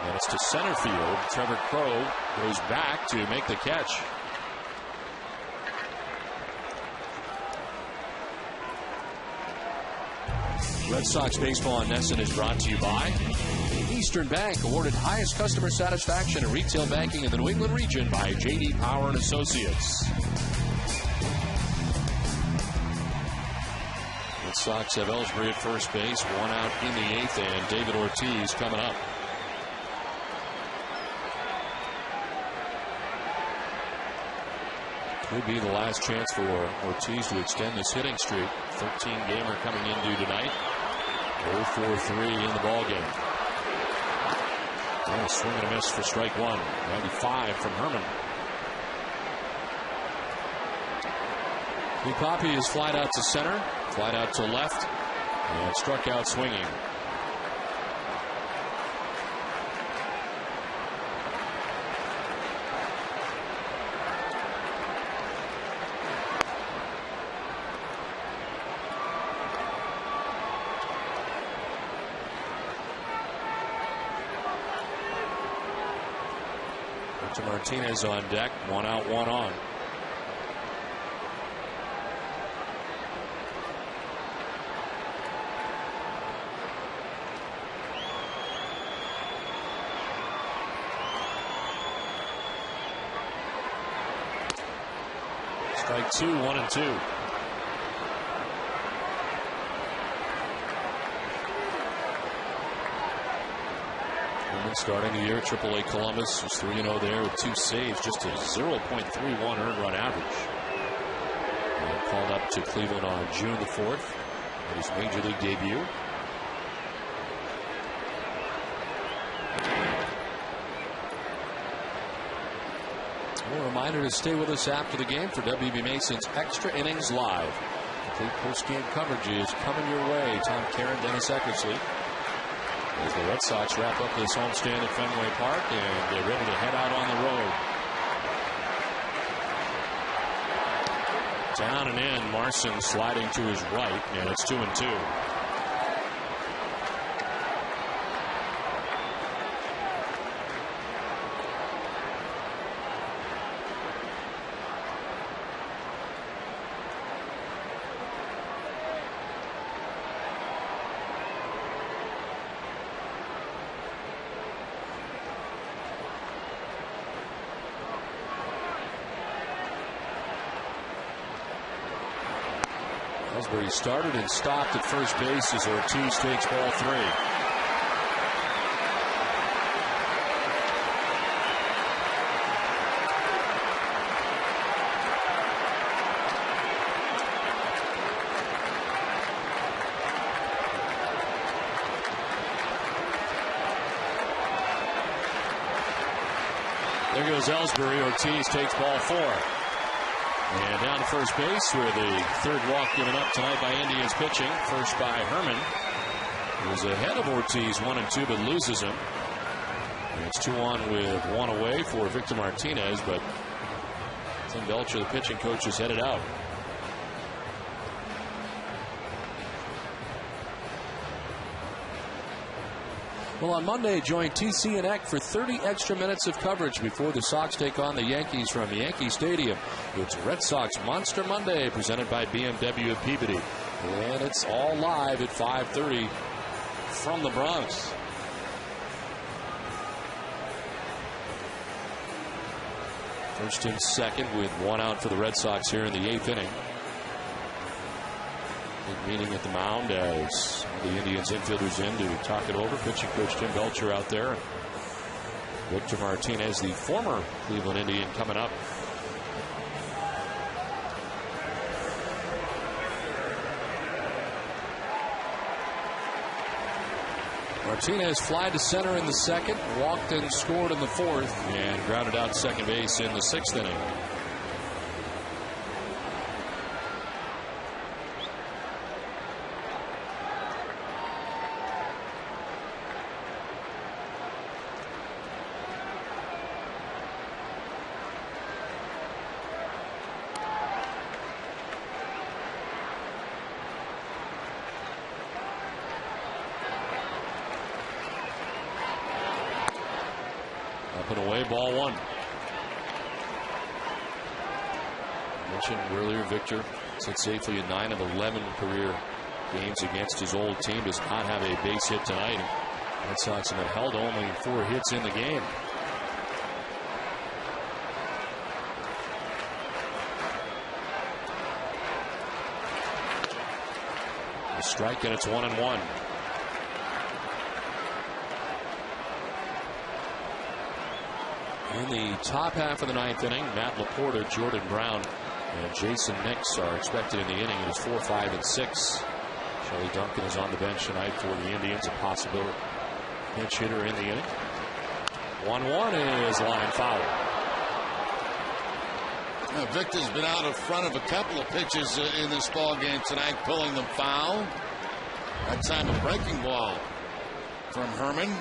And it's to center field. Trevor CROWE goes back to make the catch. Red Sox baseball on NESN is brought to you by Eastern Bank, awarded highest customer satisfaction in retail banking in the New England region by J.D. Power and Associates. Red Sox have Ellsbury at first base, 1 out in the 8th, and David Ortiz coming up. Could be the last chance for Ortiz to extend this hitting streak. 13-gamer coming into tonight. 0-4-3 in the ballgame. And a swing and a miss for strike 1. 95 from Herman. Lee Poppy is flied out to center, flied out to left, and struck out swinging. Martinez on deck, 1 out, 1 on. Strike 2, 1-2. Starting the year, AAA Columbus was 3-0 there with 2 saves, just a 0.31 earned run average. And called up to Cleveland on June the 4th at his major league debut. A reminder to stay with us after the game for WB Mason's Extra Innings Live. Complete post-game coverage is coming your way. Tom Caron, Dennis Eckersley. As the Red Sox wrap up this homestand at Fenway Park, and they're ready to head out on the road. Down and in, MARSON sliding to his right, and it's 2-2. Ellsbury started and stopped at first base as Ortiz takes ball 3. There goes Ellsbury. Ortiz takes ball 4. And down to first base, where the third walk given up tonight by Indians pitching. First by Herman, who's ahead of Ortiz 1-2, but loses him. And it's 2 on with 1 away for Victor Martinez, but Tim Belcher, the pitching coach, is headed out. Well, on Monday, join TC and Eck for 30 extra minutes of coverage before the Sox take on the Yankees from Yankee Stadium. It's Red Sox Monster Monday, presented by BMW of Peabody. And it's all live at 5:30 from the Bronx. First and second with 1 out for the Red Sox here in the 8th inning. Big meeting at the mound as the Indians infielders in to talk it over. Pitching coach Tim Belcher out there. Victor Martinez, the former Cleveland Indian, coming up. Martinez fly to center in the second, walked and scored in the 4th, and grounded out second base in the 6th inning. Up and away, ball 1. I mentioned earlier, Victor sat safely in 9 of 11 career games against his old team. Does not have a base hit tonight. Red Sox have held only 4 hits in the game. A strike, and it's 1-1. In the top half of the 9th inning, Matt LaPorta, Jordan Brown, and Jason Nix are expected in the inning. It is 4, 5, and 6. Shelley Duncan is on the bench tonight for the Indians, a possible pinch hitter in the inning. 1-1 is line foul. Now, Victor's been out in front of a couple of pitches in this ball game tonight, pulling them foul. That time a breaking ball from Herman.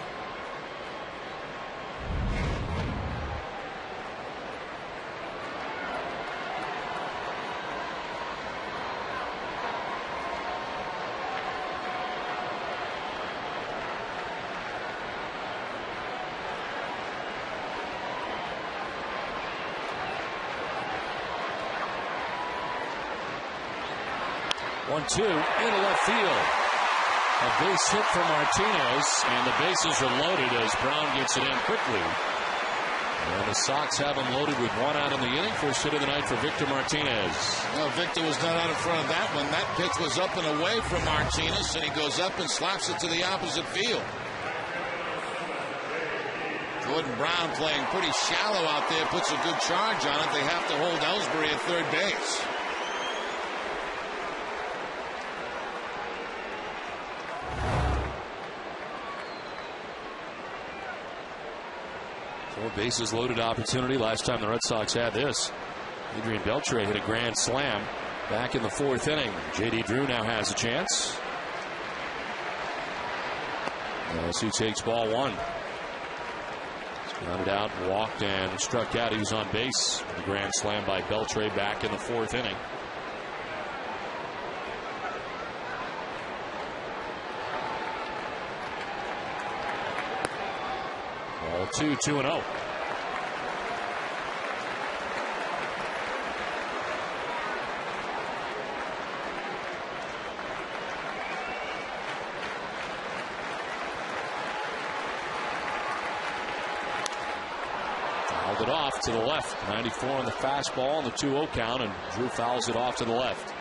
One-two into left field. A base hit for Martinez, and the bases are loaded as Brown gets it in quickly. And the Sox have him loaded with 1 out in the inning. First hit of the night for Victor Martinez. Well, Victor was not out in front of that one. That pitch was up and away from Martinez, and he goes up and slaps it to the opposite field. Jordan Brown playing pretty shallow out there, puts a good charge on it. They have to hold Ellsbury at third base. Bases loaded opportunity. Last time the Red Sox had this, Adrian Beltre hit a grand slam back in the 4th inning. J.D. Drew now has a chance as he takes ball 1. He's grounded out, walked, and struck out. He was on base. A grand slam by Beltre back in the 4th inning. Ball 2, 2-0. Fouled it off to the left. 94 on the fastball on the 2-0 count, and Drew fouls it off to the left.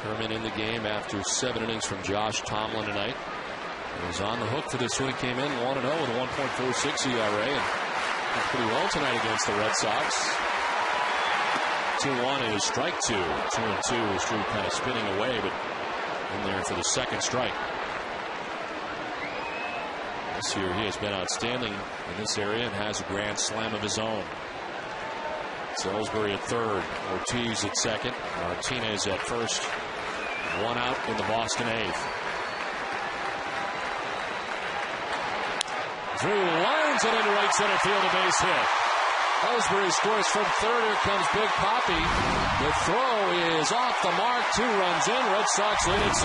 Herman in the game after 7 innings from Josh Tomlin tonight. He was on the hook for this one. He came in 1-0 with a 1.46 ERA and did pretty well tonight against the Red Sox. 2-1 is strike 2. 2-2 is Drew kind of spinning away, but in there for the second strike. This year he has been outstanding in this area and has a grand slam of his own. Salisbury at third, Ortiz at second, Martinez at first. 1 out in the Boston eighth. Drew lines it into right center field, a base hit. Salisbury scores from third. Here comes Big Papi. The throw is off the mark. 2 runs in. Red Sox lead it 6-1.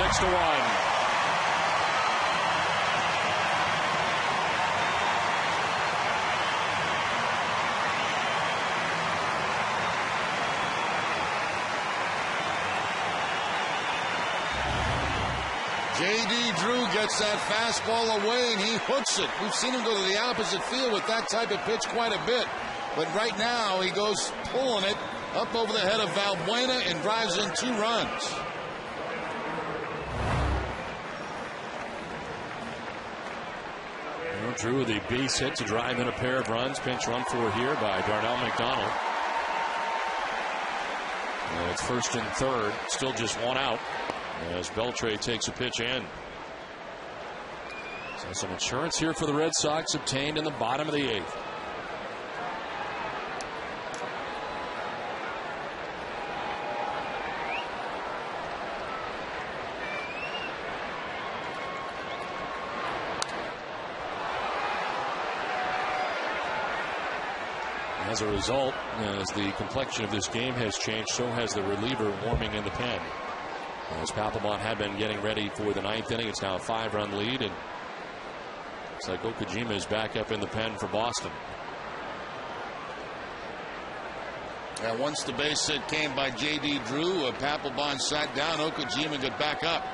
J.D. Drew gets that fastball away, and he hooks it. We've seen him go to the opposite field with that type of pitch quite a bit. But right now, he goes pulling it up over the head of Valbuena and drives in 2 runs. Well, Drew with a base hit to drive in a pair of runs. Pinch run for here by Darnell McDonald. And it's first and third. Still just 1 out as Beltre takes a pitch in. So some insurance here for the Red Sox obtained in the bottom of the 8th. As a result, as the complexion of this game has changed, so has the reliever warming in the pen. As Papelbon had been getting ready for the 9th inning, it's now a 5-run lead, and looks like Okajima is back up in the pen for Boston. And once the base hit came by J.D. Drew, Papelbon sat down. Okajima got back up.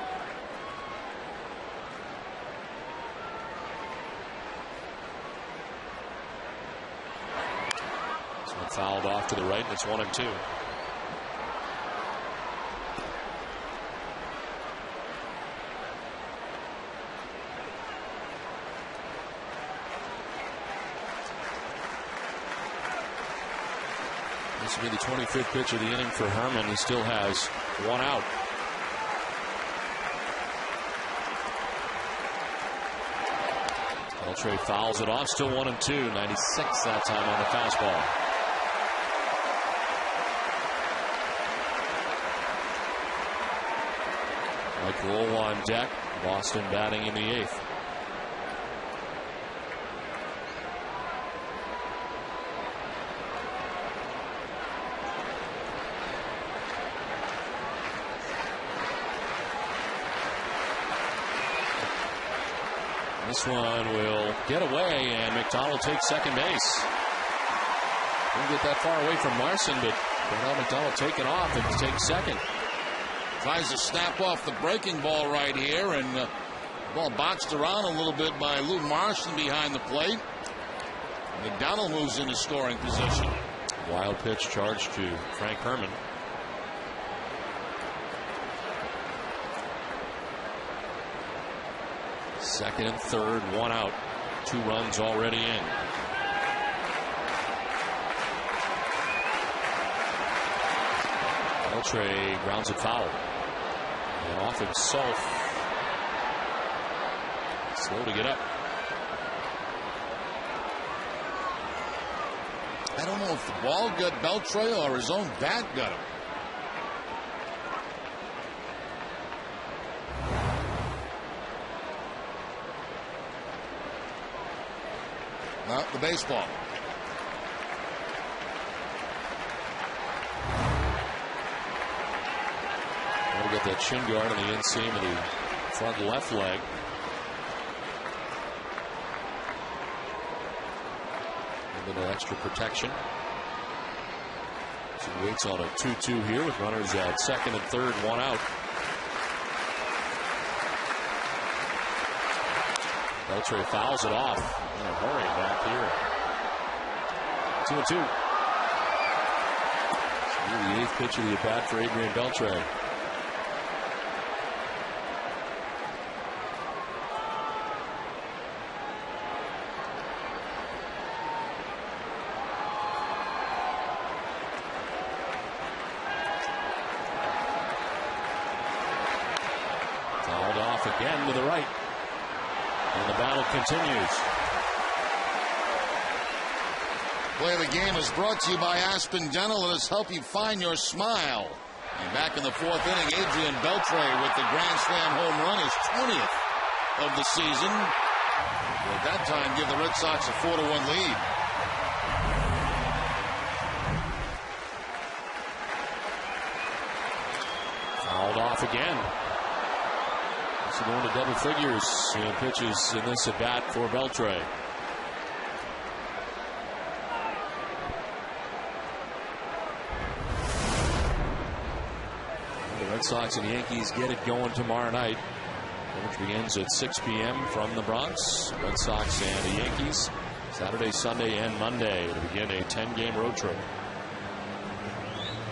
This one fouled off to the right, and it's 1-2. This will be the 25th pitch of the inning for Herman. He still has 1 out. Beltre fouls it off. Still 1-2. 96 that time on the fastball. Mike Lowell on deck. Boston batting in the 8th. This one will get away, and McDonald takes second base. Didn't get that far away from MARSON, but now McDonald taking off and takes second. Tries to snap off the breaking ball right here, and the ball boxed around a little bit by Lou MARSON behind the plate. McDonald moves into scoring position. Wild pitch charged to Frank Herman. Second and third, 1 out. 2 runs already in. Beltre grounds it foul. And off himself. Slow to get up. I don't know if the ball got Beltre or his own bat got him. Not the baseball. We'll get that shin guard on the inseam of the front left leg. A little extra protection. So he waits on a 2-2 here with runners at second and third, 1 out. Beltre fouls it off in a hurry back here. 2-2. The 8th pitch of the at-bat for Adrian Beltre. Again to the right. And the battle continues. Play of the game is brought to you by Aspen Dental. Let us help you find your smile. And back in the fourth inning, Adrian Beltre with the grand slam home run, his 20th of the season. At that time, give the Red Sox a 4-1 lead. Fouled off again. So going to double figures in pitches in this at bat for Beltre. The Red Sox and Yankees get it going tomorrow night, which begins at 6 p.m. from the Bronx. Red Sox and the Yankees Saturday, Sunday, and Monday to begin a 10-game road trip.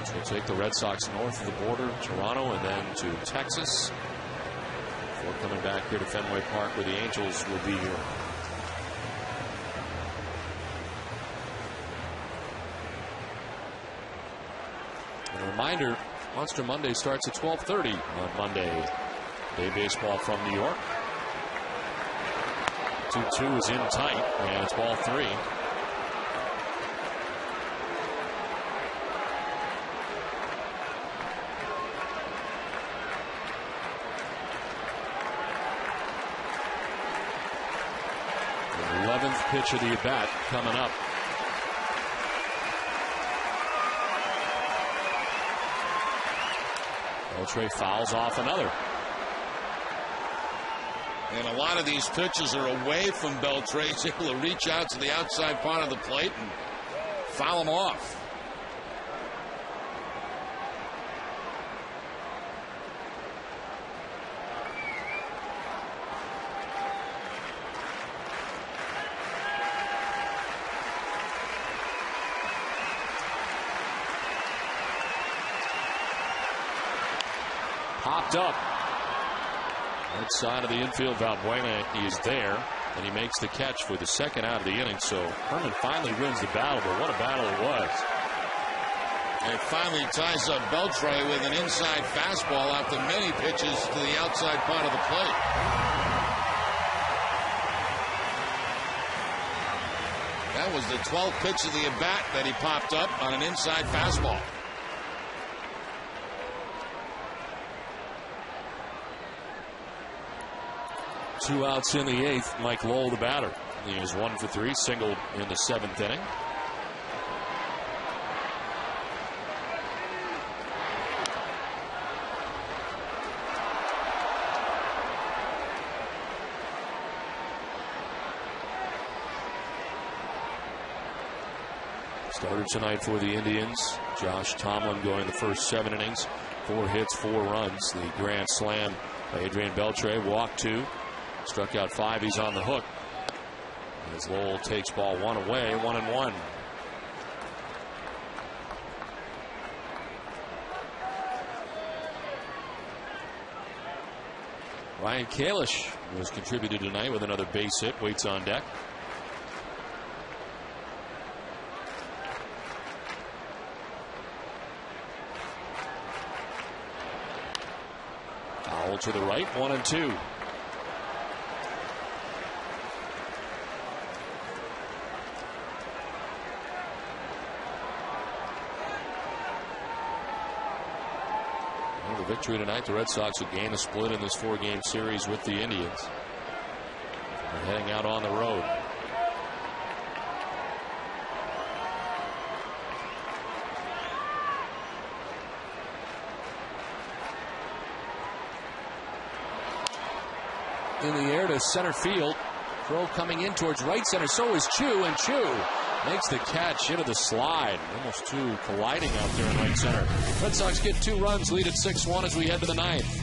Which will take the Red Sox north of the border, Toronto, and then to Texas, before coming back here to Fenway Park, where the Angels will be here. And a reminder, Monster Monday starts at 12:30 on Monday. Day baseball from New York. 2-2 is in tight, and it's ball 3. The 11th pitch of the at-bat coming up. Beltre fouls off another. And a lot of these pitches are away from Beltre. He's able to reach out to the outside part of the plate and foul them off. Popped up. Right side of the infield, Valbuena, he is there, and he makes the catch for the second out of the inning. So Herman finally wins the battle, but what a battle it was. And finally ties up Beltre with an inside fastball after many pitches to the outside part of the plate. That was the 12th pitch of the at-bat that he popped up on an inside fastball. Two outs in the 8th. Mike Lowell, the batter. He is 1 for 3, singled in the 7th inning. Started tonight for the Indians. Josh Tomlin going the first 7 innings. 4 hits, 4 runs. The grand slam by Adrian Beltre. Walked 2. Struck out 5. He's on the hook. As Lowell takes ball 1 away, 1-1. Ryan Kalish was contributed tonight with another base hit. Waits on deck. Foul to the right, 1-2. Victory tonight. The Red Sox will gain a split in this 4-game series with the Indians. They're heading out on the road. In the air to center field. Throw coming in towards right center. So is Chu, and Chu makes the catch into the slide. Almost 2 colliding out there in right center. Red Sox get 2 runs, lead at 6-1 as we head to the 9th.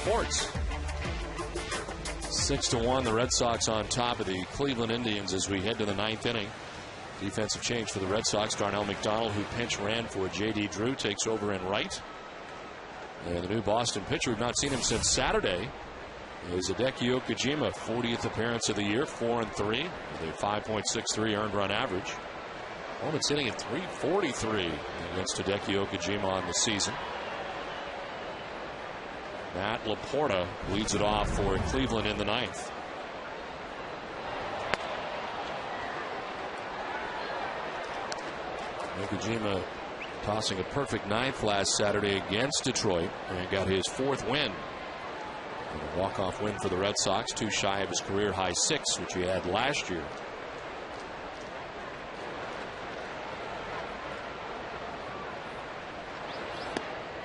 reports. 6-1, the Red Sox on top of the Cleveland Indians as we head to the 9th inning. Defensive change for the Red Sox. Darnell McDonald, who pinch ran for J.D. Drew, takes over in right. And the new Boston pitcher, we've not seen him since Saturday, is Hideki Okajima, 40th appearance of the year, 4-3, with a 5.63 earned run average. Opponent's hitting at .343 against Hideki Okajima on the season. Matt LaPorta leads it off for Cleveland in the 9th. Okajima tossing a perfect 9th last Saturday against Detroit and got his 4th win. And a walk-off win for the Red Sox, 2 shy of his career-high 6, which he had last year.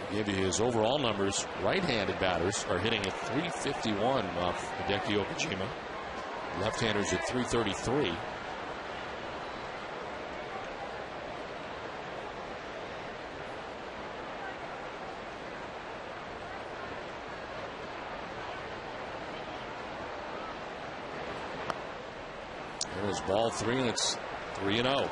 I'll give you his overall numbers. Right-handed batters are hitting at .351 off Hideki Okajima. Left-handers at .333. There's ball 3, and it's 3-0.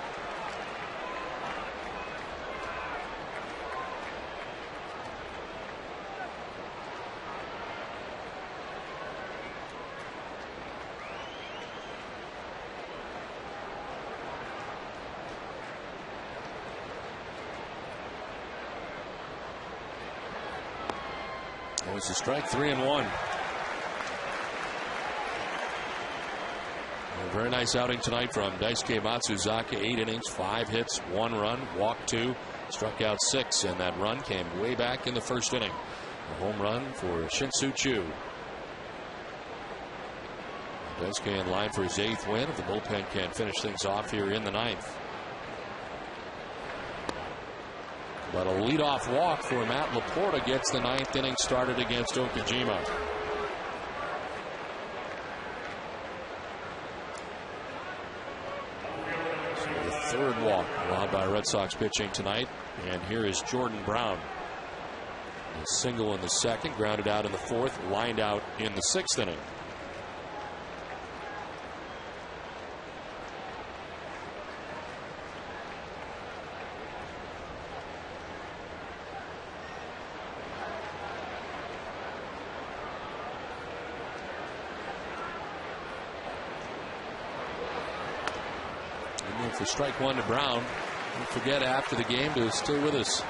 That was a strike, 3-1. A very nice outing tonight from Daisuke Matsuzaka. 8 innings, 5 hits, 1 run, walked 2, struck out 6, and that run came way back in the 1st inning. A home run for Shin-Soo Choo. Daisuke in line for his 8th win if the bullpen can finish things off here in the 9th. But a leadoff walk for Matt LaPorta gets the 9th inning started against Okajima. Third walk allowed by Red Sox pitching tonight. And here is Jordan Brown. A single in the 2nd, grounded out in the 4th, lined out in the 6th inning. For strike 1 to Brown. Don't forget after the game to stay with us.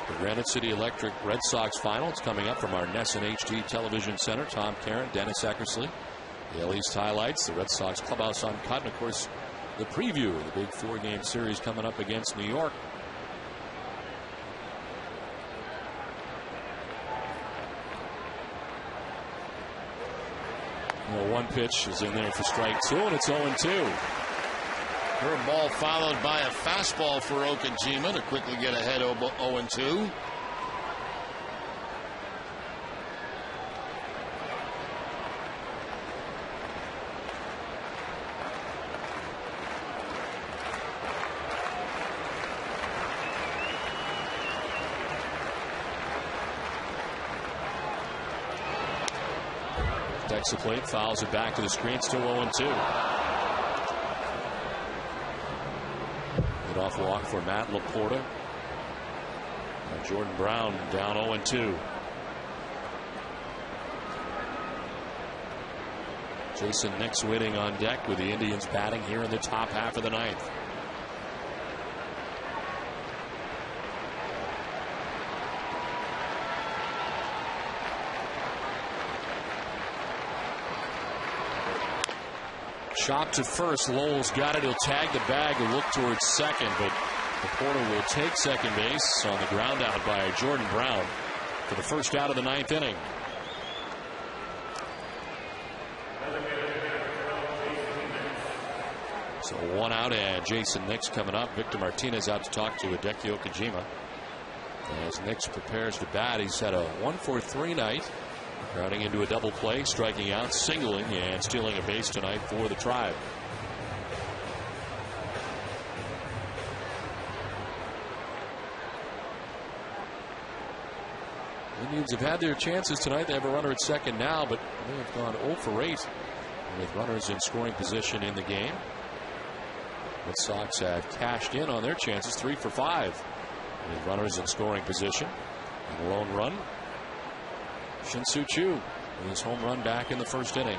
The Granite City Electric Red Sox final. It's coming up from our Nesson HD Television Center. Tom Karen, Dennis Eckersley. The L East highlights. The Red Sox Clubhouse Uncut. And of course, the preview of the big 4-game series coming up against New York. Well, 1 pitch is in there for strike 2, and it's 0-2. Curveball followed by a fastball for Okajima to quickly get ahead 0-2. Decks the plate, fouls it back to the screen, still 0-2. Off walk for Matt LaPorta. Jordan Brown down 0-2. Jason Nix waiting on deck with the Indians batting here in the top half of the 9th. Chop to first. Lowell's got it. He'll tag the bag and look towards second, but LaPorta will take second base on the ground out by Jordan Brown for the first out of the 9th inning. So 1 out, and Jason Nix coming up. Victor Martinez out to talk to Hideki Okajima. As Nix prepares to bat, he's had a 1-for-3 night. Grounding into a double play, striking out, singling, and stealing a base tonight for the Tribe. Indians have had their chances tonight. They have a runner at second now, but they have gone 0 for 8 with runners in scoring position in the game. Red Sox have cashed in on their chances, 3 for 5 with runners in scoring position. And a lone run, Shin-Soo Choo with his home run back in the first inning.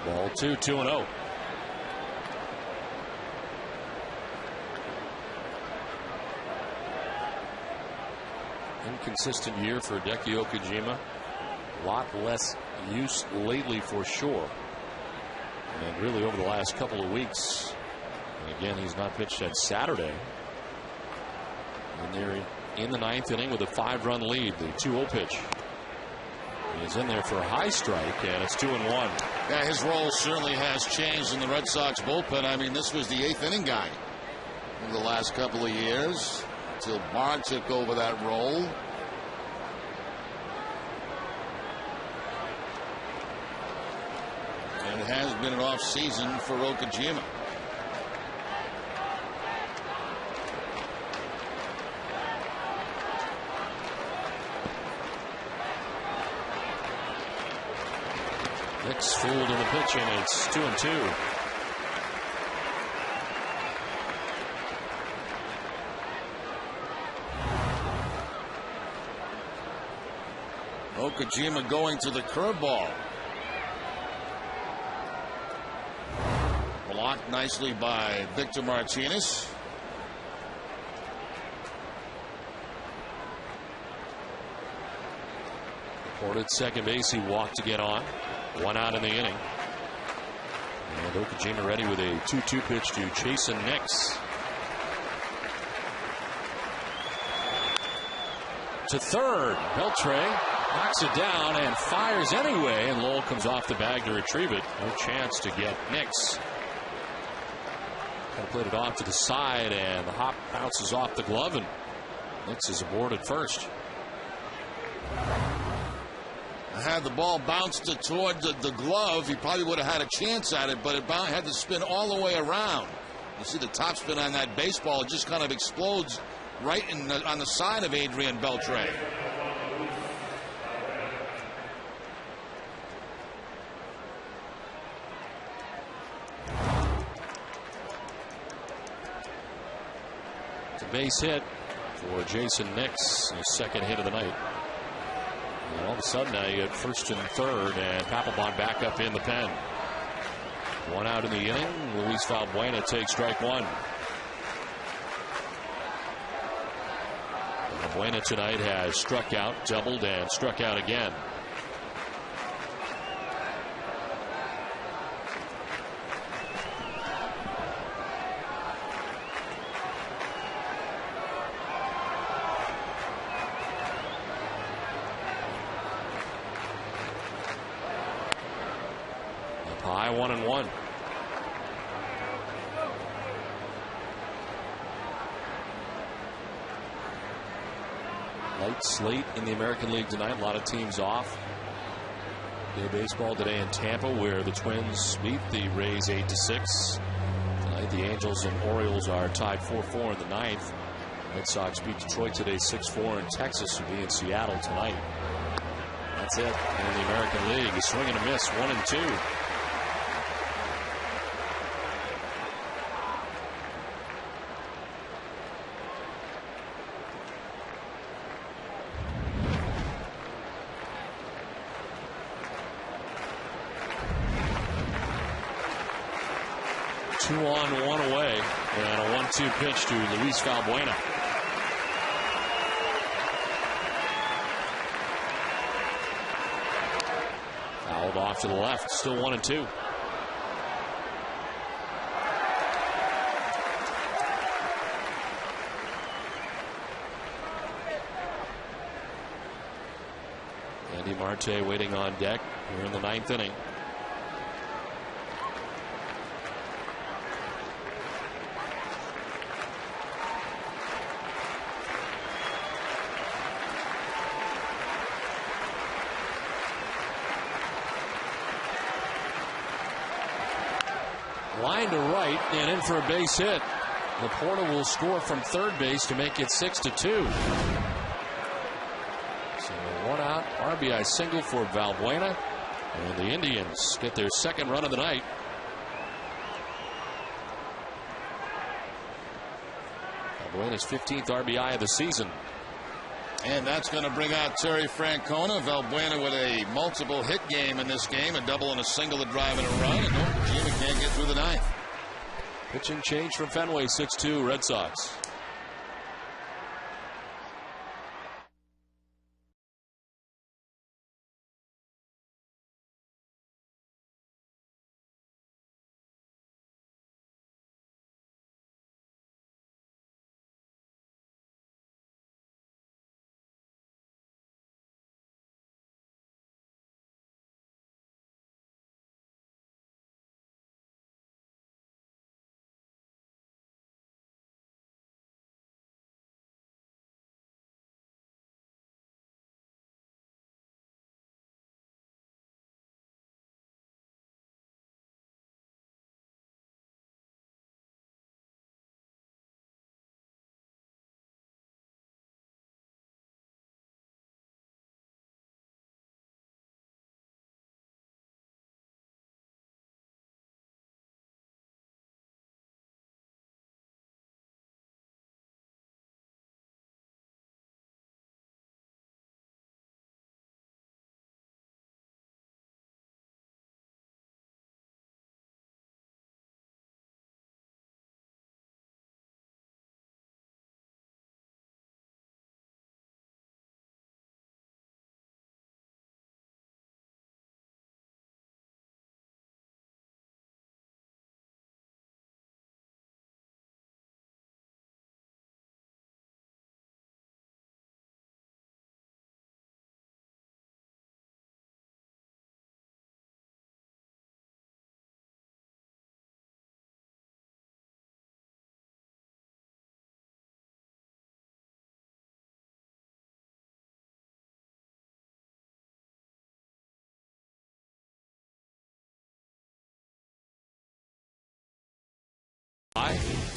Ball 2, 2-0. Inconsistent year for Hideki Okajima. A lot less use lately for sure. And really over the last couple of weeks. And again, he's not pitched at Saturday. And they're in the 9th inning with a 5-run lead. The 2-0 pitch. He's in there for a high strike, and it's 2-1. Yeah, his role certainly has changed in the Red Sox bullpen. I mean, this was the 8th inning guy in the last couple of years until Bond took over that role. And it has been an off season for Okajima. Hicks fooled in the pitch, and it's 2-2. Okajima going to the curveball. Blocked nicely by Victor Martinez. Reported second base, he walked to get on. 1 out in the inning. And Okajima ready with a 2-2 pitch to Jason Nix. To third. Beltre knocks it down and fires anyway, and Lowell comes off the bag to retrieve it. No chance to get Nix. Kind of played it off to the side, and the hop bounces off the glove, and Nix is aboard at first. Had the ball bounced toward the glove, he probably would have had a chance at it, but it had to spin all the way around. You see the topspin on that baseball, it just kind of explodes right on the side of Adrian Beltre. It's a base hit for Jason Nix, his second hit of the night. And all of a sudden now you get first and third, and Papelbon back up in the pen. 1 out in the inning. Luis Valbuena takes strike 1. Valbuena tonight has struck out, doubled, and struck out again. High 1-1. Light slate in the American League tonight. A lot of teams off. Day baseball today in Tampa, where the Twins beat the Rays 8-6. Tonight the Angels and Orioles are tied 4-4 in the 9th. Red Sox beat Detroit today 6-4, and Texas will be in Seattle tonight. That's it in the American League. A swing and a miss, 1-2. Two on, 1 away, and a 1-2 pitch to Luis Valbuena. Fouled off to the left, still 1-2. Andy Marte waiting on deck here in the 9th inning. Line to right and in for a base hit. LAPORTA will score from third base to make it 6-2. So one out, RBI single for Valbuena, and the Indians get their second run of the night. Valbuena's 15th RBI of the season. And that's going to bring out Terry Francona. Valbuena with a multiple hit game in this game, a double and a single to drive in a run, and Kojima can't get through the ninth. Pitching change from Fenway, 6-2 Red Sox.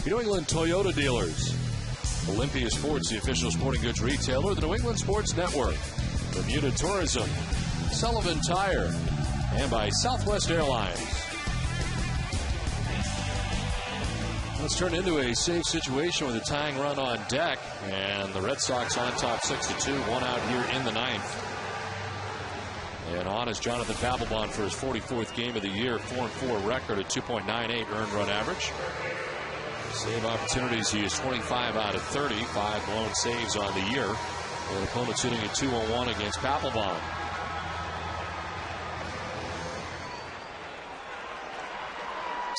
New England Toyota dealers. Olympia Sports, the official sporting goods retailer. The New England Sports Network. Bermuda Tourism. Sullivan Tire. And by Southwest Airlines. Let's turn into a safe situation with a tying run on deck. And the Red Sox on top 6-2. One out here in the 9th. And on is Jonathan Papelbon for his 44th game of the year. 4-4 record at 2.98 earned run average. Save opportunities, he is 25 out of 30. 5 blown saves on the year. And opponents hitting at 2-1 against Papelbon.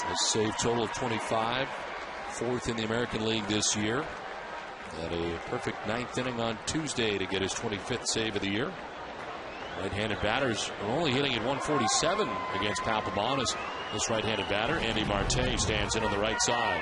A save total of 25. 4th in the American League this year. Had a perfect 9th inning on Tuesday to get his 25th save of the year. Right-handed batters are only hitting at 147 against Papelbon as this right-handed batter, Andy Marte, stands in on the right side.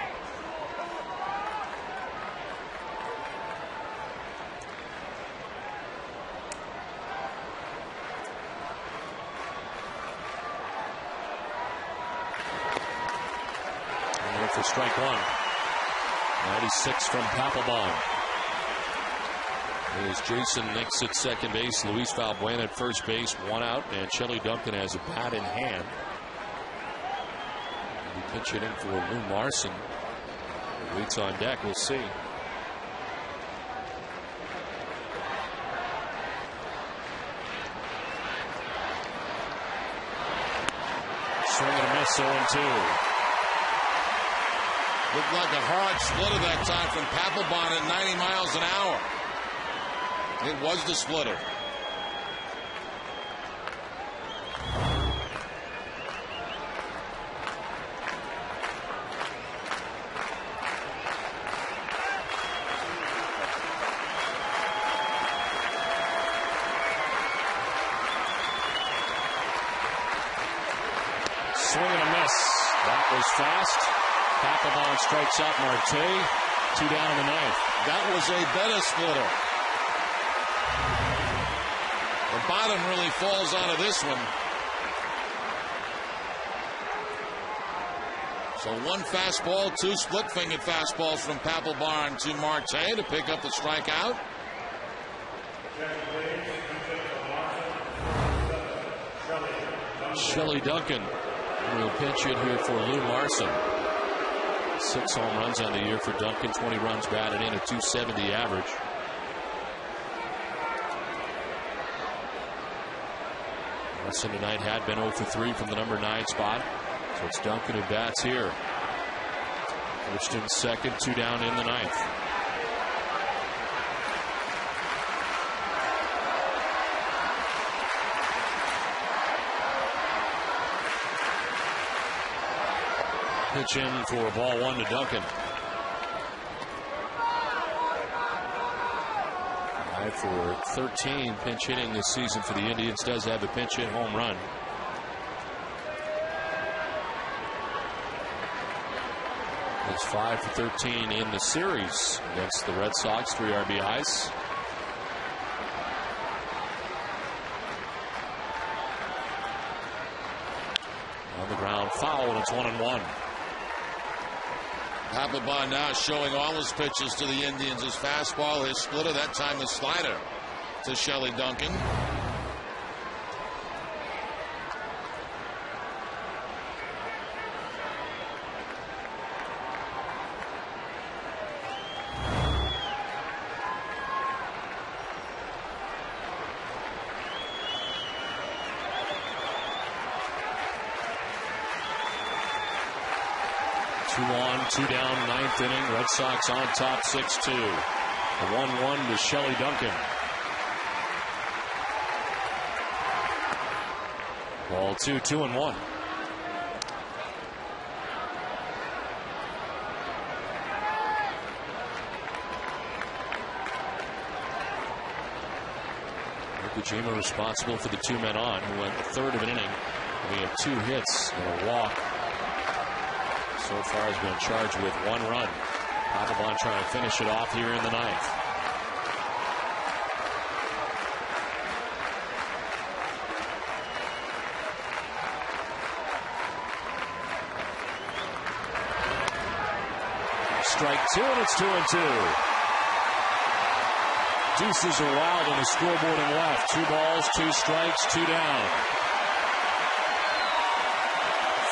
And for strike one. 96 from Papelbon. As Jason Nix at second base, Luis Valbuena at first base, 1 out, and Shelley Duncan has a bat in hand. He'll be pinch hitting for Lou Marson. He waits on deck, we'll see. Swing and a miss, 0-2. Looked like a hard splitter that time from Papelbon at 90 miles an hour. It was the splitter. fast. Papelbon strikes out Marte. 2 down in the ninth. That was a better splitter. The bottom really falls out of this one. So 1 fastball, 2 split-fingered fastballs from Papelbon to Marte to pick up the strikeout. Shelley Duncan will pinch hit here for Lou Marson. 6 home runs on the year for Duncan, 20 runs batted in, a .270 average. Marson tonight had been 0 for 3 from the number 9 spot. So it's Duncan who bats here. First and second, 2 down in the ninth. Pitch in for ball 1 to Duncan. Guy for 13 pinch hitting this season for the Indians. Does have a pinch hit home run. He's 5 for 13 in the series against the Red Sox. 3 RBIs. On the ground, foul, and it's 1-1. Papelbon now showing all his pitches to the Indians. His fastball, his splitter, that time the slider to Shelley Duncan. Two down, ninth inning. Red Sox on top, 6-2. The 1-1 to Shelley Duncan. Ball 2, 2-1. Kojima responsible for the 2 men on, who went a third of an inning. We have 2 hits and a walk. So far has been charged with 1 run. Papelbon trying to finish it off here in the ninth. Strike 2, and it's 2-2. Deuces are wild on the scoreboard and left. 2 balls, 2 strikes, 2 down.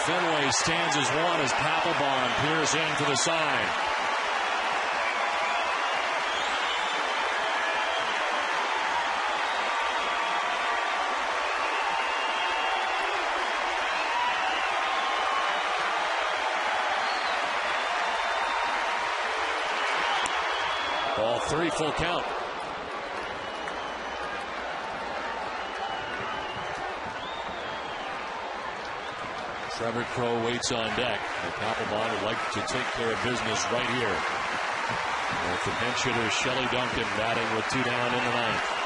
Fenway stands as one as Papelbon peers in for the sign. Ball 3, full count. Trevor CROWE waits on deck. And Papelbon would like to take care of business right here. With the pinch hitter Shelley Duncan batting with 2 down in the ninth.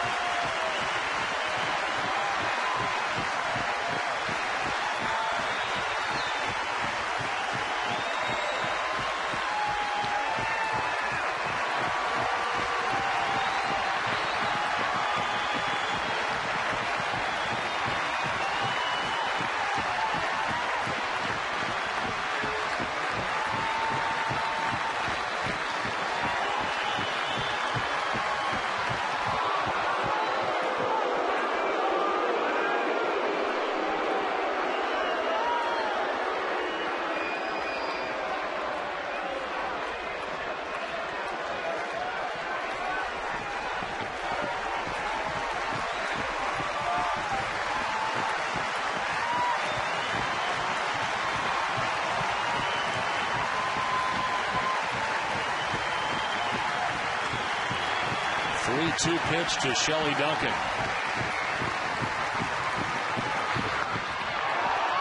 Pitch to Shelley Duncan.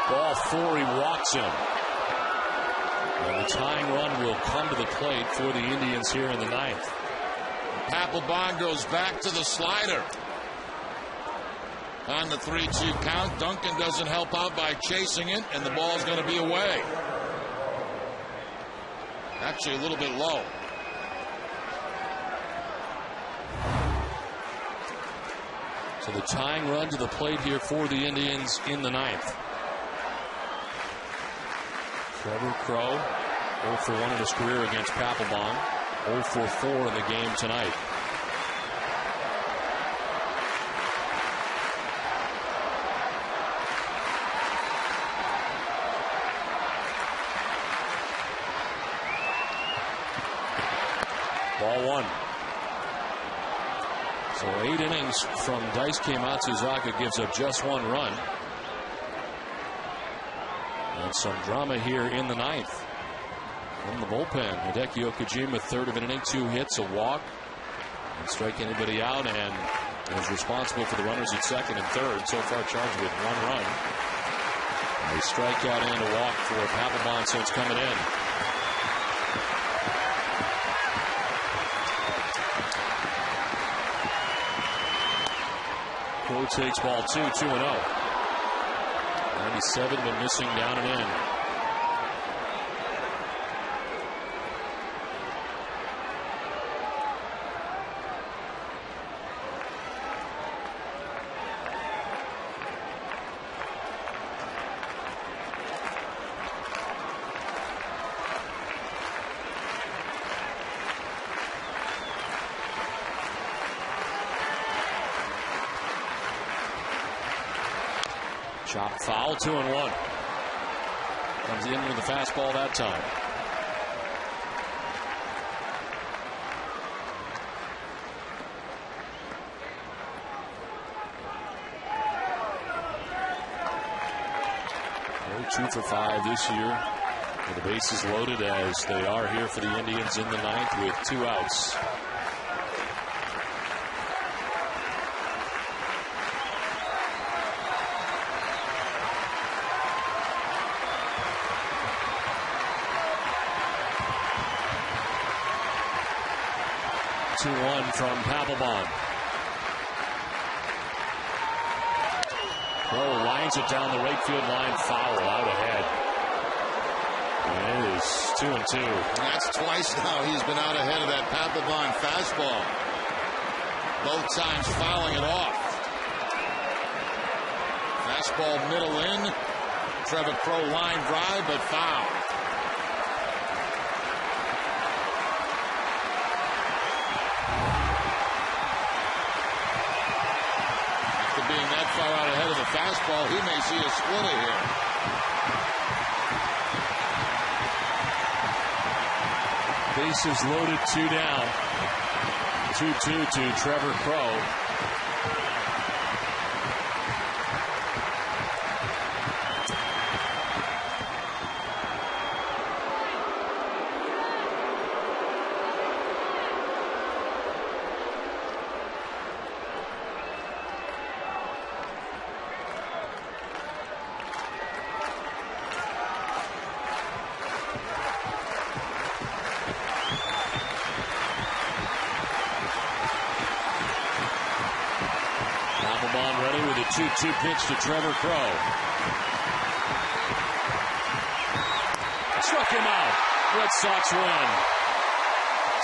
Ball 4, he walks him. And the tying run will come to the plate for the Indians here in the ninth. Papelbon goes back to the slider. On the 3-2 count, Duncan doesn't help out by chasing it, and the ball's going to be away. Actually, a little bit low. So the tying run to the plate here for the Indians in the ninth. Trevor CROWE, 0 for 1 in his career against Papelbon, 0 for 4 in the game tonight. Ball 1. So 8 innings from Daisuke Matsuzaka gives up just 1 run. And some drama here in the ninth. From the bullpen, Hideki Okajima, 3rd of an inning, 2 hits, a walk. Didn't strike anybody out, and was responsible for the runners at 2nd and 3rd. So far charged with 1 run. A strikeout and a walk for Papelbon since coming in. CROWE takes ball 2, 2-0. 97 been missing down and in. Chop foul, 2-1. Comes in with the fastball that time. They're 2 for 5 this year. With the bases loaded as they are here for the Indians in the ninth with 2 outs. From Papelbon. CROWE lines it down the right field line, foul out ahead. And it is 2-2. That's twice now he's been out ahead of that Papelbon fastball. Both times fouling it off. Fastball middle in. Trevor CROWE line drive, but foul. Far out ahead of the fastball, he may see a splitter here. Bases loaded, 2 down. 2-2 to Trevor CROWE. Ready with a 2-2 pitch to Trevor CROWE. Struck him out. Red Sox win.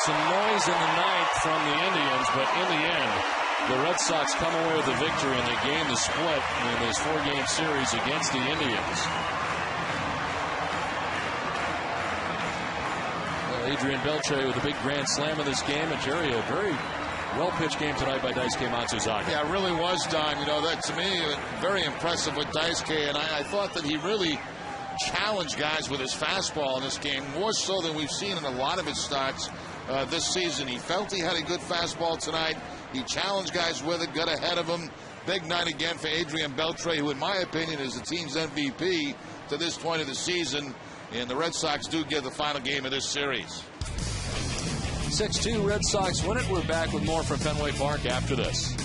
Some noise in the ninth from the Indians, but in the end, the Red Sox come away with the victory and they gain the split in this 4-game series against the Indians. Well, Adrian Beltre with a big grand slam in this game, and Jerry, a very well-pitched game tonight by Daisuke Matsuzaka. Yeah, it really was, Don. You know, that to me, very impressive with Daisuke, and I thought that he really challenged guys with his fastball in this game, more so than we've seen in a lot of his starts this season. He felt he had a good fastball tonight. He challenged guys with it, got ahead of them. Big night again for Adrian Beltre, who, in my opinion, is the team's MVP to this point of the season, and the Red Sox do get the final game of this series. 6-2 Red Sox win it. We're back with more from Fenway Park after this.